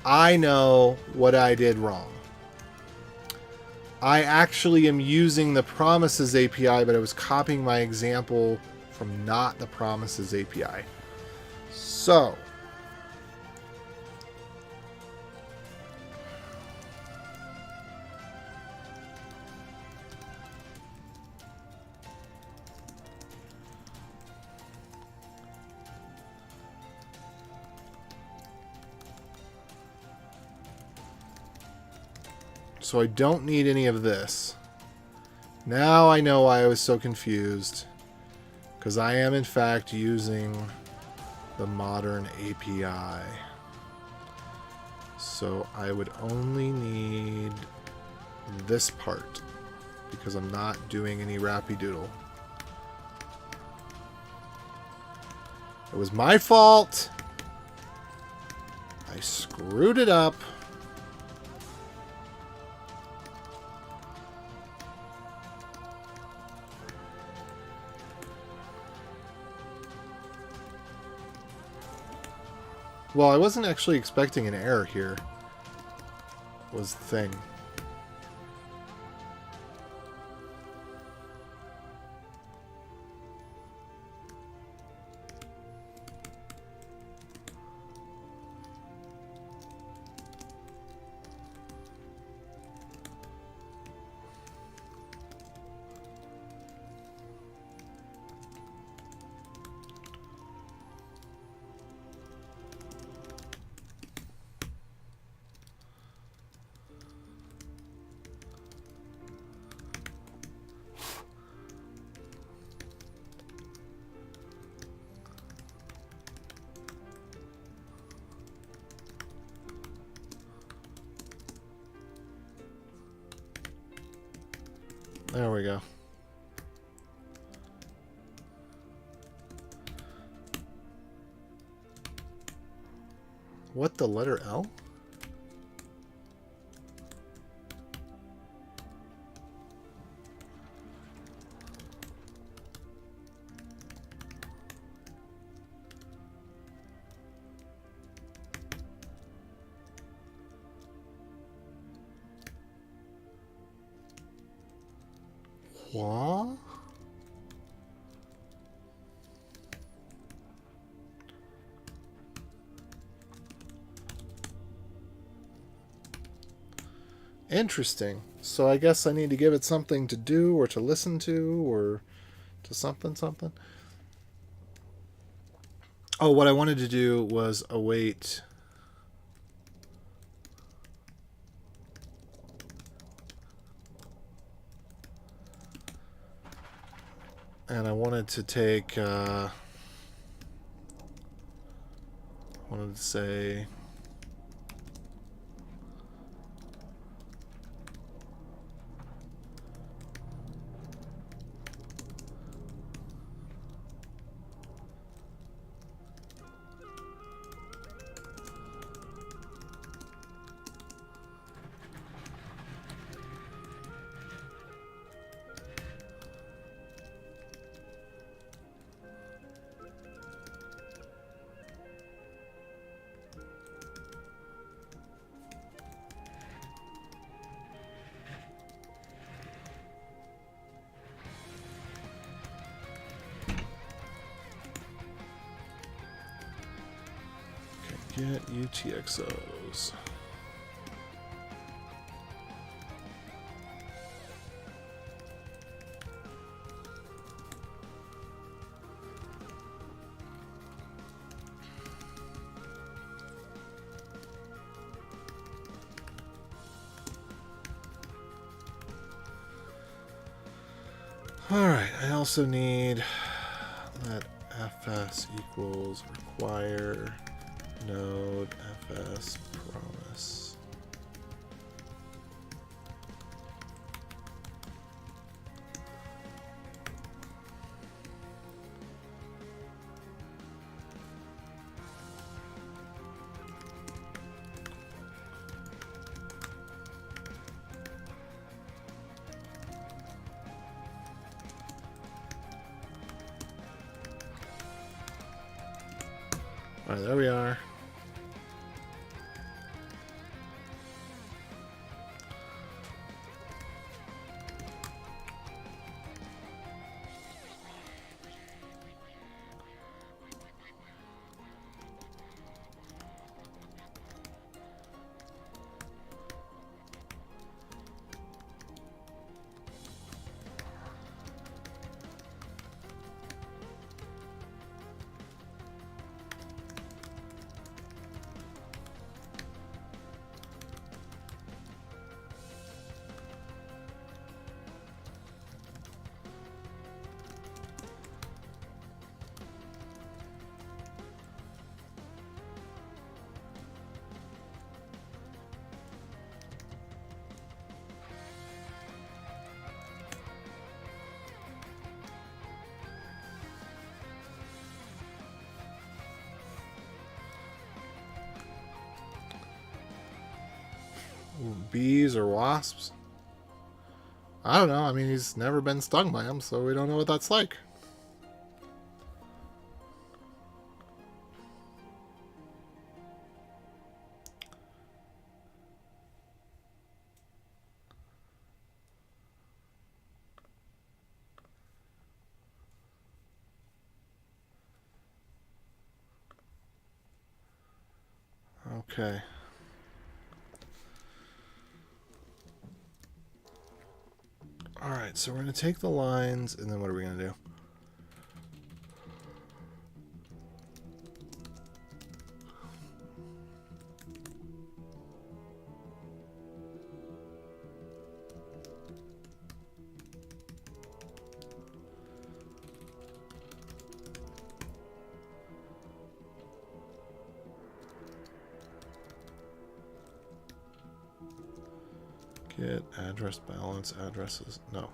I know what I did wrong. I actually am using the Promises API, but I was copying my example from not the Promises API. So, I don't need any of this. Now I know why I was so confused. Because I am in fact using the modern API. So I would only need this part. Because I'm not doing any Rappy-Doodle. It was my fault. I screwed it up. Well, I wasn't actually expecting an error here. Was the thing. There we go. What, the letter L? What? Interesting. So I guess I need to give it something to do or to listen to or to something. Oh, what I wanted to do was await. And I wanted to take, wanted to say, get UTXOs. Alright, I also need let fs equals require node fs promise. Alright, there we are. Bees or wasps? I don't know. I mean, he's never been stung by them, so we don't know what that's like. Okay. Alright, so we're going to take the lines, and then what are we going to do? Get address balance addresses. No.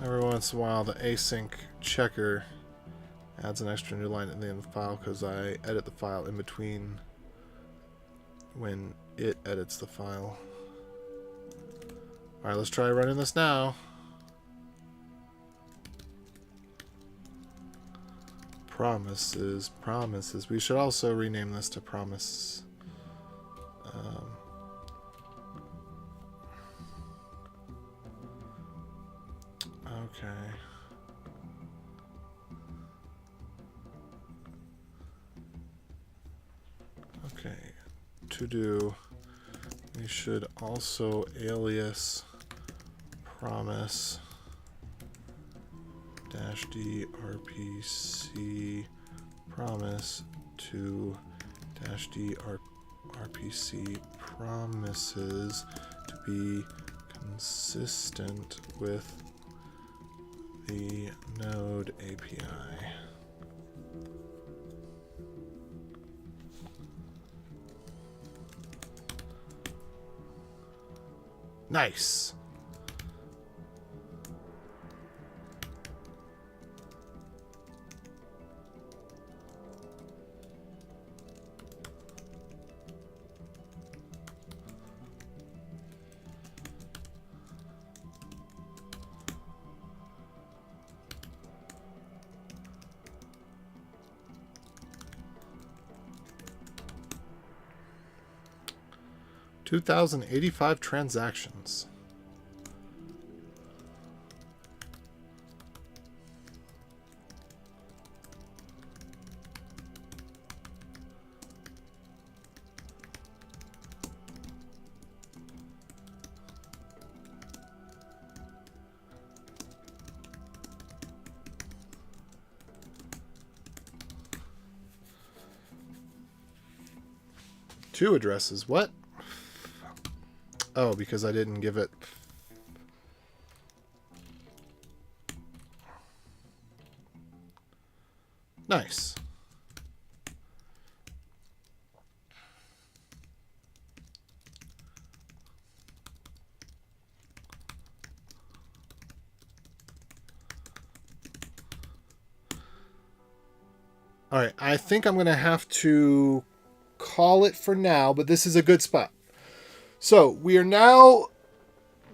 Every once in a while, the async checker adds an extra new line at the end of the file because I edit the file in between when it edits the file. Alright, let's try running this now. Promises, promises. We should also rename this to promise. Okay. Okay. To do, we should also alias promise dash d rpc promise to dash d rpc promises to be consistent with the node API. Nice. $2,085 transactions. Two addresses. What? Oh, because I didn't give it... Nice. Alright, I think I'm going to have to call it for now, but this is a good spot. So, we are now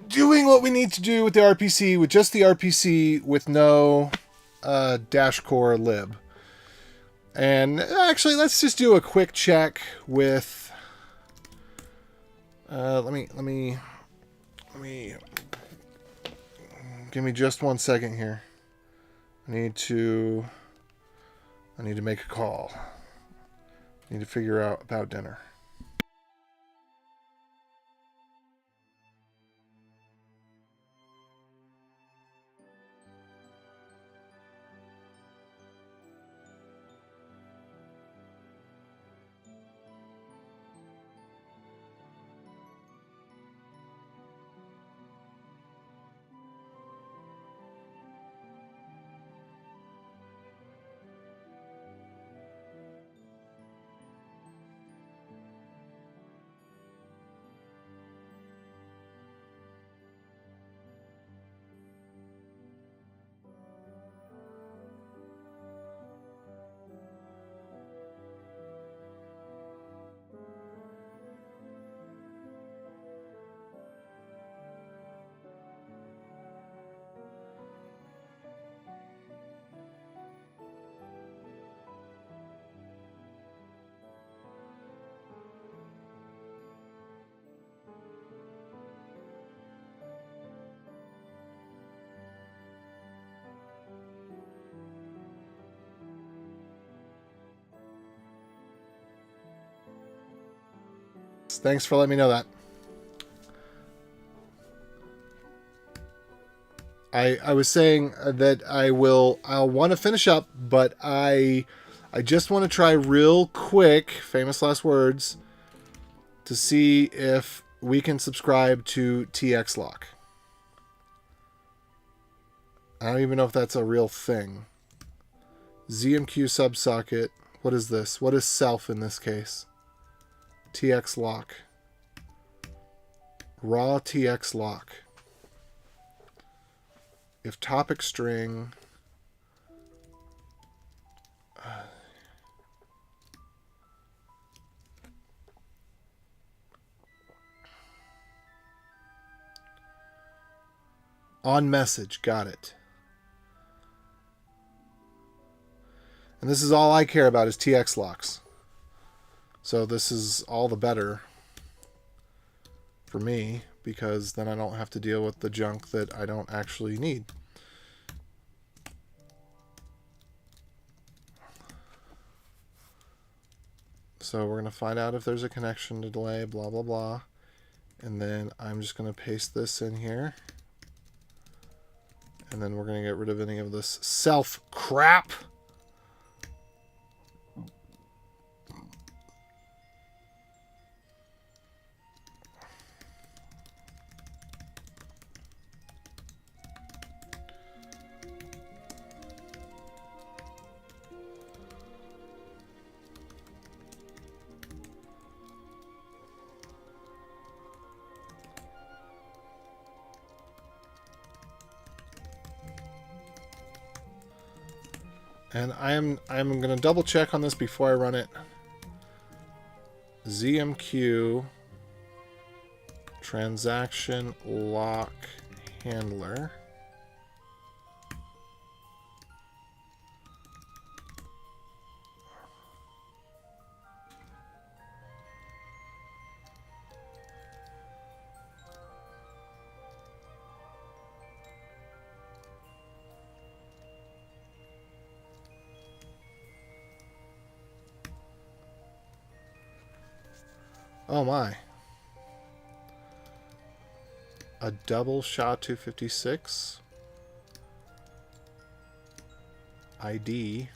doing what we need to do with the RPC, with just the RPC, with no dash core lib. And actually, let's just do a quick check with... Let me... Give me just 1 second here. I need to make a call. I need to figure out about dinner. Thanks for letting me know that. I was saying that I'll want to finish up, but I just want to try real quick, famous last words, to see if we can subscribe to TX Lock. I don't even know if that's a real thing. ZMQ subsocket. What is this? What is self in this case? TX Lock. Raw TX Lock. If topic string on message, got it. And this is all I care about is TX locks. So this is all the better for me, because then I don't have to deal with the junk that I don't actually need. So we're going to find out if there's a connection to delay, blah, blah, blah. And then I'm just going to paste this in here. And then we're going to get rid of any of this self crap. And I'm going to double check on this before I run it. ZMQ transaction lock handler. Oh my. A double SHA-256 ID.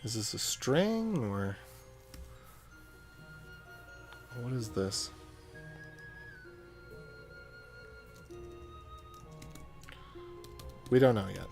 Is this a string or what is this? We don't know yet.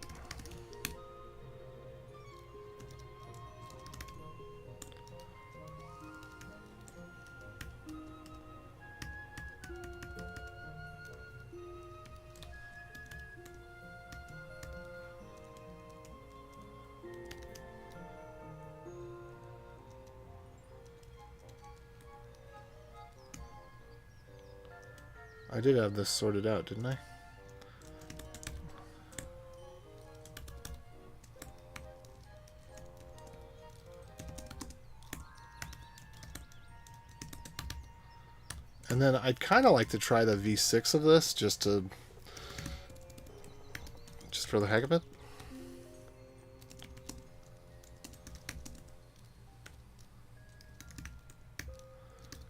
I did have this sorted out, didn't I? And then I'd kind of like to try the V6 of this just for the heck of it.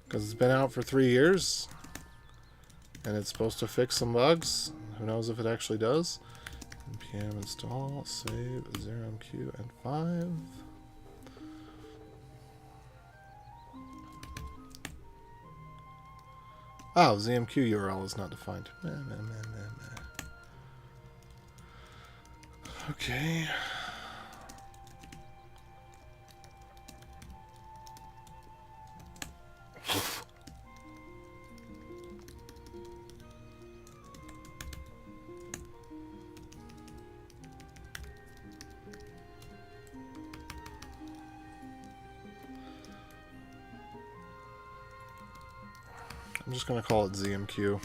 Because it's been out for 3 years. And it's supposed to fix some bugs. Who knows if it actually does. npm install, save, 0mq, and 5. Oh, ZMQ URL is not defined. Okay. I'm just going to call it ZMQ.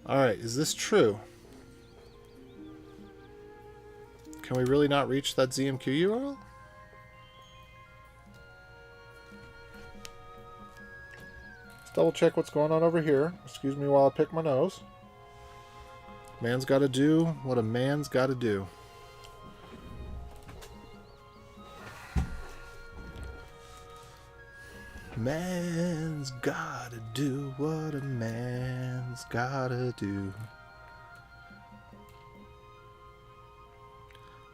Alright, is this true? Can we really not reach that ZMQ URL? Let's double check what's going on over here. Excuse me while I pick my nose. Man's gotta do what a man's gotta do. Man's gotta do what a man's gotta do.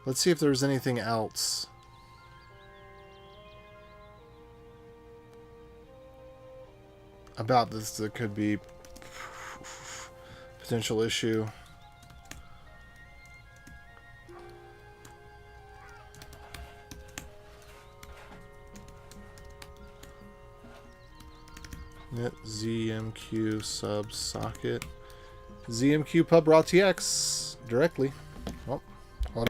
Let's see if there's anything else. About this that could be potential issue. Net ZMQ sub socket. ZMQ pub raw TX directly. Oh, hold on.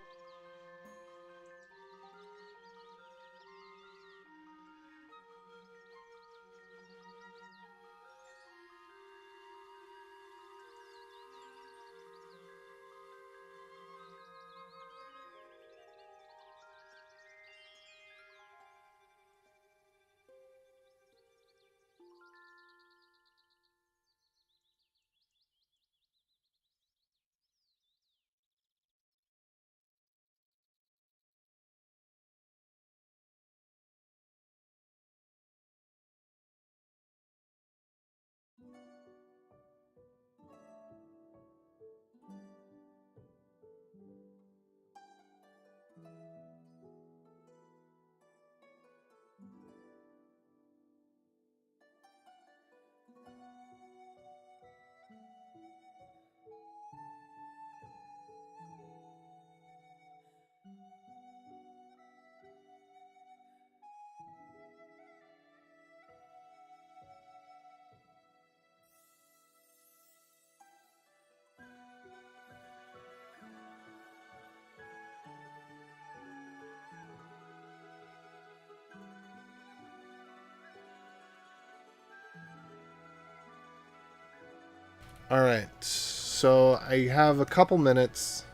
Alright, so I have a couple minutes.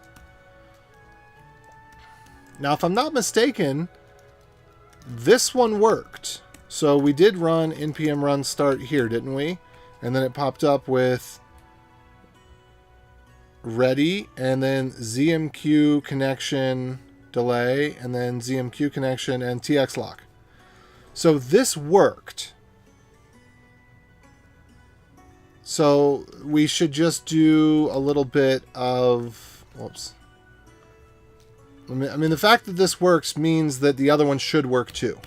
Now, if I'm not mistaken, this one worked. So we did run npm run start here, didn't we? And then it popped up with ready, and then ZMQ connection delay, and then ZMQ connection and TX lock. So this worked. So we should just do a little bit of... Whoops. I mean, the fact that this works means that the other one should work too.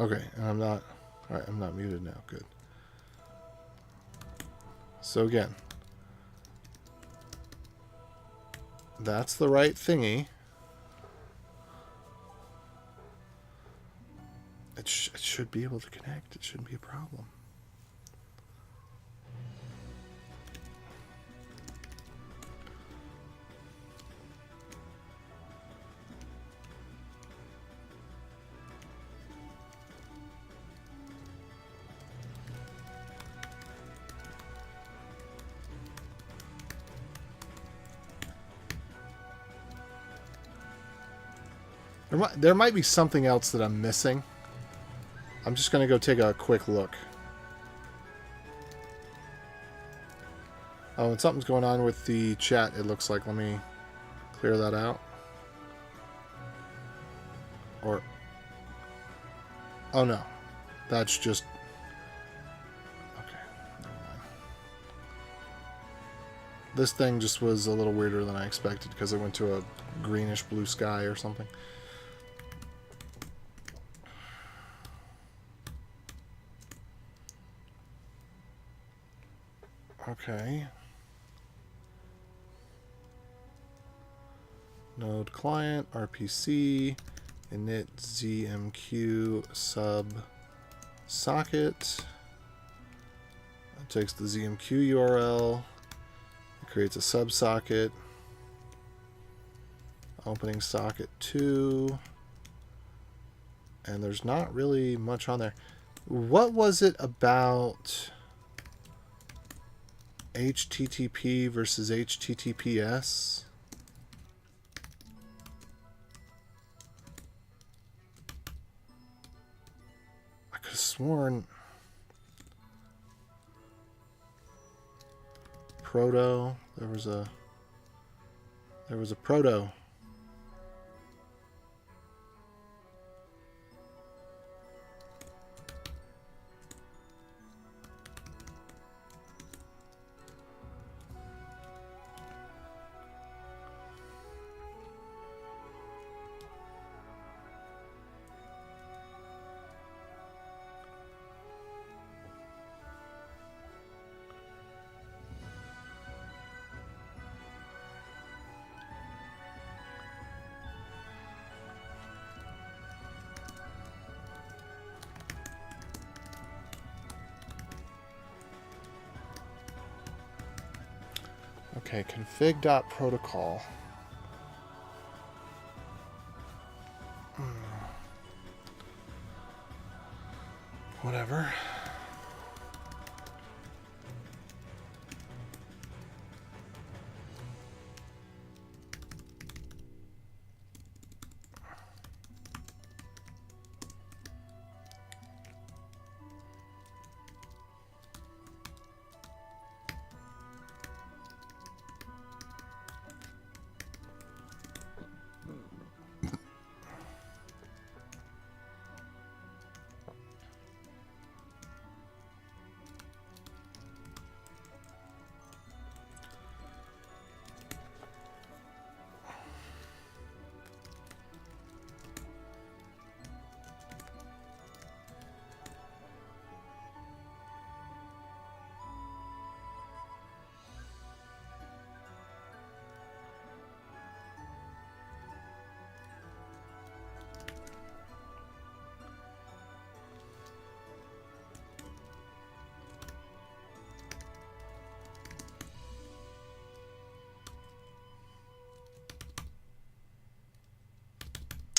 Okay, and I'm not... Alright, I'm not muted now. Good. So again, that's the right thingy. It should be able to connect. It shouldn't be a problem. There might be something else that I'm missing. I'm just going to go take a quick look. Oh, and something's going on with the chat, it looks like. Let me clear that out. Or... Oh, no. That's just... Okay. Never mind. This thing just was a little weirder than I expected because it went to a greenish blue sky or something. Okay. Node client, RPC, init ZMQ sub socket. It takes the ZMQ URL. It creates a subsocket. Opening socket 2. And there's not really much on there. What was it about HTTP versus HTTPS? I could have sworn proto. There was a proto. Okay, config.protocol. Whatever.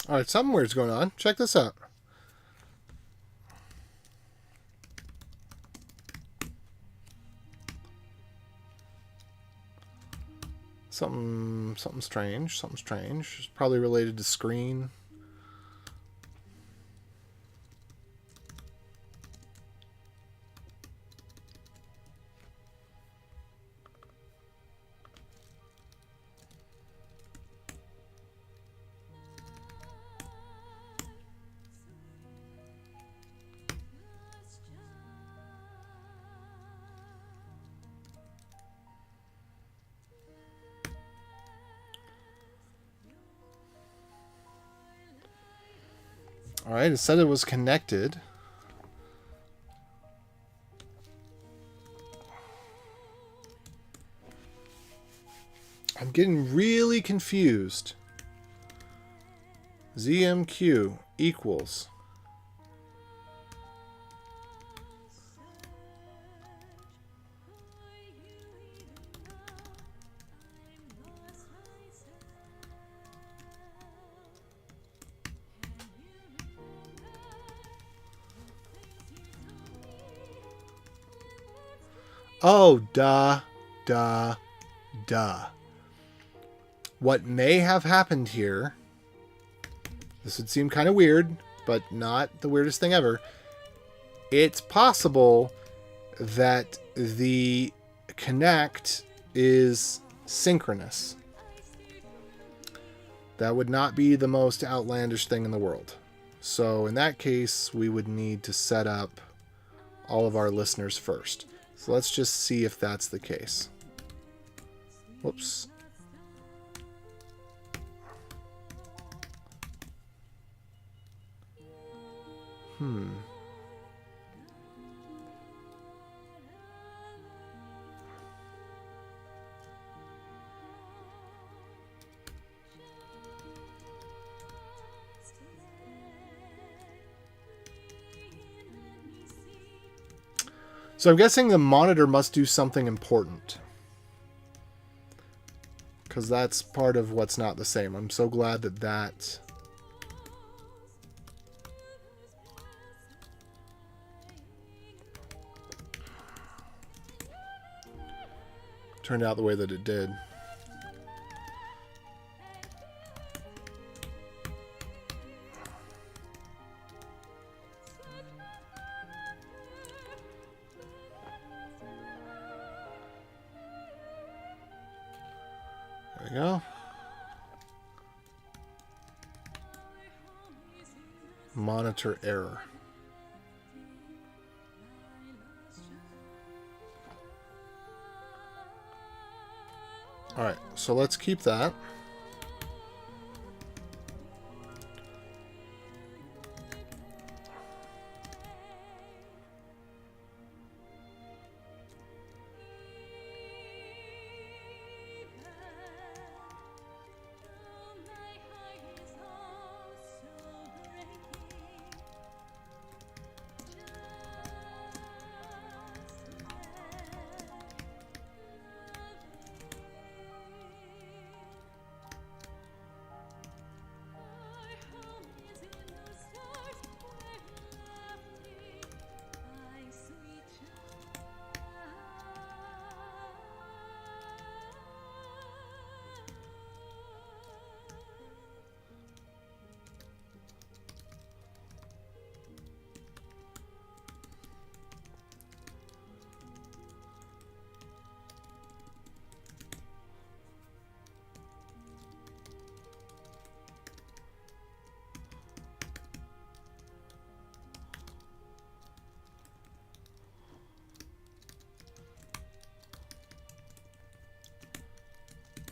All right, something weird's going on. Check this out. Something strange. Something strange. It's probably related to screen. All right, it said it was connected. I'm getting really confused. ZMQ equals. Oh, duh. What may have happened here, this would seem kind of weird, but not the weirdest thing ever. It's possible that the connect is synchronous. That would not be the most outlandish thing in the world. So in that case, we would need to set up all of our listeners first. So let's just see if that's the case. Whoops. So I'm guessing the monitor must do something important. Because that's part of what's not the same. I'm so glad that that... turned out the way that it did. There we go. Monitor error. Alright, so let's keep that.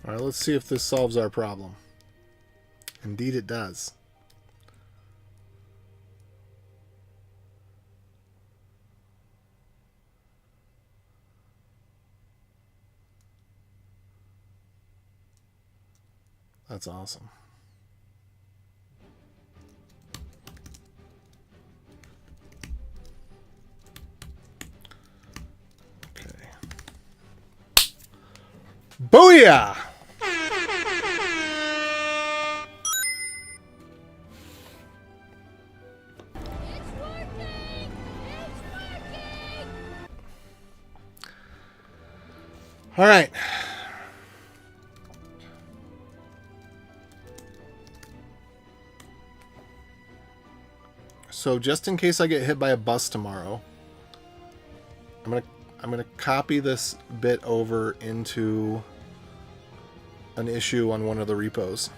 Alright, let's see if this solves our problem. Indeed it does. That's awesome. Okay. Booyah! All right. So just in case I get hit by a bus tomorrow, I'm gonna copy this bit over into an issue on one of the repos.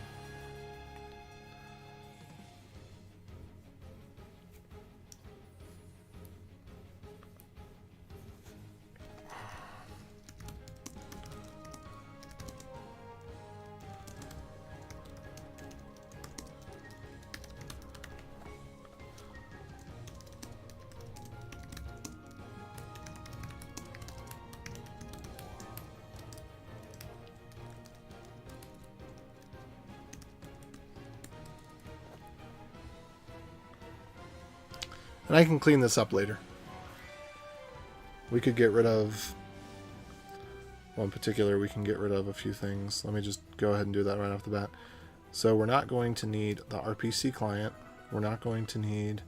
And I can clean this up later. We could get rid of one particular, we can get rid of a few things. Let me just go ahead and do that right off the bat. So we're not going to need the RPC client. We're not going to need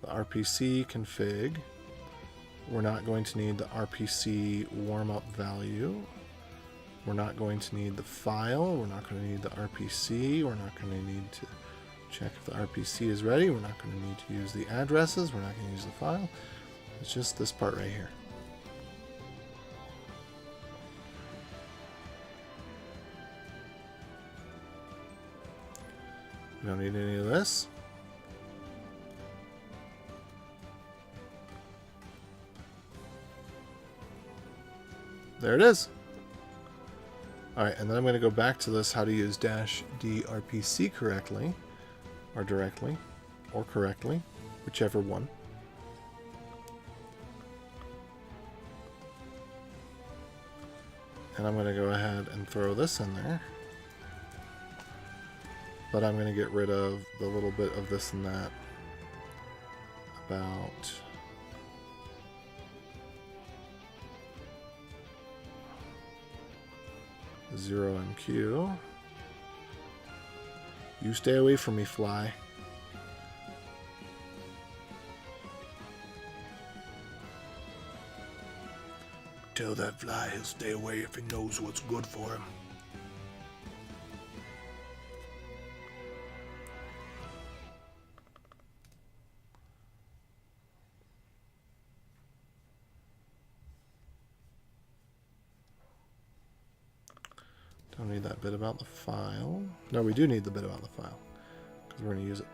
the RPC config. We're not going to need the RPC warm-up value. We're not going to need the file. We're not going to need the RPC. We're not going to need to check if the RPC is ready. We're not going to need to use the addresses. We're not going to use the file. It's just this part right here. We don't need any of this. There it is. Alright, and then I'm going to go back to this, how to use -drpc correctly, or directly, or correctly, whichever one. And I'm going to go ahead and throw this in there. But I'm going to get rid of the little bit of this and that about 0 MQ. You stay away from me, fly. Tell that fly he'll stay away if he knows what's good for him. Don't need that bit about the file. No, we do need the bit about the file, because we're going to use it.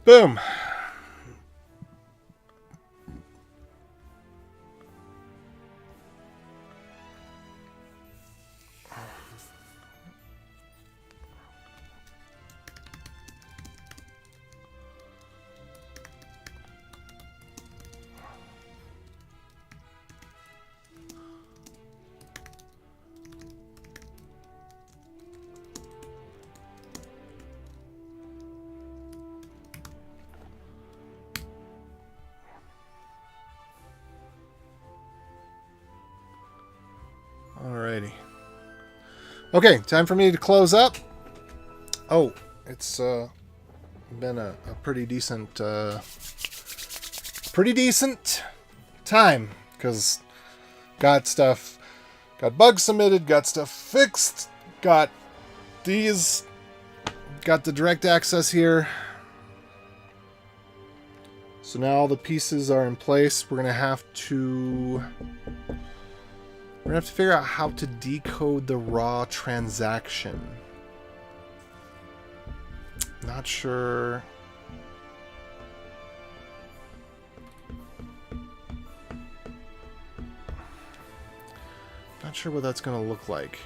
Boom! Alrighty. Okay, time for me to close up. Oh, it's been a pretty decent time, because got bugs submitted, got stuff fixed, got the direct access here. So now all the pieces are in place. We're gonna have to figure out how to decode the raw transaction. Not sure. Not sure what that's going to look like.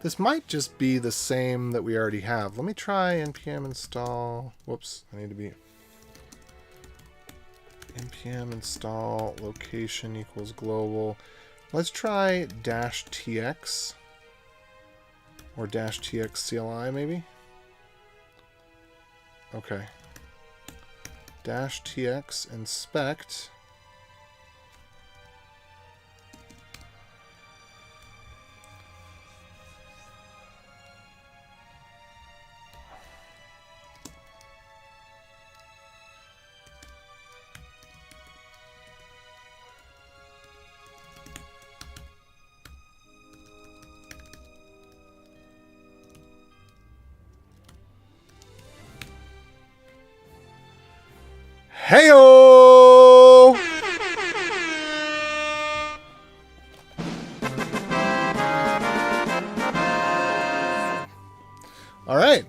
This might just be the same that we already have. Let me try npm install. Whoops, I need to be npm install location equals global. Let's try -tx or -tx CLI maybe. Okay. -tx inspect. Heyo! All right.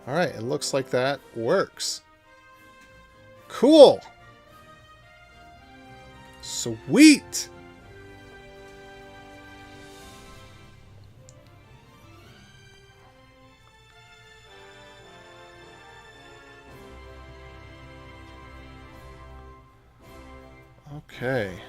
All right, it looks like that works. Cool. Sweet. Okay.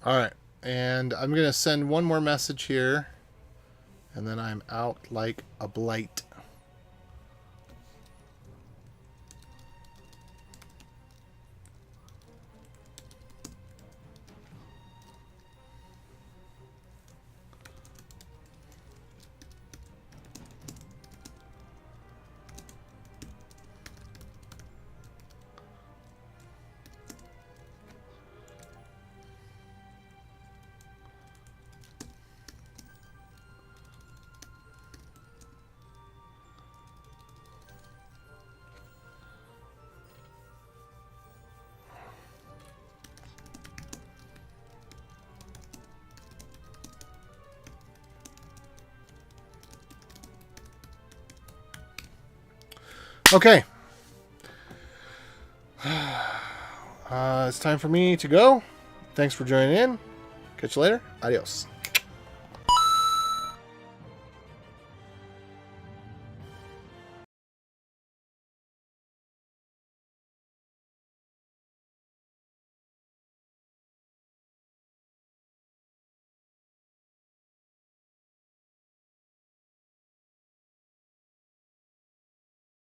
All right. And I'm going to send one more message here. And then I'm out like a blight. Okay. It's time for me to go. Thanks for joining in. Catch you later. Adios.